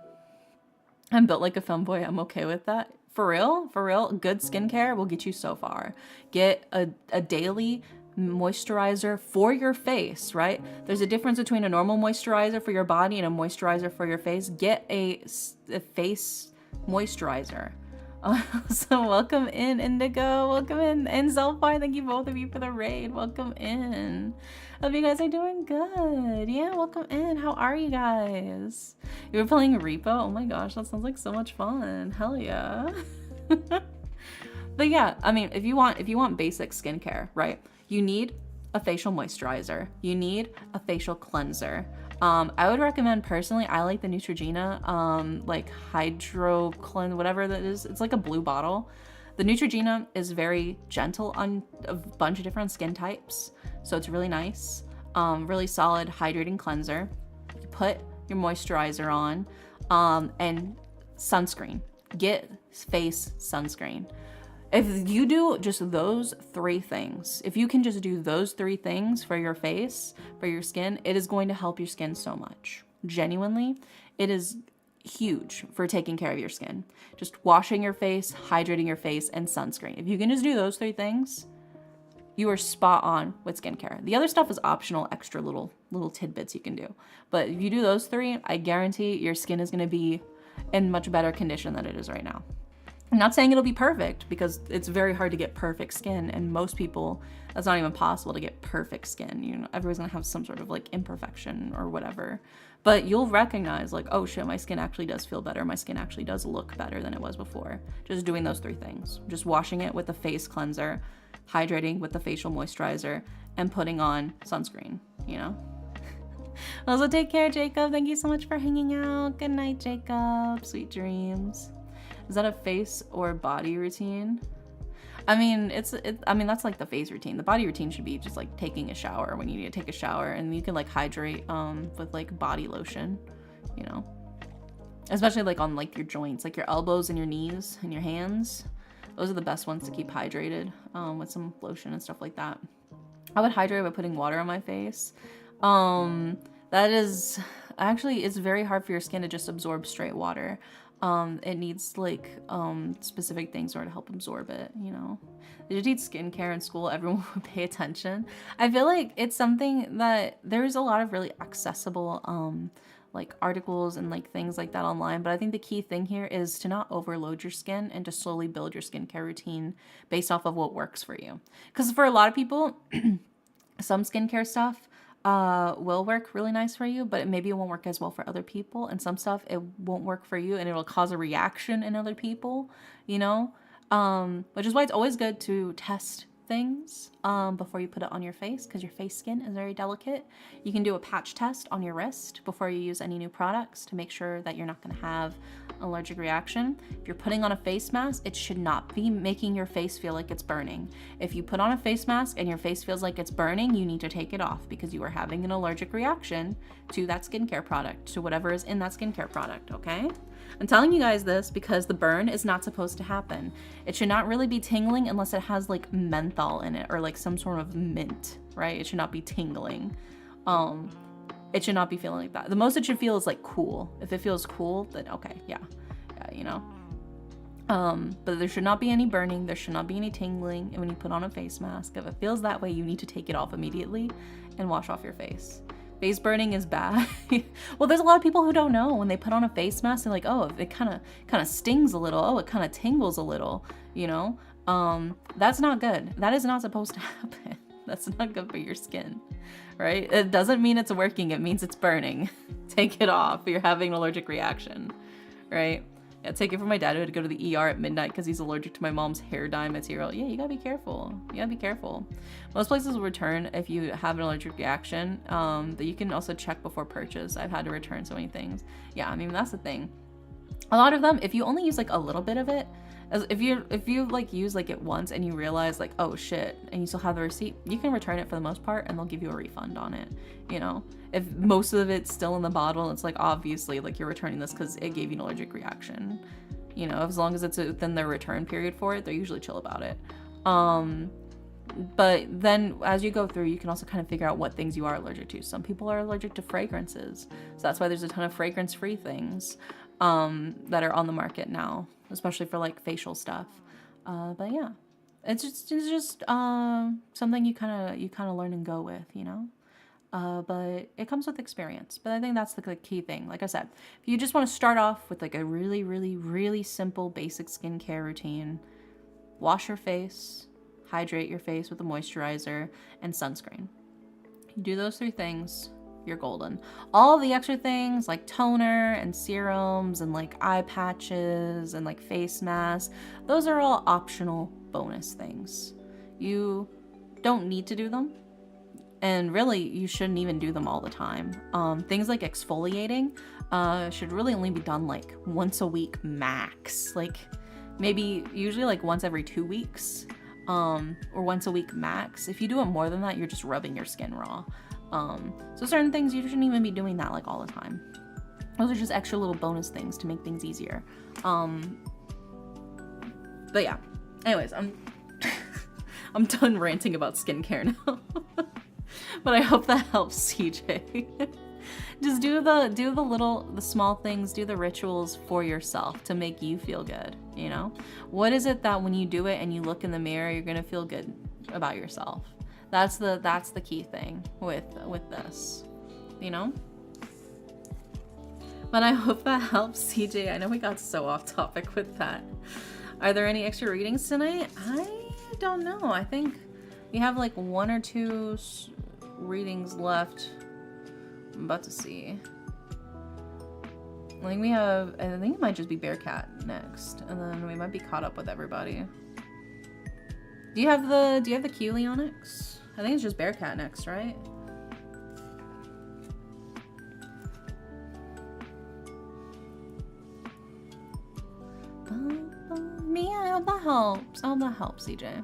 I'm built like a femboy, I'm okay with that. For real, good skincare will get you so far. Get a daily moisturizer for your face, right? There's a difference between a normal moisturizer for your body and a moisturizer for your face. Get a face moisturizer. So welcome in, Indigo. Welcome in. And Zelfar, thank you both of you for the raid. Welcome in. Hope you guys are doing good. Yeah, welcome in. How are you guys? You were playing Repo? Oh my gosh, that sounds like so much fun. Hell yeah. But yeah, I mean, if you want basic skincare, right? You need a facial moisturizer. You need a facial cleanser. I would recommend personally, I like the Neutrogena, like Hydro Cleanse, whatever that is. It's like a blue bottle. The Neutrogena is very gentle on a bunch of different skin types, so it's really nice. really solid hydrating cleanser. You put your moisturizer on, and sunscreen. Get face sunscreen. If you do just those 3 things, if you can just do those 3 things for your face, for your skin, it is going to help your skin so much. Genuinely, it is huge for taking care of your skin. Just washing your face, hydrating your face, and sunscreen. If you can just do those 3 things, you are spot on with skincare. The other stuff is optional, extra little tidbits you can do. But if you do those 3, I guarantee your skin is gonna be in much better condition than it is right now. I'm not saying it'll be perfect, because it's very hard to get perfect skin, and most people, that's not even possible to get perfect skin. You know, everyone's gonna have some sort of like imperfection or whatever. But you'll recognize like, oh shit, my skin actually does feel better. My skin actually does look better than it was before. Just doing those 3 things. Just washing it with the face cleanser, hydrating with the facial moisturizer, and putting on sunscreen, you know? Also, take care, Jacob. Thank you so much for hanging out. Good night, Jacob. Sweet dreams. Is that a face or body routine? I mean, that's like the face routine. The body routine should be just like taking a shower when you need to take a shower, and you can like hydrate with like body lotion, you know, especially like on like your joints, like your elbows and your knees and your hands. Those are the best ones to keep hydrated with some lotion and stuff like that. I would hydrate by putting water on my face. That is actually, it's very hard for your skin to just absorb straight water. It needs like specific things in order to help absorb it, you know. They should teach skincare in school. Everyone would pay attention. I feel like it's something that there's a lot of really accessible like articles and like things like that online, but I think the key thing here is to not overload your skin and to slowly build your skincare routine based off of what works for you. Because for a lot of people, some skincare stuff will work really nice for you, but maybe it won't work as well for other people. And some stuff, it won't work for you and it'll cause a reaction in other people, you know? Which is why it's always good to test things before you put it on your face, because your face skin is very delicate. You can do a patch test on your wrist before you use any new products to make sure that you're not going to have an allergic reaction. If you're putting on a face mask, it should not be making your face feel like it's burning. If you put on a face mask and your face feels like it's burning, you need to take it off because you are having an allergic reaction to that skincare product, to whatever is in that skincare product, okay? I'm telling you guys this because the burn is not supposed to happen. It should not really be tingling unless it has like menthol in it or like some sort of mint, right? It should not be tingling. It should not be feeling like that. The most it should feel is like cool. If it feels cool, then okay, yeah, you know. But there should not be any burning. There should not be any tingling. And when you put on a face mask, if it feels that way, you need to take it off immediately and wash off your face. Face burning is bad. Well, there's a lot of people who don't know when they put on a face mask. They're like, oh, it kind of stings a little. Oh, it kind of tingles a little. You know, that's not good. That is not supposed to happen. That's not good for your skin, right? It doesn't mean it's working. It means it's burning. Take it off. You're having an allergic reaction, right? Yeah, take it from my dad who had to go to the ER at midnight because he's allergic to my mom's hair dye material. Yeah, you gotta be careful. You gotta be careful. Most places will return if you have an allergic reaction. That you can also check before purchase. I've had to return so many things. Yeah, I mean, that's the thing. A lot of them, if you only use like a little bit of it, if you like use like it once and you realize like, oh shit, and you still have the receipt, you can return it for the most part and they'll give you a refund on it, you know? If most of it's still in the bottle, it's like obviously like you're returning this because it gave you an allergic reaction, you know? As long as it's within their return period for it, they're usually chill about it. But then as you go through, you can also kind of figure out what things you are allergic to. Some people are allergic to fragrances, so that's why there's a ton of fragrance-free things that are on the market now, especially for like facial stuff. But yeah, it's just something you kind of learn and go with, you know. But it comes with experience. But I think that's the key thing. Like I said, if you just want to start off with like a really, really, really simple basic skincare routine, wash your face, hydrate your face with a moisturizer and sunscreen. You do those 3 things, you're golden. All the extra things like toner and serums and like eye patches and like face masks, those are all optional bonus things. You don't need to do them. And really, you shouldn't even do them all the time. Things like exfoliating should really only be done like once a week max. Like maybe usually like once every 2 weeks or once a week max. If you do it more than that, you're just rubbing your skin raw. So certain things you shouldn't even be doing that like all the time. Those are just extra little bonus things to make things easier. But yeah, anyways, I'm done ranting about skincare now. But I hope that helps, CJ. Just do the small things, do the rituals for yourself to make you feel good, you know? What is it that when you do it and you look in the mirror, you're gonna feel good about yourself? That's the key thing with this, you know? But I hope that helps, CJ. I know we got so off topic with that. Are there any extra readings tonight? I don't know. I think we have like 1 or 2 readings left. I'm about to see. I think it might just be Bearcat next, and then we might be caught up with everybody. Do you have the Keely Onyx? I think it's just Bearcat next, right? Me, I hope that helps. I hope that helps, CJ.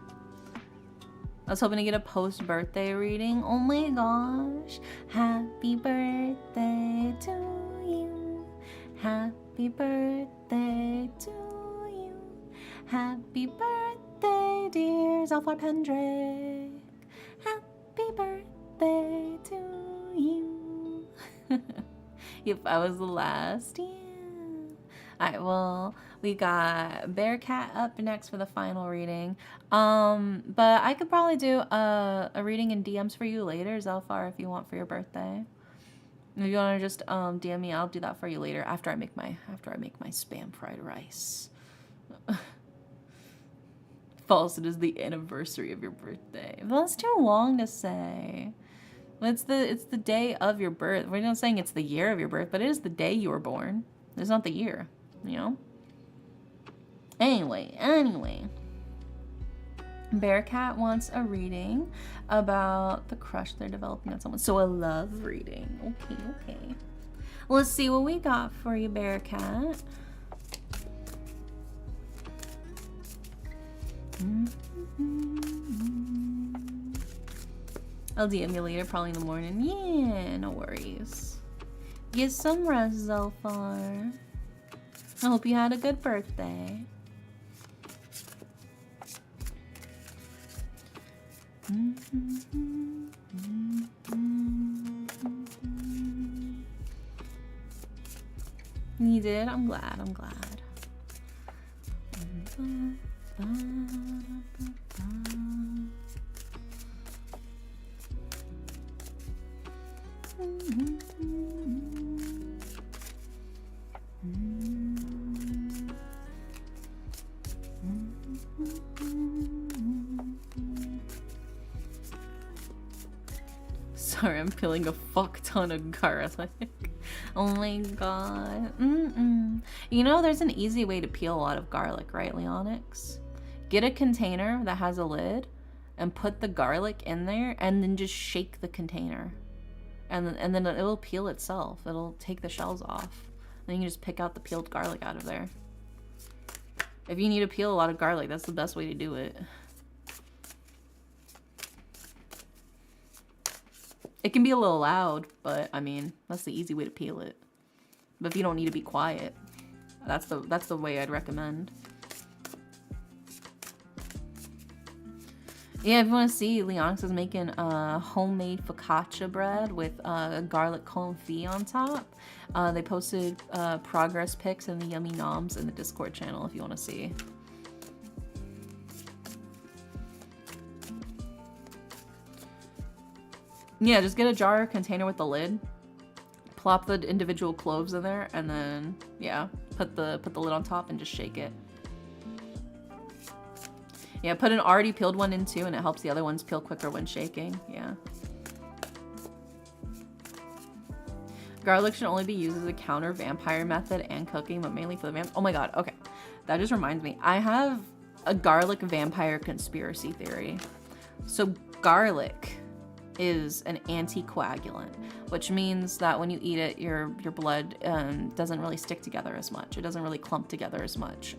I was hoping to get a post-birthday reading. Oh my gosh. Happy birthday to you. Happy birthday to you. Happy birthday, dear Zalfar Pendrick. Happy birthday to you. Yep, I was the last. Yeah. Alright, well, we got Bearcat up next for the final reading. But I could probably do a reading in DMs for you later, Zelfar, if you want, for your birthday. If you want to just DM me, I'll do that for you later after I make my spam fried rice. False, it is the anniversary of your birthday. Well, that's too long to say. It's the day of your birth. We're not saying it's the year of your birth, but it is the day you were born. It's not the year, you know? Anyway. Bearcat wants a reading about the crush they're developing on someone. So a love reading. Okay. Let's see what we got for you, Bearcat. I'll DM you later, probably in the morning. Yeah, no worries. Get some rest, Zelfar. I hope you had a good birthday. You did? I'm glad. Sorry, I'm peeling a fuck ton of garlic. Oh my god. You know, there's an easy way to peel a lot of garlic, right, Leonix? Get a container that has a lid and put the garlic in there and then just shake the container. And then it'll peel itself. It'll take the shells off. Then you can just pick out the peeled garlic out of there. If you need to peel a lot of garlic, that's the best way to do it. It can be a little loud, but I mean, that's the easy way to peel it. But if you don't need to be quiet, that's the way I'd recommend. Yeah, if you want to see, Leonix is making homemade focaccia bread with garlic confit on top. They posted progress pics and the yummy noms in the Discord channel if you want to see. Yeah, just get a jar or container with the lid. Plop the individual cloves in there, and then yeah, put the lid on top and just shake it. Yeah, put an already peeled one in too, and it helps the other ones peel quicker when shaking. Yeah. Garlic should only be used as a counter vampire method and cooking, but mainly for the vamp. Oh my god. Okay, that just reminds me. I have a garlic vampire conspiracy theory. So garlic is an anticoagulant, which means that when you eat it, your blood doesn't really stick together as much. It doesn't really clump together as much.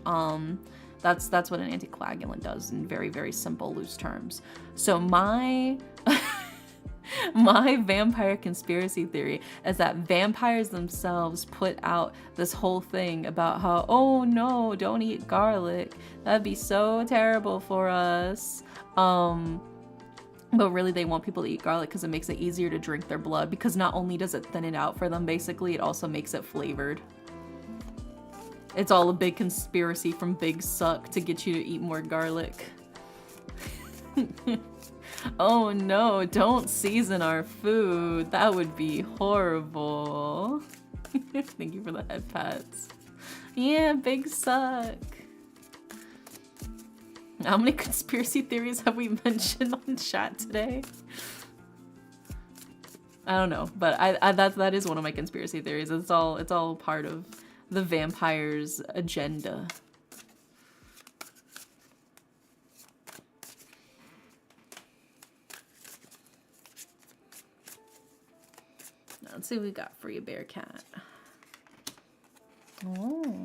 That's what an anticoagulant does in very, very simple, loose terms. So my My vampire conspiracy theory is that vampires themselves put out this whole thing about how, oh no, don't eat garlic. That'd be so terrible for us. But really they want people to eat garlic because it makes it easier to drink their blood, because not only does it thin it out for them, basically, it also makes it flavored. It's all a big conspiracy from Big Suck to get you to eat more garlic. Oh no, don't season our food. That would be horrible. Thank you for the head pats. Yeah, Big Suck. How many conspiracy theories have we mentioned on chat today? I don't know, but that is one of my conspiracy theories. It's all part of the vampires' agenda. Let's see what we got for you, bear cat. Oh.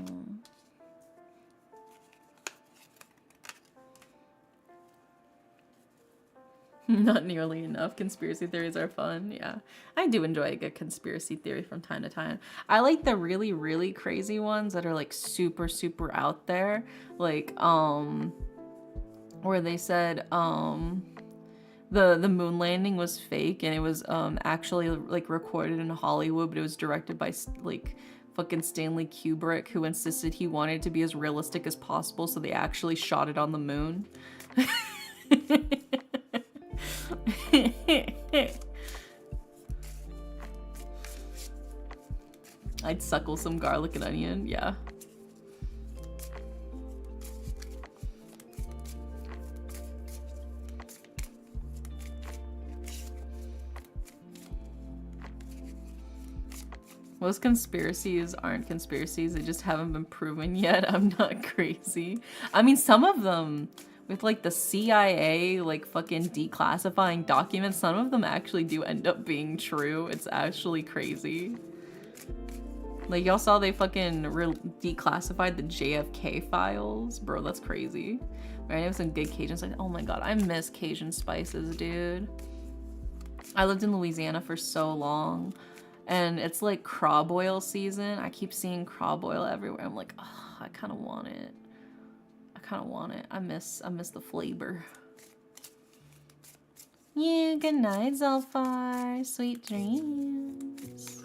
Not nearly enough. Conspiracy theories are fun. Yeah, I do enjoy a good conspiracy theory from time to time. I like the really, really crazy ones that are like super, super out there. Like, where they said, the moon landing was fake and it was, actually like recorded in Hollywood, but it was directed by like fucking Stanley Kubrick, who insisted he wanted it to be as realistic as possible, so they actually shot it on the moon. I'd suckle some garlic and onion, yeah. Most conspiracies aren't conspiracies, they just haven't been proven yet. I'm not crazy. I mean, some of them, with like the CIA like fucking declassifying documents, some of them actually do end up being true. It's actually crazy. Like, y'all saw they fucking declassified the JFK files? Bro, that's crazy. Right, I have some good Cajun spices. Oh my god, I miss Cajun spices, dude. I lived in Louisiana for so long, and it's like crab oil season. I keep seeing crab oil everywhere. I'm like, oh, I kind of want it. I miss the flavor. Yeah, good night, Zelfar. Sweet dreams.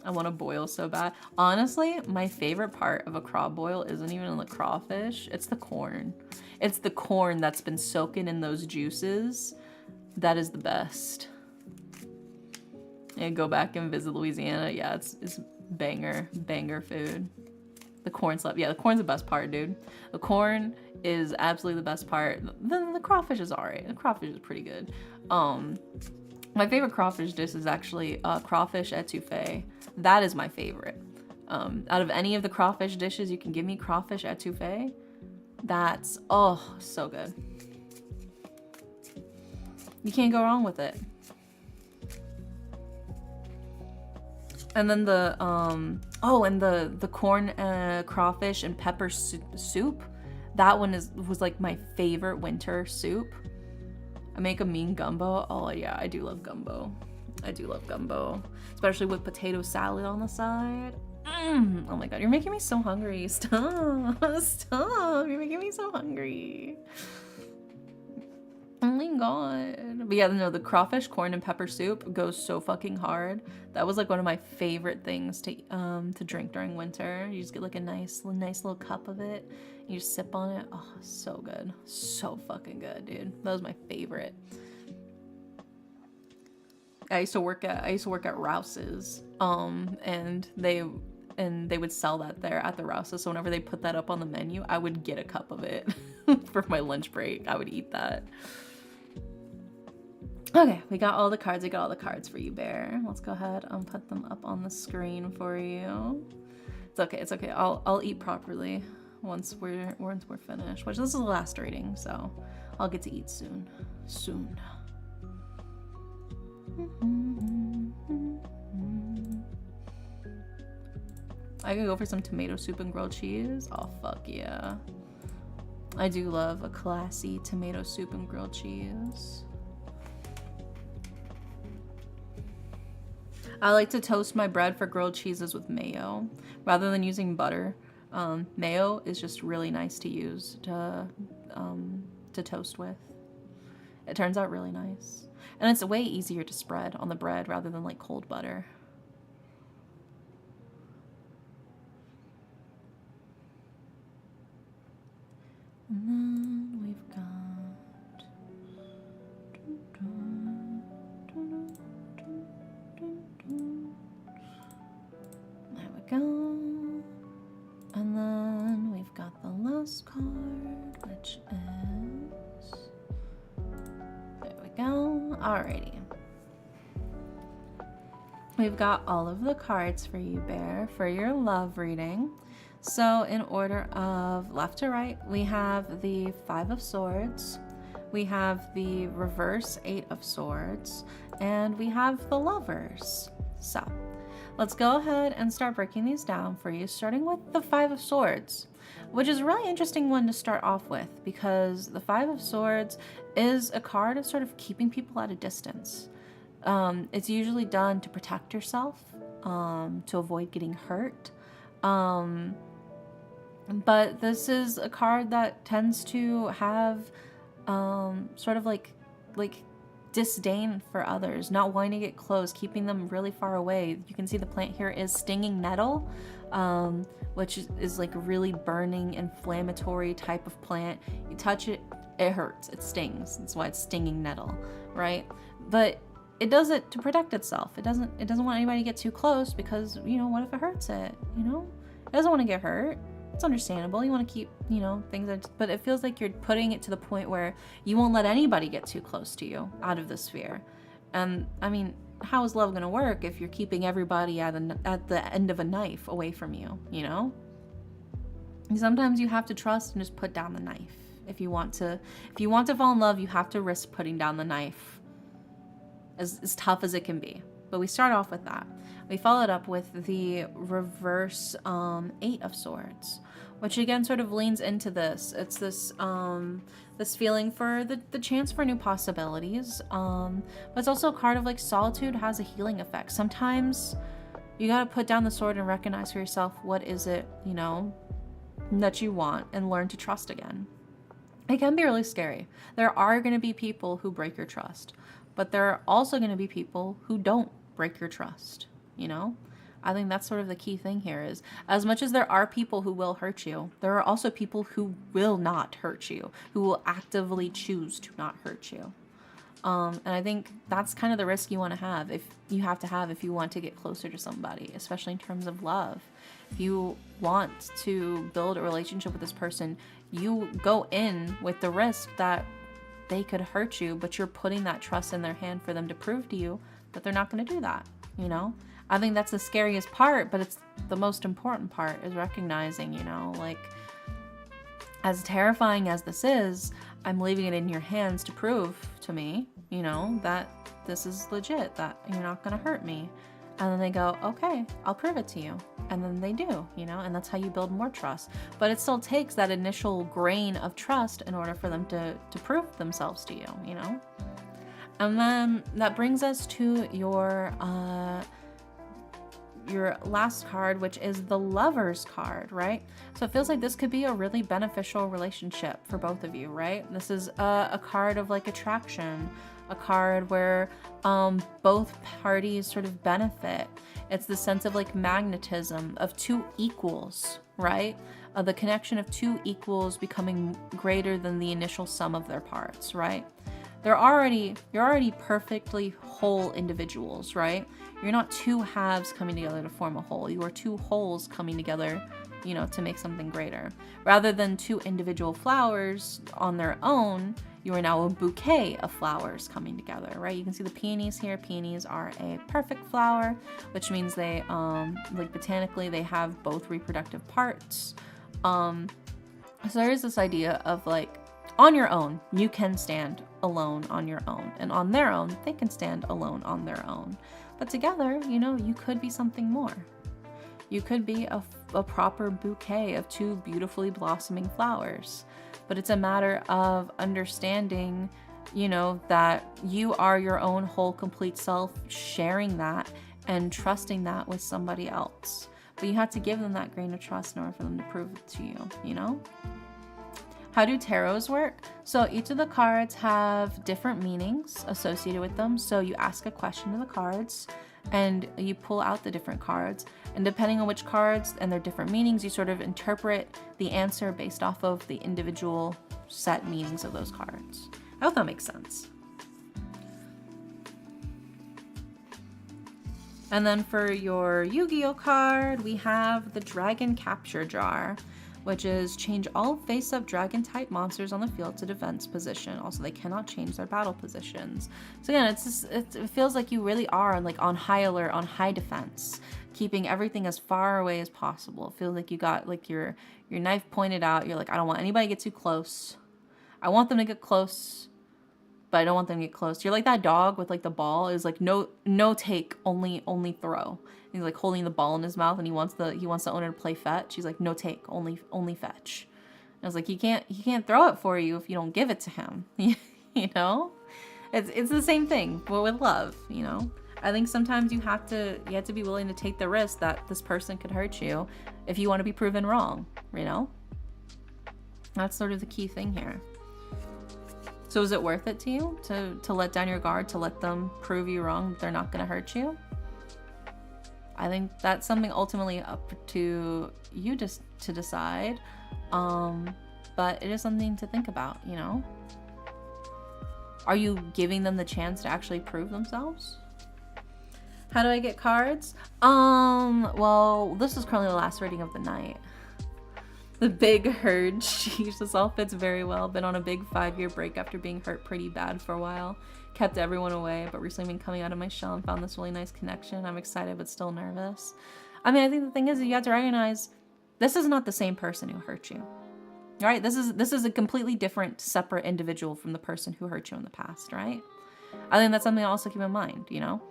I want to boil so bad. Honestly, my favorite part of a crab boil isn't even in the crawfish. It's the corn. It's the corn that's been soaking in those juices. That is the best. And go back and visit Louisiana. Yeah, it's banger food. The corn slab. Yeah, the corn's the best part, dude. The corn is absolutely the best part. The crawfish is alright. The crawfish is pretty good. My favorite crawfish dish is actually crawfish etouffee. That is my favorite. Out of any of the crawfish dishes, you can give me crawfish etouffee. That's, oh, so good. You can't go wrong with it. And then the, and the corn, crawfish and pepper soup. That one was like my favorite winter soup. I make a mean gumbo. Oh yeah, I do love gumbo. Especially with potato salad on the side. Oh my god, you're making me so hungry. Stop. You're making me so hungry. Oh my god. But yeah, no, the crawfish, corn, and pepper soup goes so fucking hard. That was like one of my favorite things to drink during winter. You just get like a nice little cup of it. You just sip on it. Oh, so good. So fucking good, dude. That was my favorite. I used to work at Rouse's. And they would sell that there at the Rouse's. So whenever they put that up on the menu, I would get a cup of it for my lunch break. I would eat that. Okay, we got all the cards. I got all the cards for you, Bear. Let's go ahead and put them up on the screen for you. It's okay. It's okay. I'll eat properly once we're finished. Which this is the last reading, so I'll get to eat soon. Soon. I could go for some tomato soup and grilled cheese. Oh fuck yeah. I do love a classy tomato soup and grilled cheese. I like to toast my bread for grilled cheeses with mayo rather than using butter. Mayo is just really nice to use to toast with. It turns out really nice. And it's way easier to spread on the bread rather than like cold butter. And then we've got... There we go. And then we've got the last card, which is... There we go. Alrighty. We've got all of the cards for you, Bear, for your love reading. So in order of left to right, we have the Five of Swords, we have the reverse Eight of Swords, and we have the Lovers. So let's go ahead and start breaking these down for you, starting with the Five of Swords, which is a really interesting one to start off with because the Five of Swords is a card of sort of keeping people at a distance. It's usually done to protect yourself, to avoid getting hurt. But this is a card that tends to have sort of like disdain for others, not wanting to get close, keeping them really far away. You can see the plant here is stinging nettle, which is like a really burning, inflammatory type of plant. You touch it, it hurts, it stings. That's why it's stinging nettle, right? But it does it to protect itself. It doesn't want anybody to get too close because, you know, what if it hurts it, you know? It doesn't want to get hurt. It's understandable. You want to keep, you know, things that, but it feels like you're putting it to the point where you won't let anybody get too close to you out of the sphere. And I mean, how is love going to work if you're keeping everybody at the end of a knife away from you, you know? And sometimes you have to trust and just put down the knife. If you want to fall in love, you have to risk putting down the knife. As tough as it can be. But we start off with that. We follow it up with the reverse Eight of Swords, which again sort of leans into this. It's this this feeling for the chance for new possibilities. But it's also a card of like solitude has a healing effect. Sometimes you gotta put down the sword and recognize for yourself what is it, you know, that you want and learn to trust again. It can be really scary. There are gonna be people who break your trust. But there are also going to be people who don't break your trust, you know? I think that's sort of the key thing here is, as much as there are people who will hurt you, there are also people who will not hurt you, who will actively choose to not hurt you. And I think that's kind of the risk you want to have if you want to get closer to somebody, especially in terms of love. If you want to build a relationship with this person, you go in with the risk that they could hurt you, but you're putting that trust in their hand for them to prove to you that they're not going to do that, you know? I think that's the scariest part, but it's the most important part is recognizing, you know, like, as terrifying as this is, I'm leaving it in your hands to prove to me, you know, that this is legit, that you're not going to hurt me. And then they go, okay, I'll prove it to you. And then they do, you know, and that's how you build more trust. But it still takes that initial grain of trust in order for them to prove themselves to you, you know? And then that brings us to your last card, which is the Lover's card, right? So it feels like this could be a really beneficial relationship for both of you, right? This is a card of like attraction, a card where both parties sort of benefit. It's the sense of like magnetism of two equals, right? The connection of two equals becoming greater than the initial sum of their parts, right? You're already perfectly whole individuals, right? You're not two halves coming together to form a whole. You are two wholes coming together, you know, to make something greater. Rather than two individual flowers on their own, you are now a bouquet of flowers coming together, right? You can see the peonies here. Peonies are a perfect flower, which means they, like botanically, they have both reproductive parts. So there is this idea of like, on your own, you can stand alone on your own, and on their own, they can stand alone on their own. But together, you know, you could be something more. You could be a proper bouquet of two beautifully blossoming flowers. But it's a matter of understanding, you know, that you are your own whole, complete self, sharing that and trusting that with somebody else. But you have to give them that grain of trust in order for them to prove it to you, you know? How do tarots work? So each of the cards have different meanings associated with them. So you ask a question to the cards and you pull out the different cards. And depending on which cards and their different meanings, you sort of interpret the answer based off of the individual set meanings of those cards. I hope that makes sense. And then for your Yu-Gi-Oh card, we have the Dragon Capture Jar, which is change all face-up dragon-type monsters on the field to defense position. Also, they cannot change their battle positions. So again, it feels like you really are like on high alert, on high defense, keeping everything as far away as possible. It feels like you got like your knife pointed out. You're like, I don't want anybody to get too close. I want them to get close, but I don't want them to get close. You're like that dog with like the ball is like no take, only throw. He's like holding the ball in his mouth and he wants the owner to play fetch. He's like, no take, only fetch. And I was like, he can't throw it for you if you don't give it to him. You know? It's the same thing, but with love, you know? I think sometimes you have to be willing to take the risk that this person could hurt you if you want to be proven wrong, you know? That's sort of the key thing here. So is it worth it to you to let down your guard, to let them prove you wrong, that they're not going to hurt you? I think that's something ultimately up to you just to decide. But it is something to think about, you know? Are you giving them the chance to actually prove themselves? How do I get cards? Well, this is currently the last reading of the night. The big herd, sheesh, this all fits very well. Been on a big 5-year break after being hurt pretty bad for a while. Kept everyone away, but recently been coming out of my shell and found this really nice connection. I'm excited, but still nervous. I mean, I think the thing is you have to recognize this is not the same person who hurt you. Right? This is a completely different, separate individual from the person who hurt you in the past, right? I think that's something to also keep in mind, you know?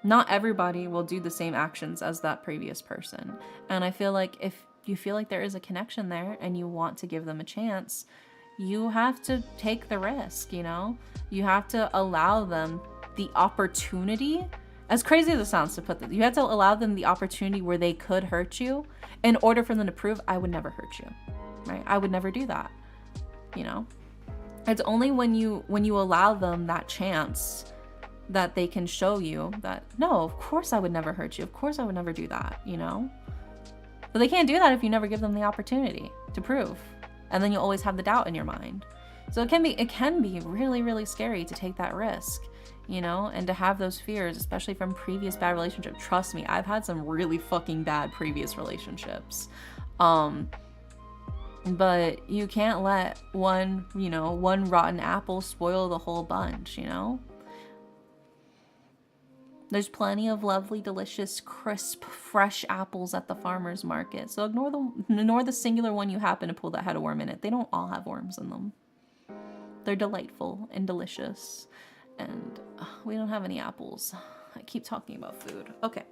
Not everybody will do the same actions as that previous person. And I feel like if you feel like there is a connection there and you want to give them a chance, you have to take the risk, you know? You have to allow them the opportunity, as crazy as it sounds to put this, you have to allow them the opportunity where they could hurt you in order for them to prove, I would never hurt you, right? I would never do that, you know? It's only when you allow them that chance that they can show you that, no, of course I would never hurt you. Of course I would never do that, you know? But they can't do that if you never give them the opportunity to prove. And then you always have the doubt in your mind. So it can be really, really scary to take that risk, you know, and to have those fears, especially from previous bad relationships. Trust me, I've had some really fucking bad previous relationships. But you can't let one rotten apple spoil the whole bunch, you know? There's plenty of lovely, delicious, crisp, fresh apples at the farmer's market. So ignore the singular one you happen to pull that had a worm in it. They don't all have worms in them. They're delightful and delicious. And we don't have any apples. I keep talking about food. Okay.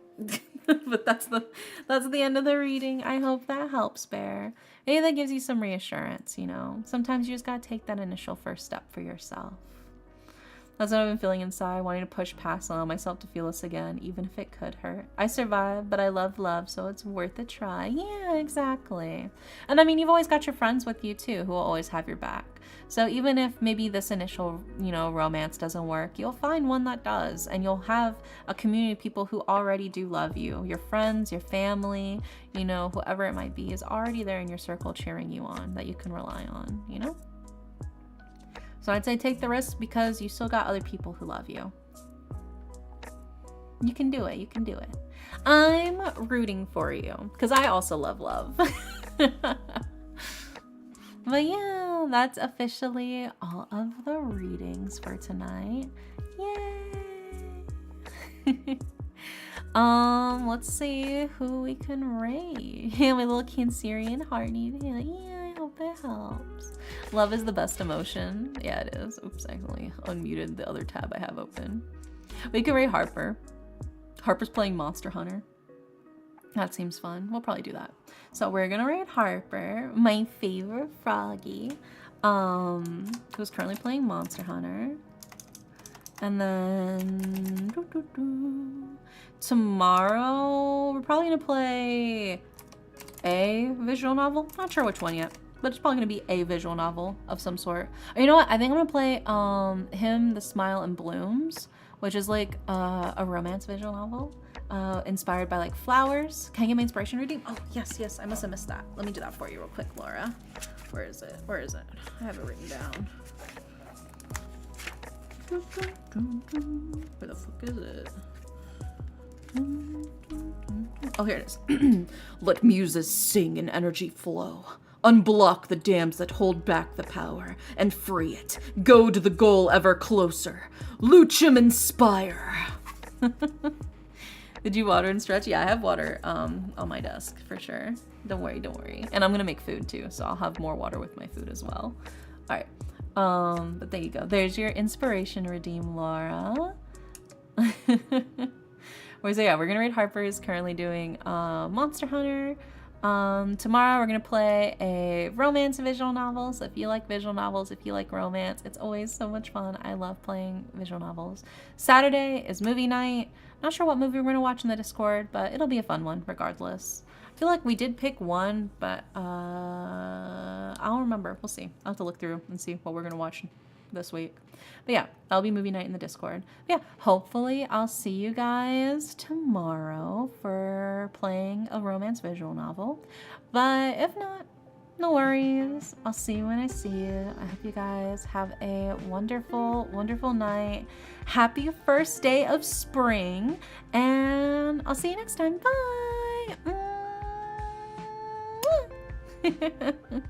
But that's the end of the reading. I hope that helps, Bear. Maybe that gives you some reassurance, you know. Sometimes you just gotta take that initial first step for yourself. That's what I've been feeling inside, wanting to push past allowing myself to feel this again, even if it could hurt. I survived, but I love love, so it's worth a try. Yeah, exactly. And I mean, you've always got your friends with you too, who will always have your back. So even if maybe this initial, romance doesn't work, you'll find one that does, and you'll have a community of people who already do love you. Your friends, your family, whoever it might be is already there in your circle cheering you on, that you can rely on, So I'd say take the risk because you still got other people who love you. You can do it. You can do it. I'm rooting for you because I also love love. But yeah, that's officially all of the readings for tonight. Yay! Let's see who we can rate. My little Cancerian hearty. Yeah, I hope it helps. Love is the best emotion. Yeah, it is. Oops, I only unmuted the other tab I have open. We can rate Harper. Harper's playing Monster Hunter. That seems fun. We'll probably do that. So we're gonna rate Harper, my favorite froggy, who's currently playing Monster Hunter. And then tomorrow we're probably gonna play a visual novel. Not sure which one yet, but it's probably gonna be a visual novel of some sort. Or you know what? I think I'm gonna play Him, the Smile and Blooms, which is like a romance visual novel inspired by like flowers. Can I get my inspiration reading? Oh yes, I must have missed that. Let me do that for you real quick, Laura. Where is it? I have it written down. Where the fuck is it? Oh, here it is. Let muses sing and energy flow. Unblock the dams that hold back the power and free it. Go to the goal ever closer. Luchum inspire. Did you water and stretch? Yeah, I have water on my desk for sure. Don't worry. And I'm gonna make food too, so I'll have more water with my food as well. All right. But there you go. There's your inspiration redeem, Laura. So yeah, we're gonna read Harper's currently doing Monster Hunter. Tomorrow we're gonna play a romance visual novel. So if you like visual novels, if you like romance, it's always so much fun. I love playing visual novels. Saturday is movie night. Not sure what movie we're gonna watch in the Discord, but it'll be a fun one regardless. I feel like we did pick one, but I don't remember. We'll see. I'll have to look through and see what we're gonna watch this week. But yeah, that'll be movie night in the Discord. But yeah, hopefully I'll see you guys tomorrow for playing a romance visual novel. But if not, no worries. I'll see you when I see you. I hope you guys have a wonderful, wonderful night. Happy first day of spring. And I'll see you next time. Bye.